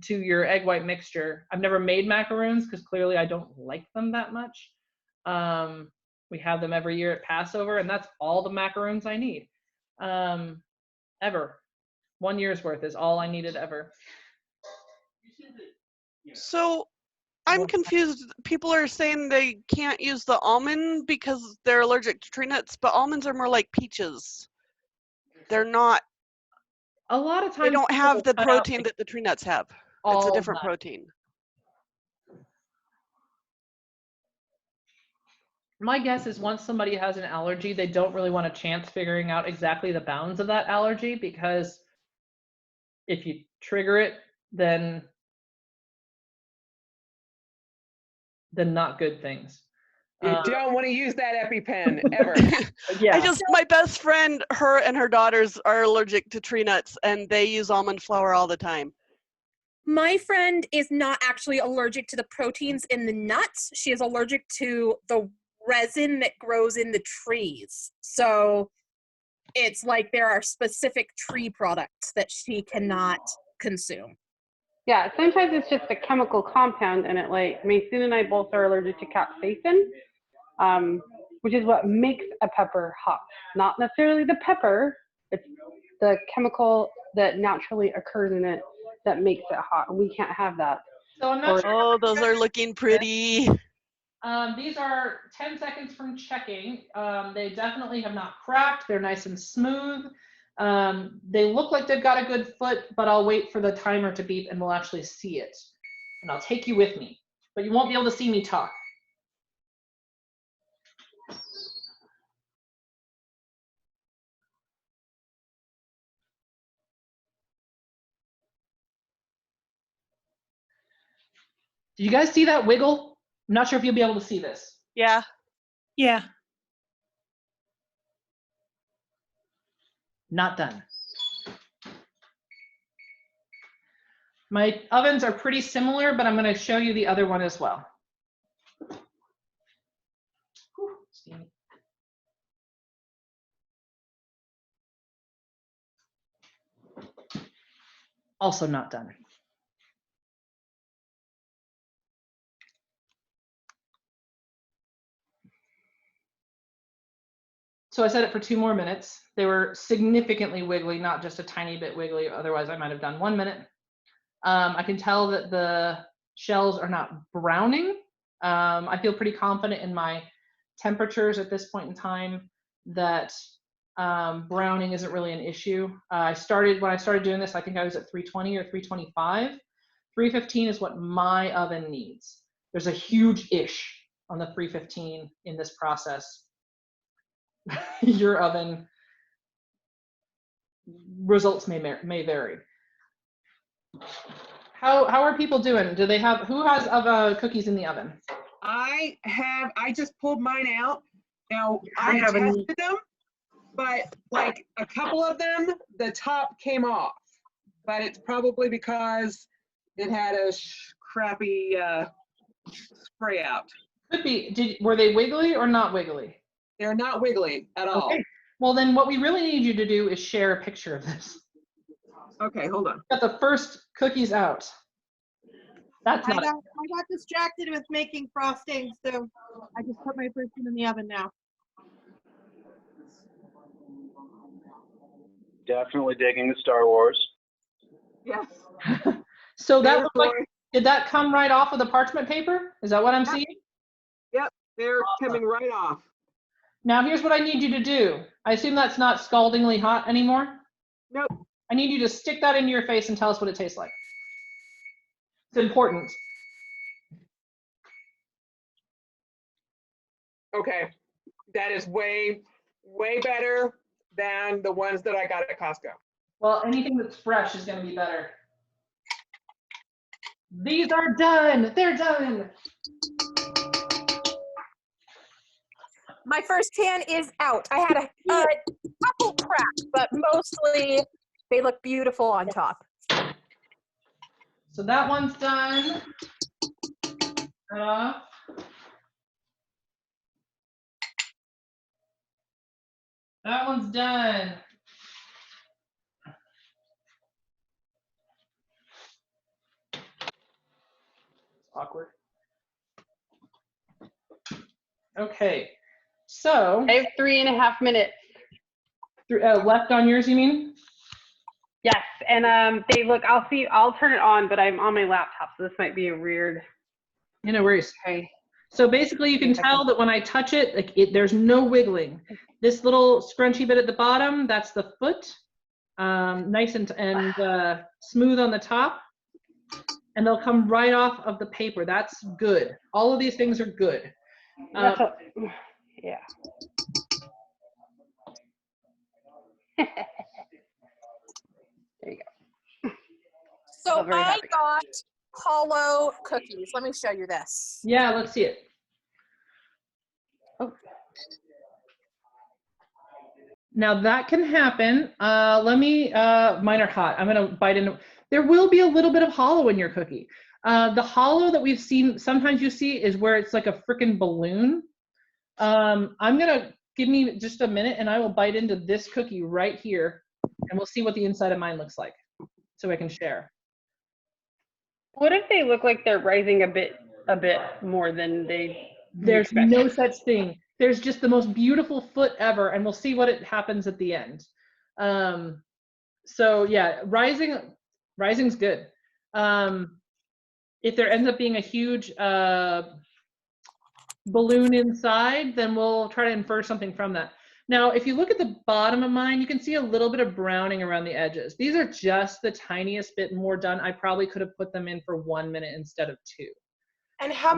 to your egg white mixture. I've never made macaroons because clearly I don't like them that much. We have them every year at Passover, and that's all the macaroons I need. Ever. 1 year's worth is all I needed ever. So I'm confused. People are saying they can't use the almond because they're allergic to tree nuts, but almonds are more like peaches. They're not. A lot of times they don't have the cut out, protein that the tree nuts have. It's all a different nuts. protein. My guess is once somebody has an allergy, they don't really want a chance figuring out exactly the bounds of that allergy, because if you trigger it, then not good things. You don't want to use that EpiPen ever. Yeah. My best friend, her and her daughters are allergic to tree nuts and they use almond flour all the time. My friend is not actually allergic to the proteins in the nuts. She is allergic to the resin that grows in the trees. So it's like there are specific tree products that she cannot consume. Yeah, sometimes it's just a chemical compound in it. Like Maysoon and I both are allergic to capsaicin, which is what makes a pepper hot. Not necessarily the pepper, it's the chemical that naturally occurs in it that makes it hot. And we can't have that. So I'm not sure. Oh, those are looking pretty. These are 10 seconds from checking. They definitely have not cracked. They're nice and smooth. They look like they've got a good foot, but I'll wait for the timer to beep and we'll actually see it. And I'll take you with me, but you won't be able to see me talk. Do you guys see that wiggle? I'm not sure if you'll be able to see this. Yeah. Yeah. Not done. My ovens are pretty similar, but I'm going to show you the other one as well. Also not done. So I set it for 2 more minutes. They were significantly wiggly, not just a tiny bit wiggly. Otherwise, I might have done 1 minute. I can tell that the shells are not browning. I feel pretty confident in my temperatures at this point in time that browning isn't really an issue. When I started doing this, I think I was at 320 or 325. 315 is what my oven needs. There's a huge ish on the 315 in this process. Your oven results may vary. How are people doing? Do they have, who has cookies in the oven? I just pulled mine out. Now I tested them, but like a couple of them, the top came off, but it's probably because it had a crappy spray out. Could be. Were they wiggly or not wiggly? They're not wiggly at all. Okay. Well, then what we really need you to do is share a picture of this. Okay, hold on. Got the first cookies out. That's I not. got distracted with making frosting, so I just put my first one in the oven now. Definitely digging the Star Wars. Yes. So that looked like, did that come right off of the parchment paper? Is that what I'm seeing? Yep, they're coming right off. Now here's what I need you to do. I assume that's not scaldingly hot anymore? Nope. I need you to stick that into your face and tell us what it tastes like. It's important. Okay, that is way better than the ones that I got at Costco. Well, anything that's fresh is going to be better. These are done. They're done. My first tan is out. I had a couple cracks, but mostly they look beautiful on top. So that one's done. That one's done. Awkward. Okay, so I have 3.5 minutes. Left on yours, you mean? Yes, and Dave, look, I'll turn it on, but I'm on my laptop, so this might be a weird. No worries. Okay. So basically, you can tell that when I touch it, like there's no wiggling. This little scrunchy bit at the bottom, that's the foot, nice and smooth on the top, and they'll come right off of the paper. That's good. All of these things are good. Yeah. There you go. So I got hollow cookies. Let me show you this. Yeah, let's see it. Oh. Now that can happen. Mine are hot. I'm gonna bite into. There will be a little bit of hollow in your cookie. The hollow that we've seen, sometimes you see, is where it's like a freaking balloon. I'm gonna give me just a minute and I will bite into this cookie right here and we'll see what the inside of mine looks like so I can share. What if they look like they're rising a bit more than they There's expect? no such thing. There's just the most beautiful foot ever, and we'll see what it happens at the end. So yeah, rising's good. If there ends up being a huge balloon inside, then we'll try to infer something from that. Now, if you look at the bottom of mine, you can see a little bit of browning around the edges. These are just the tiniest bit more done. I probably could have put them in for 1 minute instead of 2. And how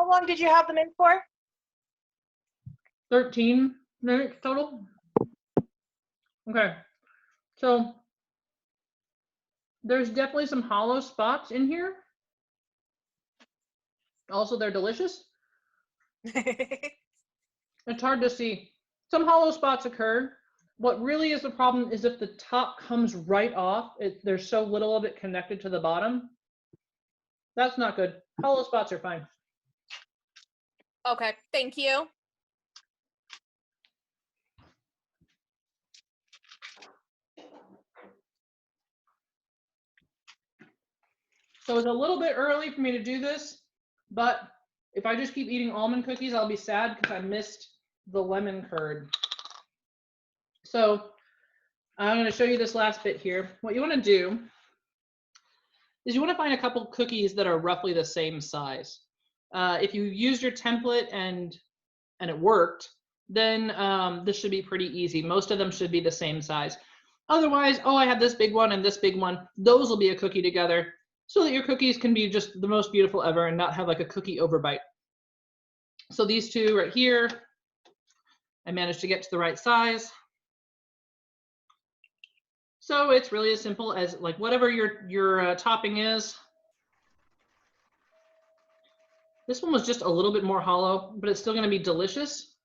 long did you have them in for? 13 minutes total. Okay, so there's definitely some hollow spots in here. Also, they're delicious. It's hard to see. Some hollow spots occurred. What really is the problem is if the top comes right off, there's so little of it connected to the bottom. That's not good. Hollow spots are fine. Okay, thank you. So it's a little bit early for me to do this, but if I just keep eating almond cookies, I'll be sad because I missed the lemon curd. So I'm going to show you this last bit here. What you want to do is you want to find a couple cookies that are roughly the same size. If you used your template and it worked, then this should be pretty easy. Most of them should be the same size. Otherwise, oh, I have this big one and this big one. Those will be a cookie together so that your cookies can be just the most beautiful ever and not have like a cookie overbite. So these two right here, I managed to get to the right size. So it's really as simple as like whatever your topping is. This one was just a little bit more hollow, but it's still going to be delicious.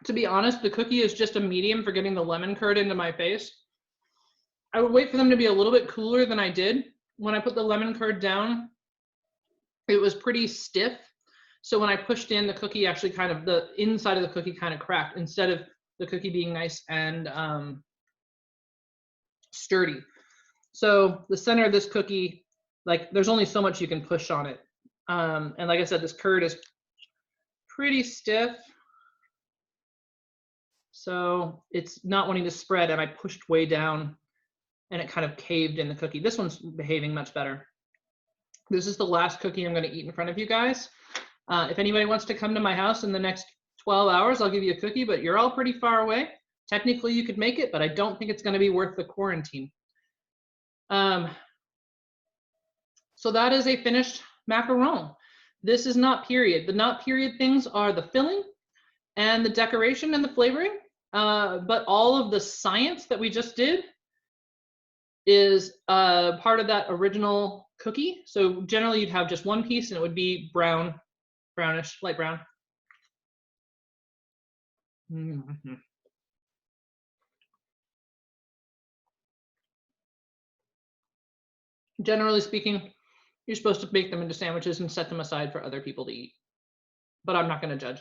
To be honest, the cookie is just a medium for getting the lemon curd into my face. I would wait for them to be a little bit cooler than I did. When I put the lemon curd down, it was pretty stiff. So when I pushed in, the cookie actually kind of, the inside of the cookie kind of cracked instead of the cookie being nice and sturdy. So the center of this cookie, like there's only so much you can push on it. And like I said, this curd is pretty stiff. So it's not wanting to spread, and I pushed way down and it kind of caved in the cookie. This one's behaving much better. This is the last cookie I'm going to eat in front of you guys. If anybody wants to come to my house in the next 12 hours, I'll give you a cookie, but you're all pretty far away. Technically, you could make it, but I don't think it's going to be worth the quarantine. So that is a finished macaron. This is not period. The not period things are the filling and the decoration and the flavoring, but all of the science that we just did is part of that original cookie. So generally you'd have just one piece and it would be brown, brownish, light brown. Mm-hmm. Generally speaking, you're supposed to make them into sandwiches and set them aside for other people to eat. But I'm not going to judge.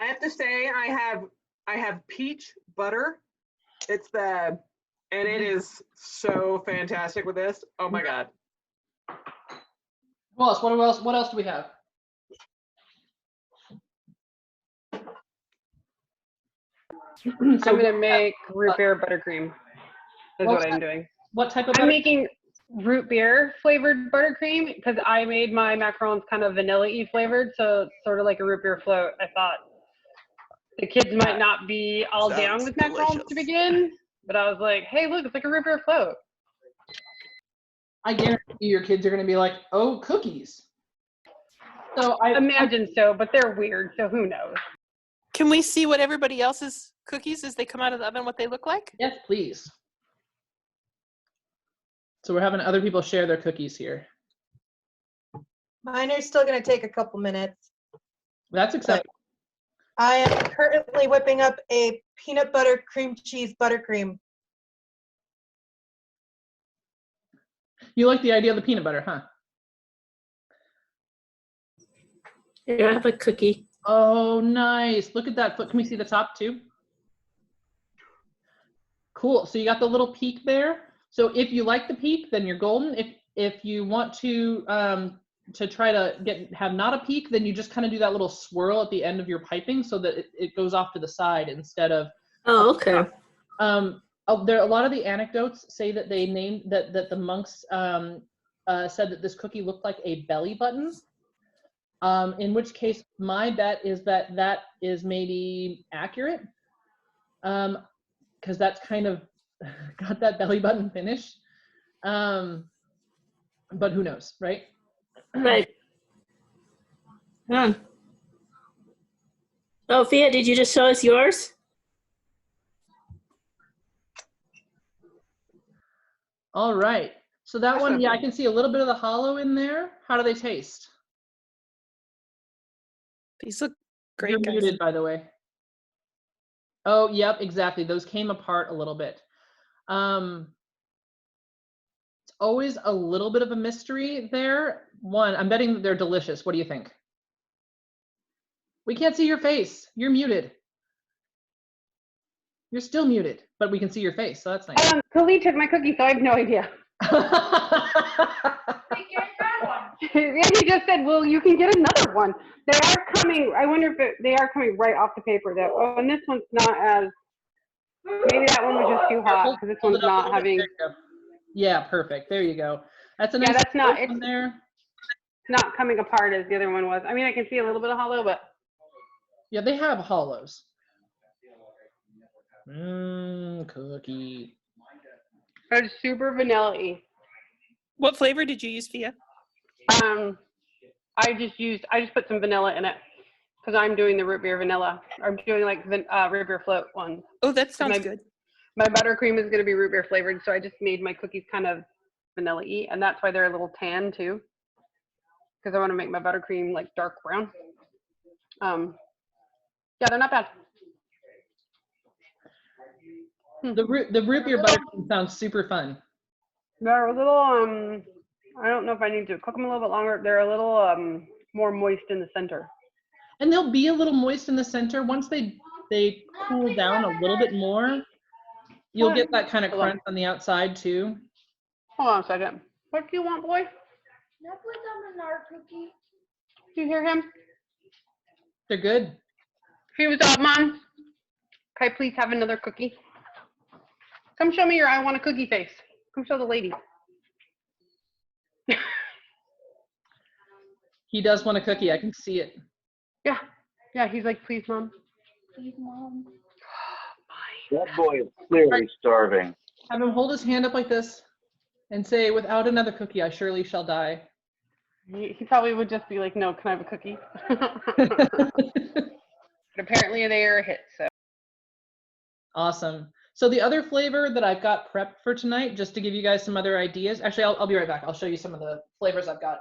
I have to say, I have peach butter. It's the, and it is so fantastic with this. Oh my God. What else? What else do we have? I'm gonna make root beer buttercream. Is what I'm doing. What type of I'm making root beer flavored buttercream because I made my macarons kind of vanilla-y flavored, so it's sort of like a root beer float. I thought the kids might not be all down with macarons to begin, but I was like, hey, look, it's like a root beer float. I guarantee your kids are going to be like, oh, cookies. So I imagine so, but they're weird, so who knows? Can we see what everybody else's cookies as they come out of the oven, what they look like? Yes, please. So we're having other people share their cookies here. Mine are still going to take a couple minutes. That's acceptable. I am currently whipping up a peanut butter cream cheese buttercream. You like the idea of the peanut butter, huh? Here, I have a cookie. Oh, nice. Look at that. Can we see the top too? Cool. So you got the little peak there. So if you like the peak, then you're golden. If you want to try to have not a peak, then you just kind of do that little swirl at the end of your piping so that it goes off to the side instead of. Oh, okay. There a lot of the anecdotes say that they named that the monks said that this cookie looked like a belly button. In which case, my bet is that is maybe accurate, because that's kind of got that belly button finish. But who knows, right? Right. Oh, Fia, did you just show us yours? All right. So that one, yeah, I can see a little bit of the hollow in there. How do they taste? These look great. You're guys. muted, by the way. Oh, yep, exactly. Those came apart a little bit. It's always a little bit of a mystery there. One, I'm betting that they're delicious. What do you think? We can't see your face. You're muted. You're still muted, but we can see your face, so that's nice. Khalid took my cookie, so I have no idea. Yeah, he just said, well, you can get another one. They are coming, I wonder if they are coming right off the paper though. Oh, and this one's not as, maybe that one was just too hot because this one's not having. Yeah, perfect. There you go. That's a nice. Yeah, that's not, it's there. Not coming apart as the other one was. I mean, I can see a little bit of hollow, but. Yeah, they have hollows. Cookie. It's super vanilla-y. What flavor did you use, Fia? I just put some vanilla in it because I'm doing the root beer vanilla. I'm doing like root beer float ones. Oh, that sounds good. My buttercream is going to be root beer flavored, so I just made my cookies kind of vanilla-y, and that's why they're a little tan too, because I want to make my buttercream like dark brown. Yeah, they're not bad. The root beer buttercream sounds super fun. They're a little, I don't know if I need to cook them a little bit longer. They're a little more moist in the center. And they'll be a little moist in the center. Once they cool down a little bit more, you'll get that kind of crunch on the outside too. Hold on a second. What do you want, boy? Do you hear him? They're good. Fuse up, Mom. Can I please have another cookie? Come show me your I want a cookie face. Come show the lady. He does want a cookie. I can see it. Yeah. Yeah, he's like, please, Mom. Please, Mom. That boy is clearly starving. Have him hold his hand up like this and say, without another cookie, I surely shall die. He probably would just be like, no, can I have a cookie? But apparently they are a hit, so. Awesome. So the other flavor that I've got prepped for tonight, just to give you guys some other ideas. Actually, I'll be right back. I'll show you some of the flavors I've got.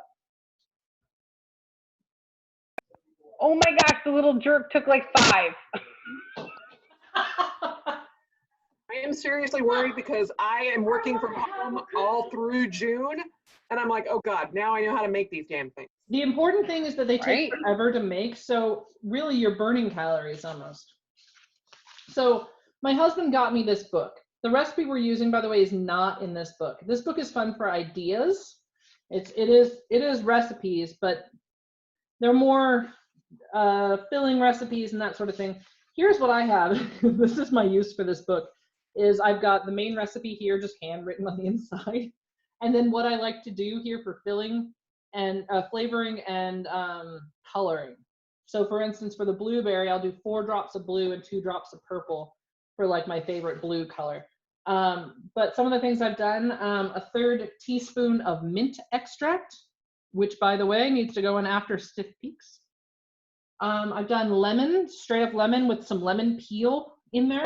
Oh my gosh, the little jerk took like 5. I am seriously worried because I am working from home all through June, and I'm like, oh God, now I know how to make these damn things. The important thing is that they take forever to make, so really you're burning calories almost. So my husband got me this book. The recipe we're using, by the way, is not in this book. This book is fun for ideas. It is recipes, but they're more filling recipes and that sort of thing. Here's what I have. This is my use for this book. Is I've got the main recipe here, just handwritten on the inside, and then what I like to do here for filling and flavoring and coloring. So for instance, for the blueberry, I'll do 4 drops of blue and 2 drops of purple for like my favorite blue color. But some of the things I've done, a 1/3 teaspoon of mint extract, which by the way needs to go in after stiff peaks. I've done lemon, straight up lemon with some lemon peel in there,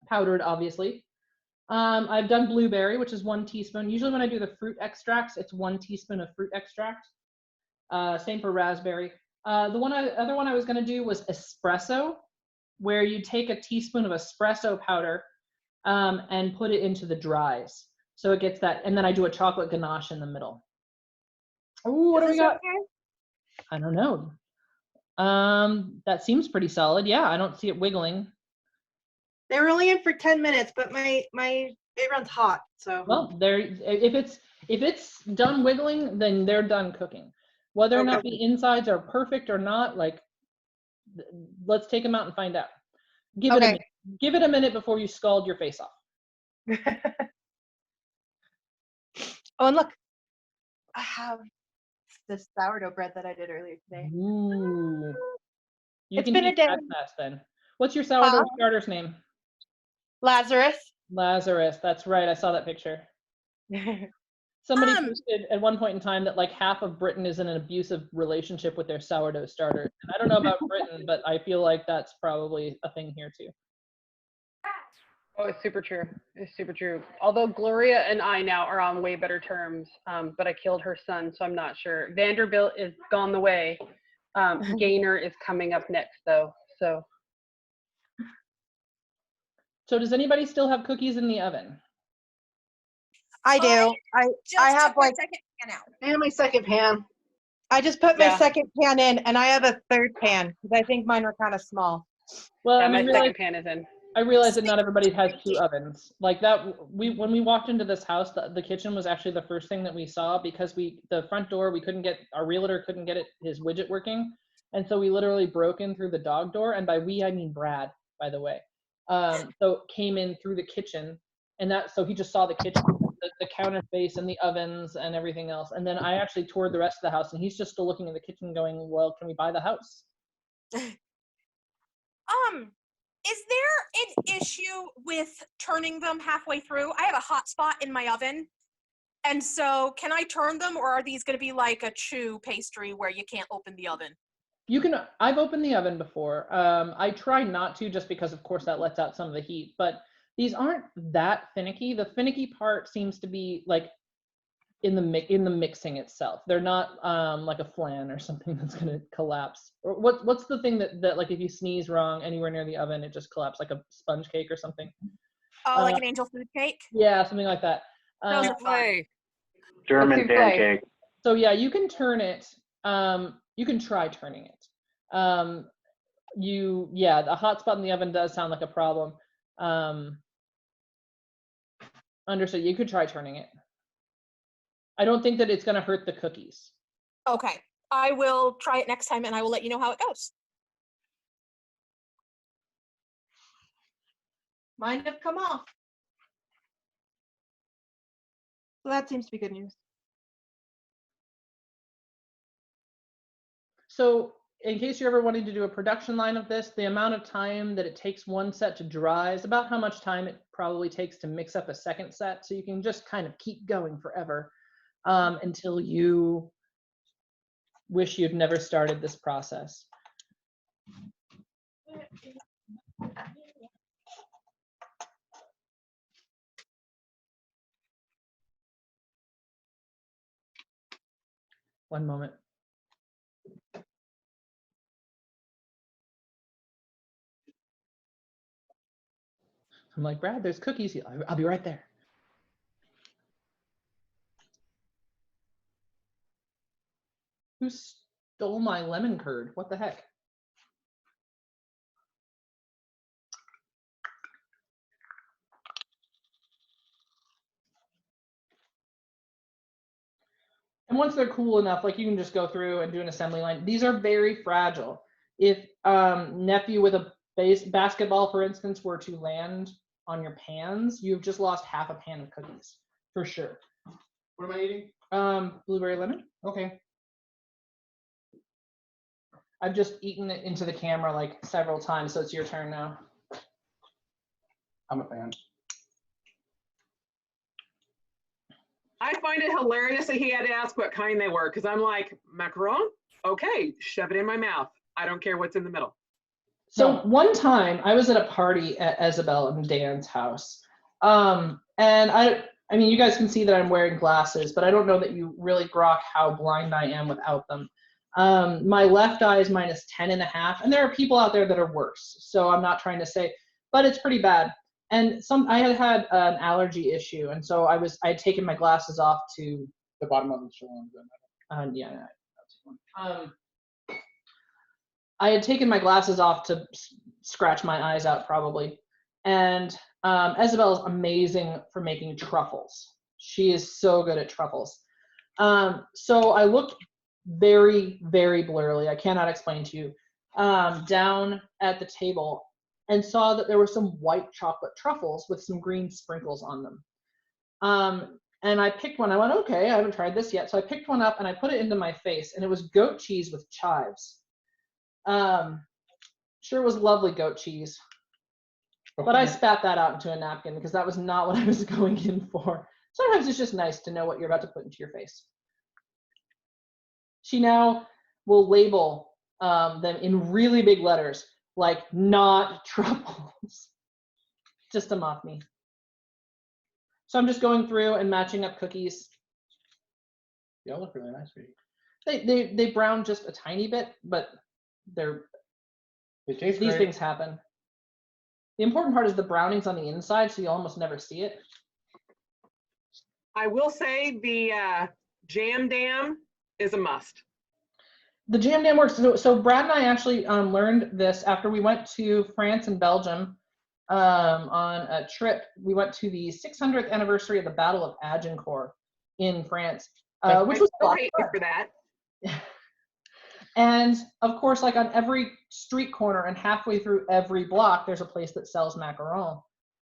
powdered obviously. I've done blueberry, which is 1 teaspoon. Usually when I do the fruit extracts, it's 1 teaspoon of fruit extract. Same for raspberry. The other one I was gonna do was espresso, where you take a teaspoon of espresso powder and put it into the dries. So it gets that, and then I do a chocolate ganache in the middle. Ooh, what do we got? Okay? I don't know. That seems pretty solid. Yeah, I don't see it wiggling. They were only in for 10 minutes, but my it runs hot, so. Well, if it's done wiggling, then they're done cooking. Whether or not the insides are perfect or not, like, let's take them out and find out. Give it a minute before you scald your face off. Oh, and look, I have this sourdough bread that I did earlier today. Ooh. It's been a day. Fast then. What's your sourdough starter's name? Lazarus. Lazarus, that's right. I saw that picture. Somebody posted at one point in time that like half of Britain is in an abusive relationship with their sourdough starter. And I don't know about Britain, but I feel like that's probably a thing here too. Oh, it's super true. It's super true. Although Gloria and I now are on way better terms, but I killed her son, so I'm not sure. Vanderbilt is gone the way. Gaynor is coming up next, though. So does anybody still have cookies in the oven? I do. I have like second pan out. And my second pan. I just put my second pan in, and I have a 3rd pan because I think mine were kind of small. Well, yeah, my second pan is in. I realize that not everybody has 2 ovens. Like that, when we walked into this house, the kitchen was actually the first thing that we saw because the front door, our realtor couldn't get his widget working. And so we literally broke in through the dog door. And by we, I mean Brad, by the way. So came in through the kitchen so he just saw the kitchen, the counter space and the ovens and everything else. And then I actually toured the rest of the house and he's just still looking in the kitchen going, well, can we buy the house? Is there an issue with turning them halfway through? I have a hot spot in my oven. And so can I turn them or are these going to be like a chew pastry where you can't open the oven? I've opened the oven before. I try not to just because of course that lets out some of the heat, but these aren't that finicky. The finicky part seems to be like in the mixing itself. They're not like a flan or something that's gonna collapse. Or what's the thing that like if you sneeze wrong anywhere near the oven, it just collapses, like a sponge cake or something? Oh, like an angel food cake? Yeah, something like that. Those are fun. German pancake. So yeah, you can turn it. You can try turning it. The hot spot in the oven does sound like a problem. Understood. You could try turning it. I don't think that it's going to hurt the cookies. Okay. I will try it next time and I will let you know how it goes. Mine have come off. So that seems to be good news. So in case you're ever wanting to do a production line of this, the amount of time that it takes one set to dry is about how much time it probably takes to mix up a second set. So you can just kind of keep going forever until you wish you'd never started this process. One moment. I'm like, Brad, there's cookies. I'll be right there. Who stole my lemon curd? What the heck? And once they're cool enough, like you can just go through and do an assembly line. These are very fragile. If nephew with a basketball, for instance, were to land on your pans, you've just lost half a pan of cookies, for sure. What am I eating? Blueberry lemon. Okay. I've just eaten it into the camera like several times, so it's your turn now. I'm a fan. I find it hilarious that he had to ask what kind they were, because I'm like, macaron? Okay, shove it in my mouth. I don't care what's in the middle. So one time I was at a party at Isabel and Dan's house. And I mean, you guys can see that I'm wearing glasses, but I don't know that you really grok how blind I am without them. My left eye is minus 10.5, and there are people out there that are worse. So I'm not trying to say, but it's pretty bad. And I had an allergy issue, and so I had taken my glasses off to the bottom of the show. I had taken my glasses off to scratch my eyes out probably. And Isabel is amazing for making truffles. She is so good at truffles. So I looked very, very blurrily, I cannot explain to you, down at the table and saw that there were some white chocolate truffles with some green sprinkles on them. And I picked one. I went, okay, I haven't tried this yet. So I picked one up and I put it into my face, and it was goat cheese with chives. Sure was lovely goat cheese. Okay. But I spat that out into a napkin because that was not what I was going in for. Sometimes it's just nice to know what you're about to put into your face. She now will label them in really big letters, like not truffles. Just a mock me. So I'm just going through and matching up cookies. They all look really nice for you. They brown just a tiny bit, but they taste these great. things happen. The important part is the browning's on the inside, so you almost never see it. I will say the jam dam is a must. The jam dam works. So Brad and I actually learned this after we went to France and Belgium on a trip. We went to the 600th anniversary of the Battle of Agincourt in France, which was a lot of fun. For that. And of course, like on every street corner and halfway through every block, there's a place that sells macaron.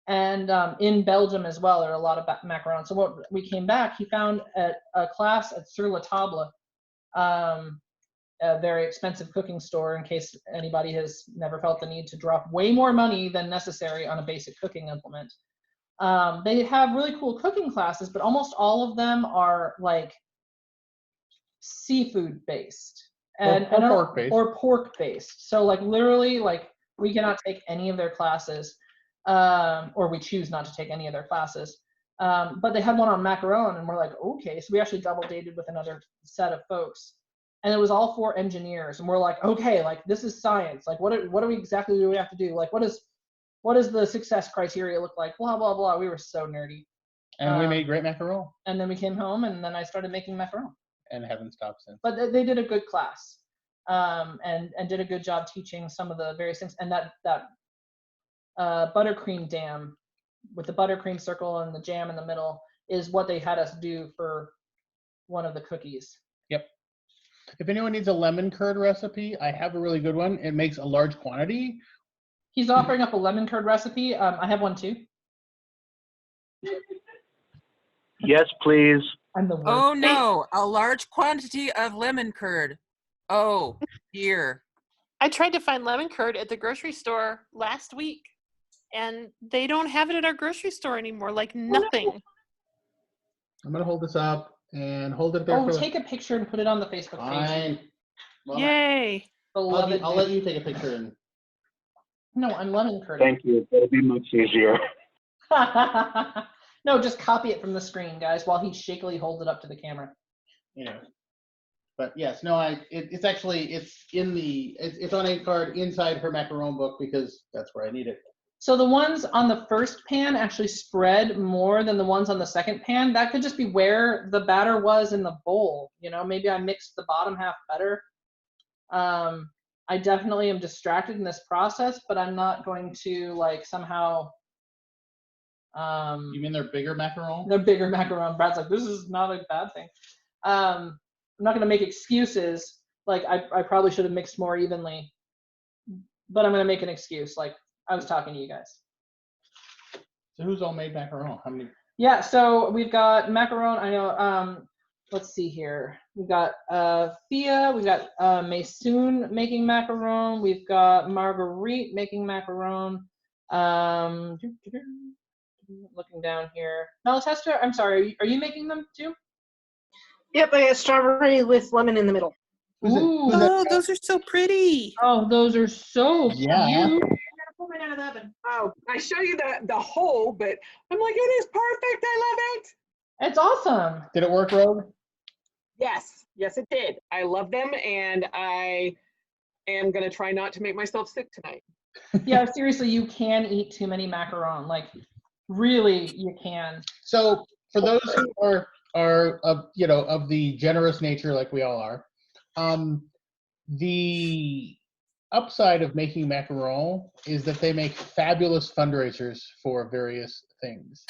And in Belgium as well, there are a lot of macaron. So when we came back, he found a class at Sur la Table, a very expensive cooking store, in case anybody has never felt the need to drop way more money than necessary on a basic cooking implement. They have really cool cooking classes, but almost all of them are like seafood based. Or pork based. So like literally, like we cannot take any of their classes, or we choose not to take any of their classes. But they had one on macaron, and we're like, okay. So we actually double dated with another set of folks, and it was all 4 engineers, and we're like, okay, like this is science. Like what do we exactly do we have to do? Like what does the success criteria look like? Blah blah blah. We were so nerdy. And we made great macaron. And then we came home, and then I started making macaron. And haven't stopped since. But they did a good class, and did a good job teaching some of the various things. And that buttercream dam with the buttercream circle and the jam in the middle is what they had us do for one of the cookies. Yep. If anyone needs a lemon curd recipe, I have a really good one. It makes a large quantity. He's offering up a lemon curd recipe. I have one too. Yes, please. I'm the worst. Oh no, a large quantity of lemon curd. Oh dear. I tried to find lemon curd at the grocery store last week, and they don't have it at our grocery store anymore. Like nothing. I'm gonna hold this up and hold it there. Oh, for take a picture and put it on the Facebook page. Fine. Well, Yay. I'll let you take a picture. And No, I'm lemon curd. Thank you. That'll be much easier. No, just copy it from the screen, guys, while he shakily holds it up to the camera. Yeah. But yes, no, it's actually it's on a card inside her macaron book because that's where I need it. So the ones on the first pan actually spread more than the ones on the second pan. That could just be where the batter was in the bowl. You know, maybe I mixed the bottom half better. I definitely am distracted in this process, but I'm not going to like somehow. You mean they're bigger macaron? They're bigger macaron. Brad's like, this is not a bad thing. I'm not going to make excuses. Like I probably should have mixed more evenly, but I'm going to make an excuse. Like I was talking to you guys. So who's all made macaron? How many? Yeah. So we've got macaron. I know. Let's see here. We've got Thea. We've got Maysoon making macaron. We've got Marguerite making macaron. Looking down here. Malatesta, I'm sorry, are you making them too? Yep, I got strawberry with lemon in the middle. Ooh. Oh, those are so pretty. Oh, those are so cute. Yeah. I gotta pull mine out of the oven. Oh, I show you the hole, but I'm like, it is perfect. I love it. It's awesome. Did it work, Rogue? Yes, it did. I love them, and I am gonna try not to make myself sick tonight. Yeah, seriously, you can eat too many macaron. Like, really, you can. So for those who are of the generous nature like we all are, the upside of making macaron is that they make fabulous fundraisers for various things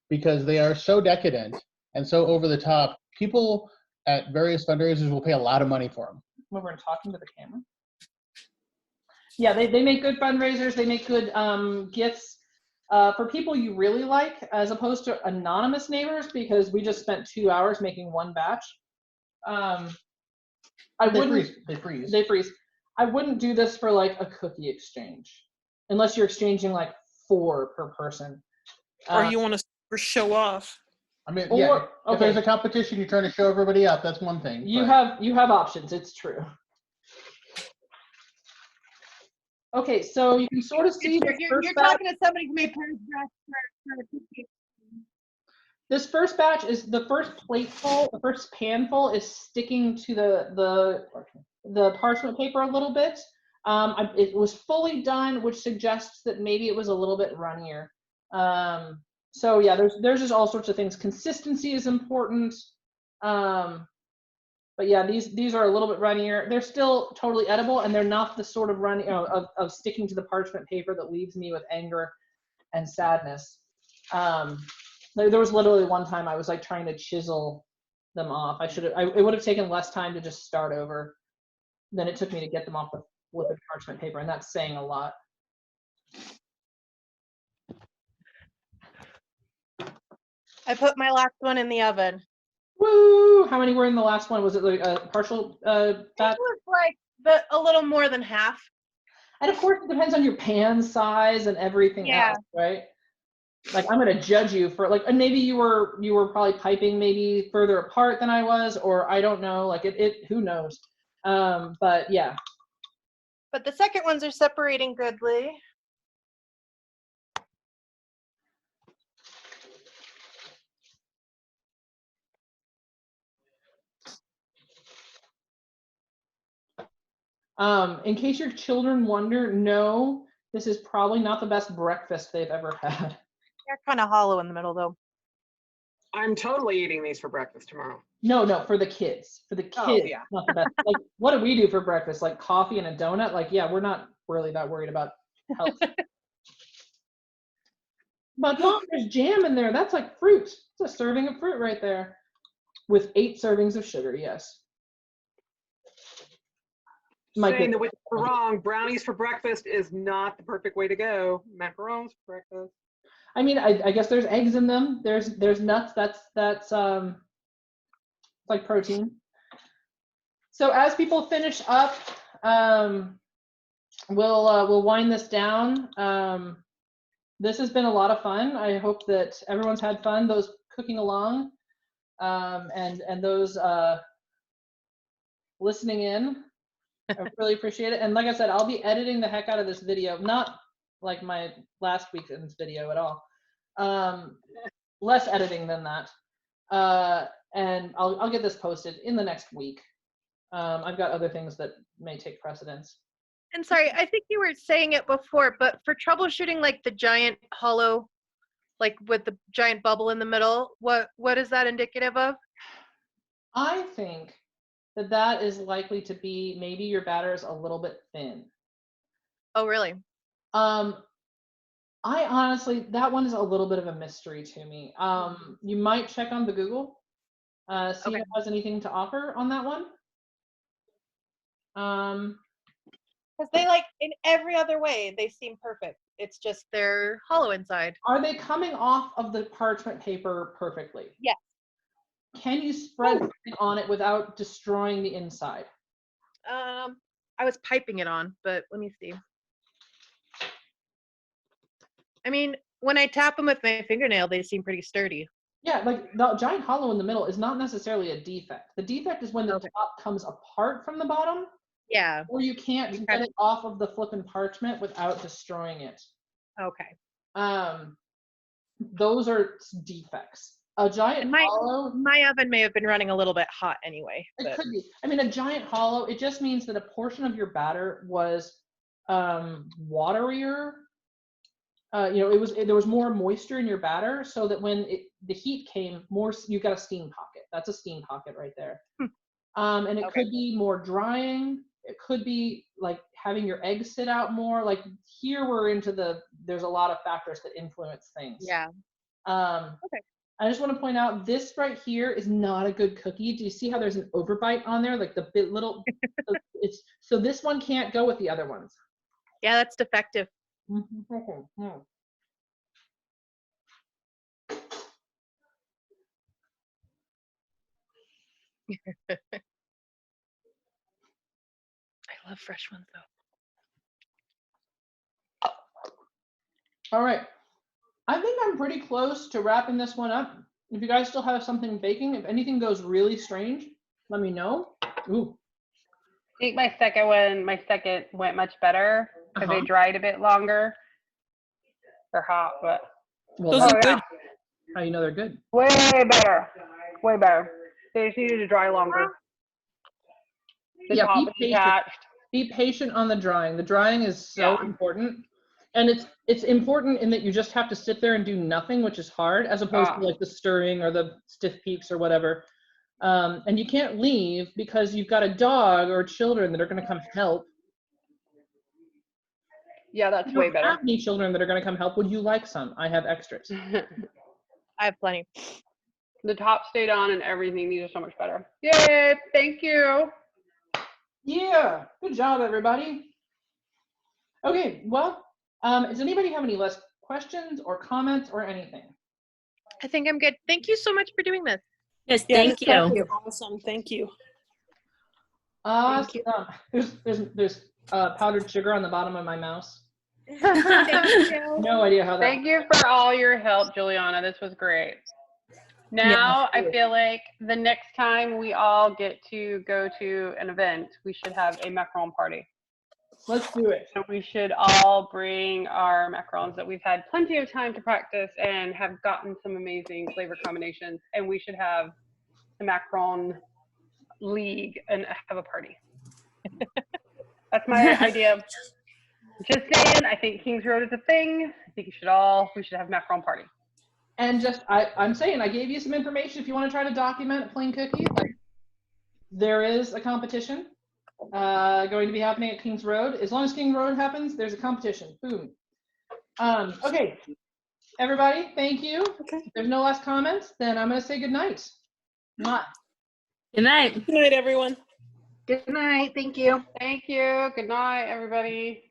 because they are so decadent and so over the top. People at various fundraisers will pay a lot of money for them. When we're talking to the camera. Yeah, they make good fundraisers. They make good gifts for people you really like, as opposed to anonymous neighbors, because we just spent 2 hours making one batch. They freeze. I wouldn't do this for like a cookie exchange, unless you're exchanging like 4 per person. Or you want to show off. I mean, yeah. If there's a competition, you're trying to show everybody up. That's one thing. You have options. It's true. Okay, so you can sort of see You're talking to somebody who made parents dress for a cookie. This first batch is the first plateful, the first panful is sticking to the parchment paper a little bit. It was fully done, which suggests that maybe it was a little bit runnier. So yeah, there's just all sorts of things. Consistency is important. But yeah, these are a little bit runnier. They're still totally edible, and they're not the sort of run of sticking to the parchment paper that leaves me with anger and sadness. There was literally one time I was like trying to chisel them off. It would have taken less time to just start over than it took me to get them off the flipped parchment paper, and that's saying a lot. I put my last one in the oven. Woo! How many were in the last one? Was it like a partial batch? It was like a little more than half. And of course, it depends on your pan size and everything else, right? Like I'm gonna judge you for like, and maybe you were probably piping maybe further apart than I was, or I don't know. Like who knows? But yeah. But the second ones are separating goodly. In case your children wonder, no, this is probably not the best breakfast they've ever had. They're kind of hollow in the middle, though. I'm totally eating these for breakfast tomorrow. No, for the kids. For the kids, Oh, yeah. not the best. Like, what do we do for breakfast? Like coffee and a donut? Like, yeah, we're not really that worried about health. But Mom, there's jam in there. That's like fruit. It's a serving of fruit right there. With 8 servings of sugar, yes. Saying that we're wrong, brownies for breakfast is not the perfect way to go. Macarons for breakfast. I mean, I guess there's eggs in them. There's nuts. That's like protein. So as people finish up, we'll wind this down. This has been a lot of fun. I hope that everyone's had fun. Those cooking along, and those listening in. I really appreciate it. And like I said, I'll be editing the heck out of this video. Not like my last weekend's video at all. Less editing than that. And I'll get this posted in the next week. I've got other things that may take precedence. And sorry, I think you were saying it before, but for troubleshooting like the giant hollow, like with the giant bubble in the middle, what is that indicative of? I think that is likely to be maybe your batter is a little bit thin. Oh, really? I honestly, that one is a little bit of a mystery to me. You might check on the Google, see if it has anything to offer on that one. Because they like in every other way, they seem perfect. It's just they're hollow inside. Are they coming off of the parchment paper perfectly? Yes. Can you spread something on it without destroying the inside? I was piping it on, but let me see. I mean, when I tap them with my fingernail, they seem pretty sturdy. Yeah, like the giant hollow in the middle is not necessarily a defect. The defect is when the top comes apart from the bottom. Yeah. Or you can't get it off of the flipping parchment without destroying it. Okay. Those are defects. A giant hollow. My oven may have been running a little bit hot anyway. It could be. I mean, a giant hollow, it just means that a portion of your batter was waterier. There was more moisture in your batter, so that when the heat came, you got a steam pocket. That's a steam pocket right there. And it could be more drying. It could be like having your eggs sit out more. Like here we're into there's a lot of factors that influence things. Yeah. Okay. I just want to point out this right here is not a good cookie. Do you see how there's an overbite on there? Like the little, so this one can't go with the other ones. Yeah, that's defective. I love fresh ones though. All right. I think I'm pretty close to wrapping this one up. If you guys still have something baking, if anything goes really strange, let me know. Ooh. I think my second went much better because they dried a bit longer. They're hot, but Well, those are good. How do you know they're good? Way better. Way better. They just needed to dry longer. The top is detached. Be patient on the drying. The drying is so important. And it's important in that you just have to sit there and do nothing, which is hard, as opposed to like the stirring or the stiff peaks or whatever. And you can't leave because you've got a dog or children that are going to come help. Yeah, that's way better. I don't have any children that are going to come help. Would you like some? I have extras. I have plenty. The top stayed on and everything. These are so much better. Yay! Thank you. Yeah. Good job, everybody. Okay. Well, does anybody have any last questions or comments or anything? I think I'm good. Thank you so much for doing this. Yes, thank you. Awesome. Thank you. Awesome. There's powdered sugar on the bottom of my mouse. No idea how that. Thank you for all your help, Giliana. This was great. Now I feel like the next time we all get to go to an event, we should have a macaron party. Let's do it. So we should all bring our macarons that we've had plenty of time to practice and have gotten some amazing flavor combinations. And we should have the macaron league and have a party. That's my idea. Just saying, I think Kings Road is a thing. I think we should have macaron party. And just, I'm saying, I gave you some information if you want to try to document plain cookie. Like, there is a competition going to be happening at Kings Road. As long as King Road happens, there's a competition. Boom. Okay, everybody, thank you. Okay. If there's no last comments, then I'm going to say good night. Mwah. Good night. Good night, everyone. Good night. Thank you. Thank you. Good night, everybody.